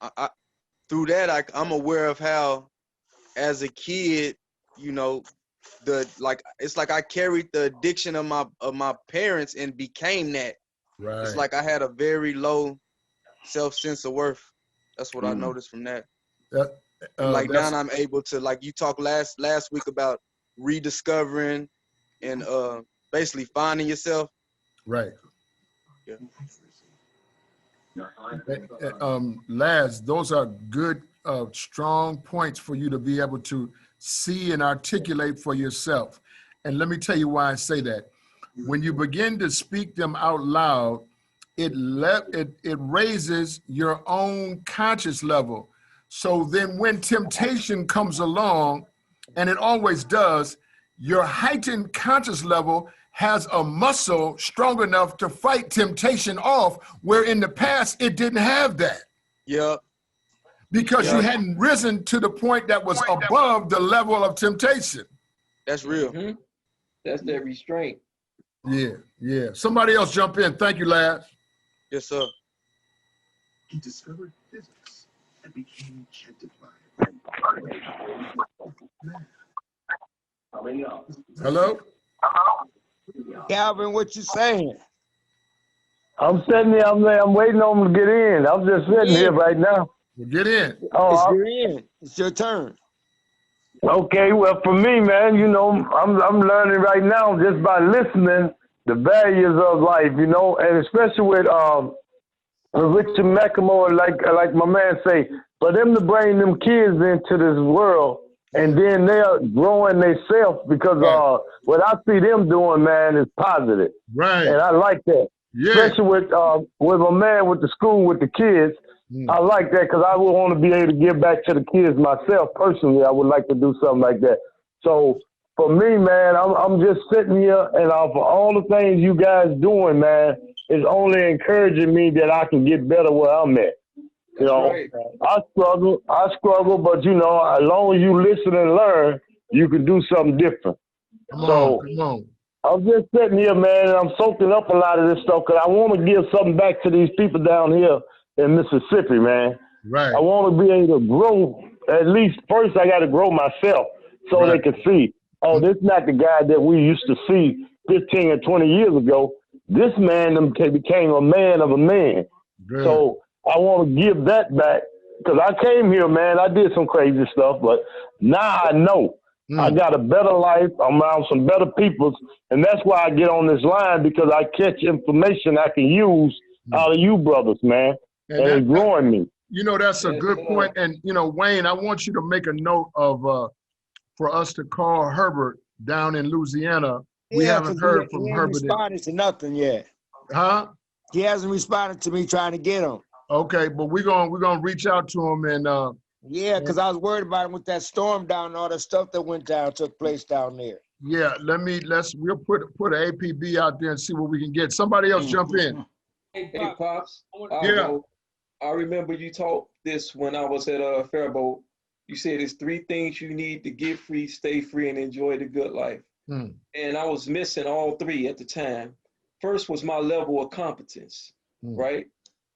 through that, I'm aware of how, as a kid, it's like I carried the addiction of my parents and became that. Right. It's like I had a very low self-sense of worth. That's what I noticed from that. Like now I'm able to, like you talked last week about rediscovering and basically finding yourself. Right. Yeah. Laz, those are good, strong points for you to be able to see and articulate for yourself. And let me tell you why I say that. When you begin to speak them out loud, it raises your own conscious level. So then when temptation comes along, and it always does, your heightened conscious level has a muscle strong enough to fight temptation off, where in the past it didn't have that. Yeah. Because you hadn't risen to the point that was above the level of temptation. That's real. Mm-hmm. That's that restraint. Yeah. Somebody else jump in. Thank you, Laz. Yes, sir. He discovered physics and became enchanted by it. Hello? Calvin, what you saying? I'm sitting here. I'm waiting on them to get in. I'm just sitting here right now. Well, get in. You're in. It's your turn. Okay. Well, for me, man, I'm learning right now just by listening the values of life, and especially with Richard McLemore, like my man say, for them to bring them kids into this world, and then they're growing themselves because what I see them doing, man, is positive. Right. And I like that. Yeah. Especially with a man with the school with the kids. I like that because I would want to be able to give back to the kids myself personally. I would like to do something like that. So for me, man, I'm just sitting here, and for all the things you guys doing, man, it's only encouraging me that I can get better where I'm at. You know, right. I struggle, but you know, as long as you listen and learn, you can do something different. Come on. I'm just sitting here, man, and I'm soaking up a lot of this stuff because I want to give something back to these people down here in Mississippi, man. Right. I want to be able to grow. At least first, I got to grow myself so they can see, oh, this is not the guy that we used to see 15 or 20 years ago. This man became a man of a man. Good. So I want to give that back because I came here, man. I did some crazy stuff, but now I know I got a better life. I'm around some better people, and that's why I get on this line because I catch information I can use out of you brothers, man, and it's growing me. You know, that's a good point. And, you know, Wayne, I want you to make a note of for us to call Herbert down in Louisiana. We haven't heard from Herbert. He hasn't responded to nothing yet. Huh? He hasn't responded to me trying to get him. Okay, but we're gonna reach out to him and yeah, because I was worried about him with that storm down and all the stuff that took place down there. Yeah, we'll put an APB out there and see what we can get. Somebody else jump in. Hey, Pops. Yeah. I remember you taught this when I was at Faribault. You said it's 3 things you need to get free, stay free, and enjoy the good life. And I was missing all 3 at the time. First was my level of competence, right?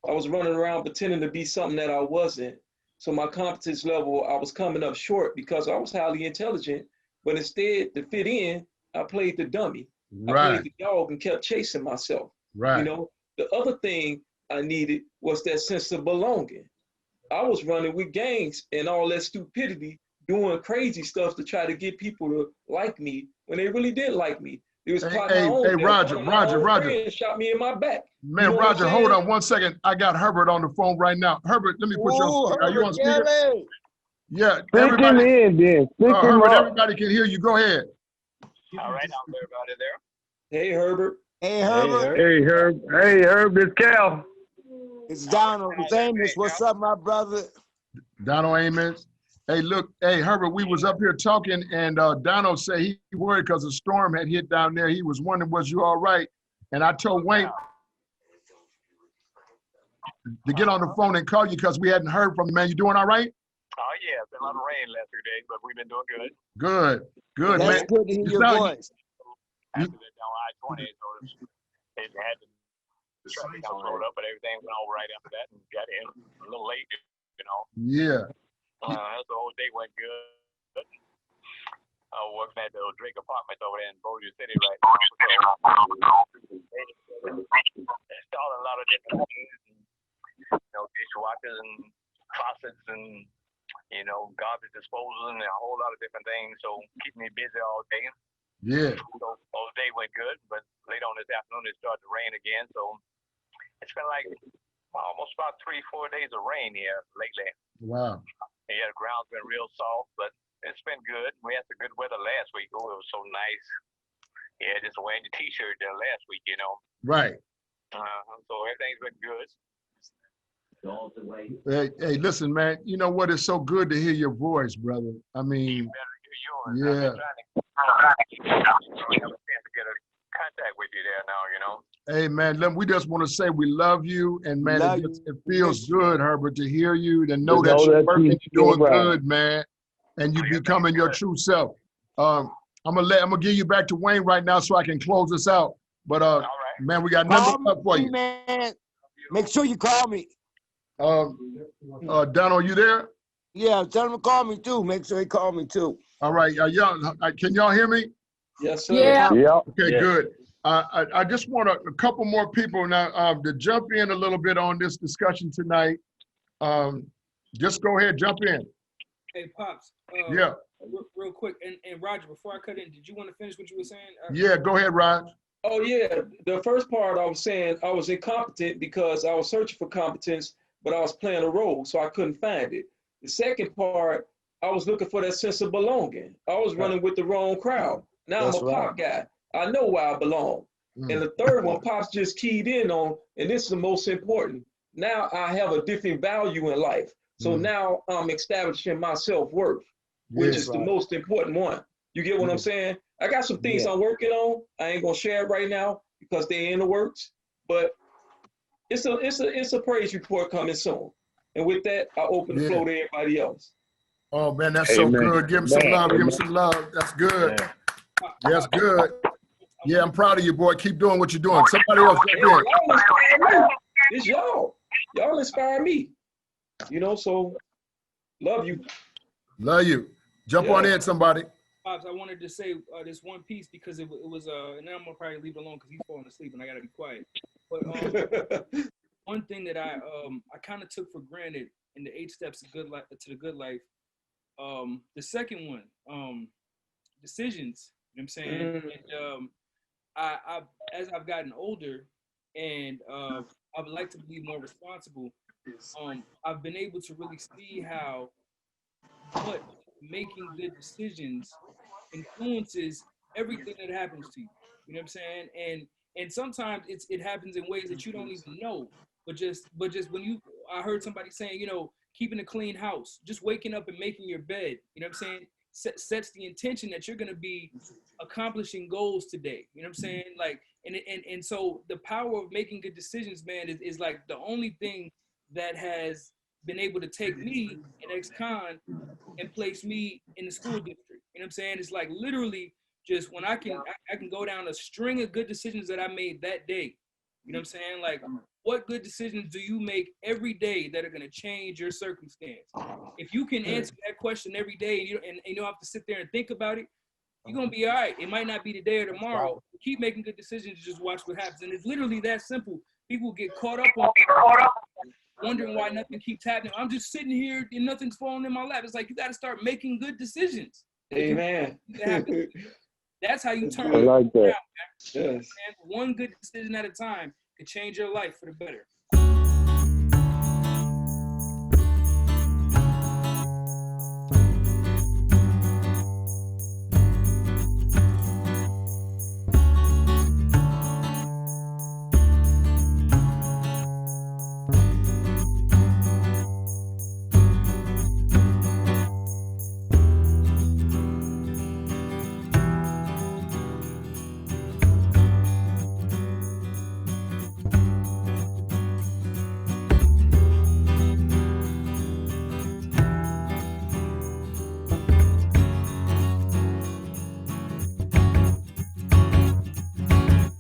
I was running around pretending to be something that I wasn't. So my competence level, I was coming up short because I was highly intelligent, but instead to fit in, I played the dummy. Right. I played the dog and kept chasing myself. Right. You know, the other thing I needed was that sense of belonging. I was running with gangs and all that stupidity, doing crazy stuff to try to get people to like me when they really didn't like me. It was Hey, Roger. Shot me in my back. Man, you know Roger, hold on 1 second. I got Herbert on the phone right now. Herbert, let me put you on speaker. Are you on speaker? Yeah. Herbert, everybody can hear you. Go ahead. All right, how's everybody there? Hey, Herbert. Hey, Herbert. Hey, Herb. Hey, Herb, it's Cal. It's Donald Amos. What's up, my brother? Donald Amos. Hey, look, Herbert, we was up here talking, and Donald said he worried because a storm had hit down there. He was wondering, was you all right? And I told Wayne to get on the phone and call you because we hadn't heard from you, man. You doing all right? Oh, yeah, it's been a lot of rain last 2 days, but we've been doing good. Good, That's man. good to hear your voice. After that down I-20, so it had the traffic got slowed up, but everything went all right after that and got in a little late, you know. Yeah. The whole day went good. I was working at the Drake Apartments over there in Bossier City right now. Installing a lot of different things, you know, dishwashers and faucets and, you know, garbage disposal and a whole lot of different things. So keeping me busy all day. Yeah. So all day went good, but late on this afternoon it started to rain again. So it's been like almost about 3-4 days of rain here lately. Wow. Yeah, the ground's been real soft, but it's been good. We had some good weather last week. Oh, it was so nice. Yeah, just wearing the t-shirt there last week, you know. Right. So everything's been good. Hey, listen, man. You know what? It's so good to hear your voice, brother. I mean, yeah. I've been trying to get a contact with you there now, you know. Hey, man, we just want to say we love you. And, man, it feels good, Herbert, to hear you, to know that you're working, you're doing good, man, and you becoming your true self. I'm gonna give you back to Wayne right now so I can close this out. But, man, we got nothing up for you. Man. Make sure you call me. Donald, you there? Yeah, tell him to call me, too. Make sure he call me, too. All right. Can y'all hear me? Yes, sir. Yeah. Okay, good. I just want a couple more people now to jump in a little bit on this discussion tonight. Just go ahead, jump in. Hey, Pops. Yeah. Real quick, and Roger, before I cut in, did you want to finish what you were saying? Yeah, go ahead, Raj. Oh, yeah. The first part I was saying I was incompetent because I was searching for competence, but I was playing a role, so I couldn't find it. The second part, I was looking for that sense of belonging. I was running with the wrong crowd. Now I'm a pop guy. I know where I belong. And the third one, Pops just keyed in on, and this is the most important. Now I have a different value in life. So now I'm establishing my self-worth, which is the most important one. You get what I'm saying? I got some things I'm working on. I ain't gonna share it right now because they in the works, but it's a praise report coming soon. And with that, I open the floor to everybody else. Oh man, that's so good. Give him some love. Give him some love. That's good. That's good. Yeah, I'm proud of you, boy. Keep doing what you're doing. Somebody else jump in. Y'all inspire me. It's y'all. Y'all inspire me. You know, so love you. Love you. Jump on in, somebody. Pops, I wanted to say this one piece because it was and then I'm gonna probably leave it alone because he's falling asleep and I gotta be quiet. But one thing that I kind of took for granted in the 8 steps to the good life. The second one, decisions. You know what I'm saying? And I as I've gotten older and I would like to be more responsible. I've been able to really see how much making good decisions influences everything that happens to you. You know what I'm saying? And sometimes it happens in ways that you don't even know. But just when I heard somebody saying, you know, keeping a clean house, just waking up and making your bed, you know what I'm saying, sets the intention that you're gonna be accomplishing goals today. You know what I'm saying? Like, and so the power of making good decisions, man, is like the only thing that has been able to take me, an ex-con, and place me in the school district. You know what I'm saying? It's like literally just when I can go down a string of good decisions that I made that day. You know what I'm saying? Like, what good decisions do you make every day that are going to change your circumstance? If you can answer that question every day and you don't have to sit there and think about it, you're going to be all right. It might not be today or tomorrow. Keep making good decisions, just watch what happens. And it's literally that simple. People get caught up on wondering why nothing keeps happening. I'm just sitting here and nothing's falling in my lap. It's like you got to start making good decisions. Amen. That's how you turn I like that. around, man. Yes. And one good decision at a time could change your life for the better.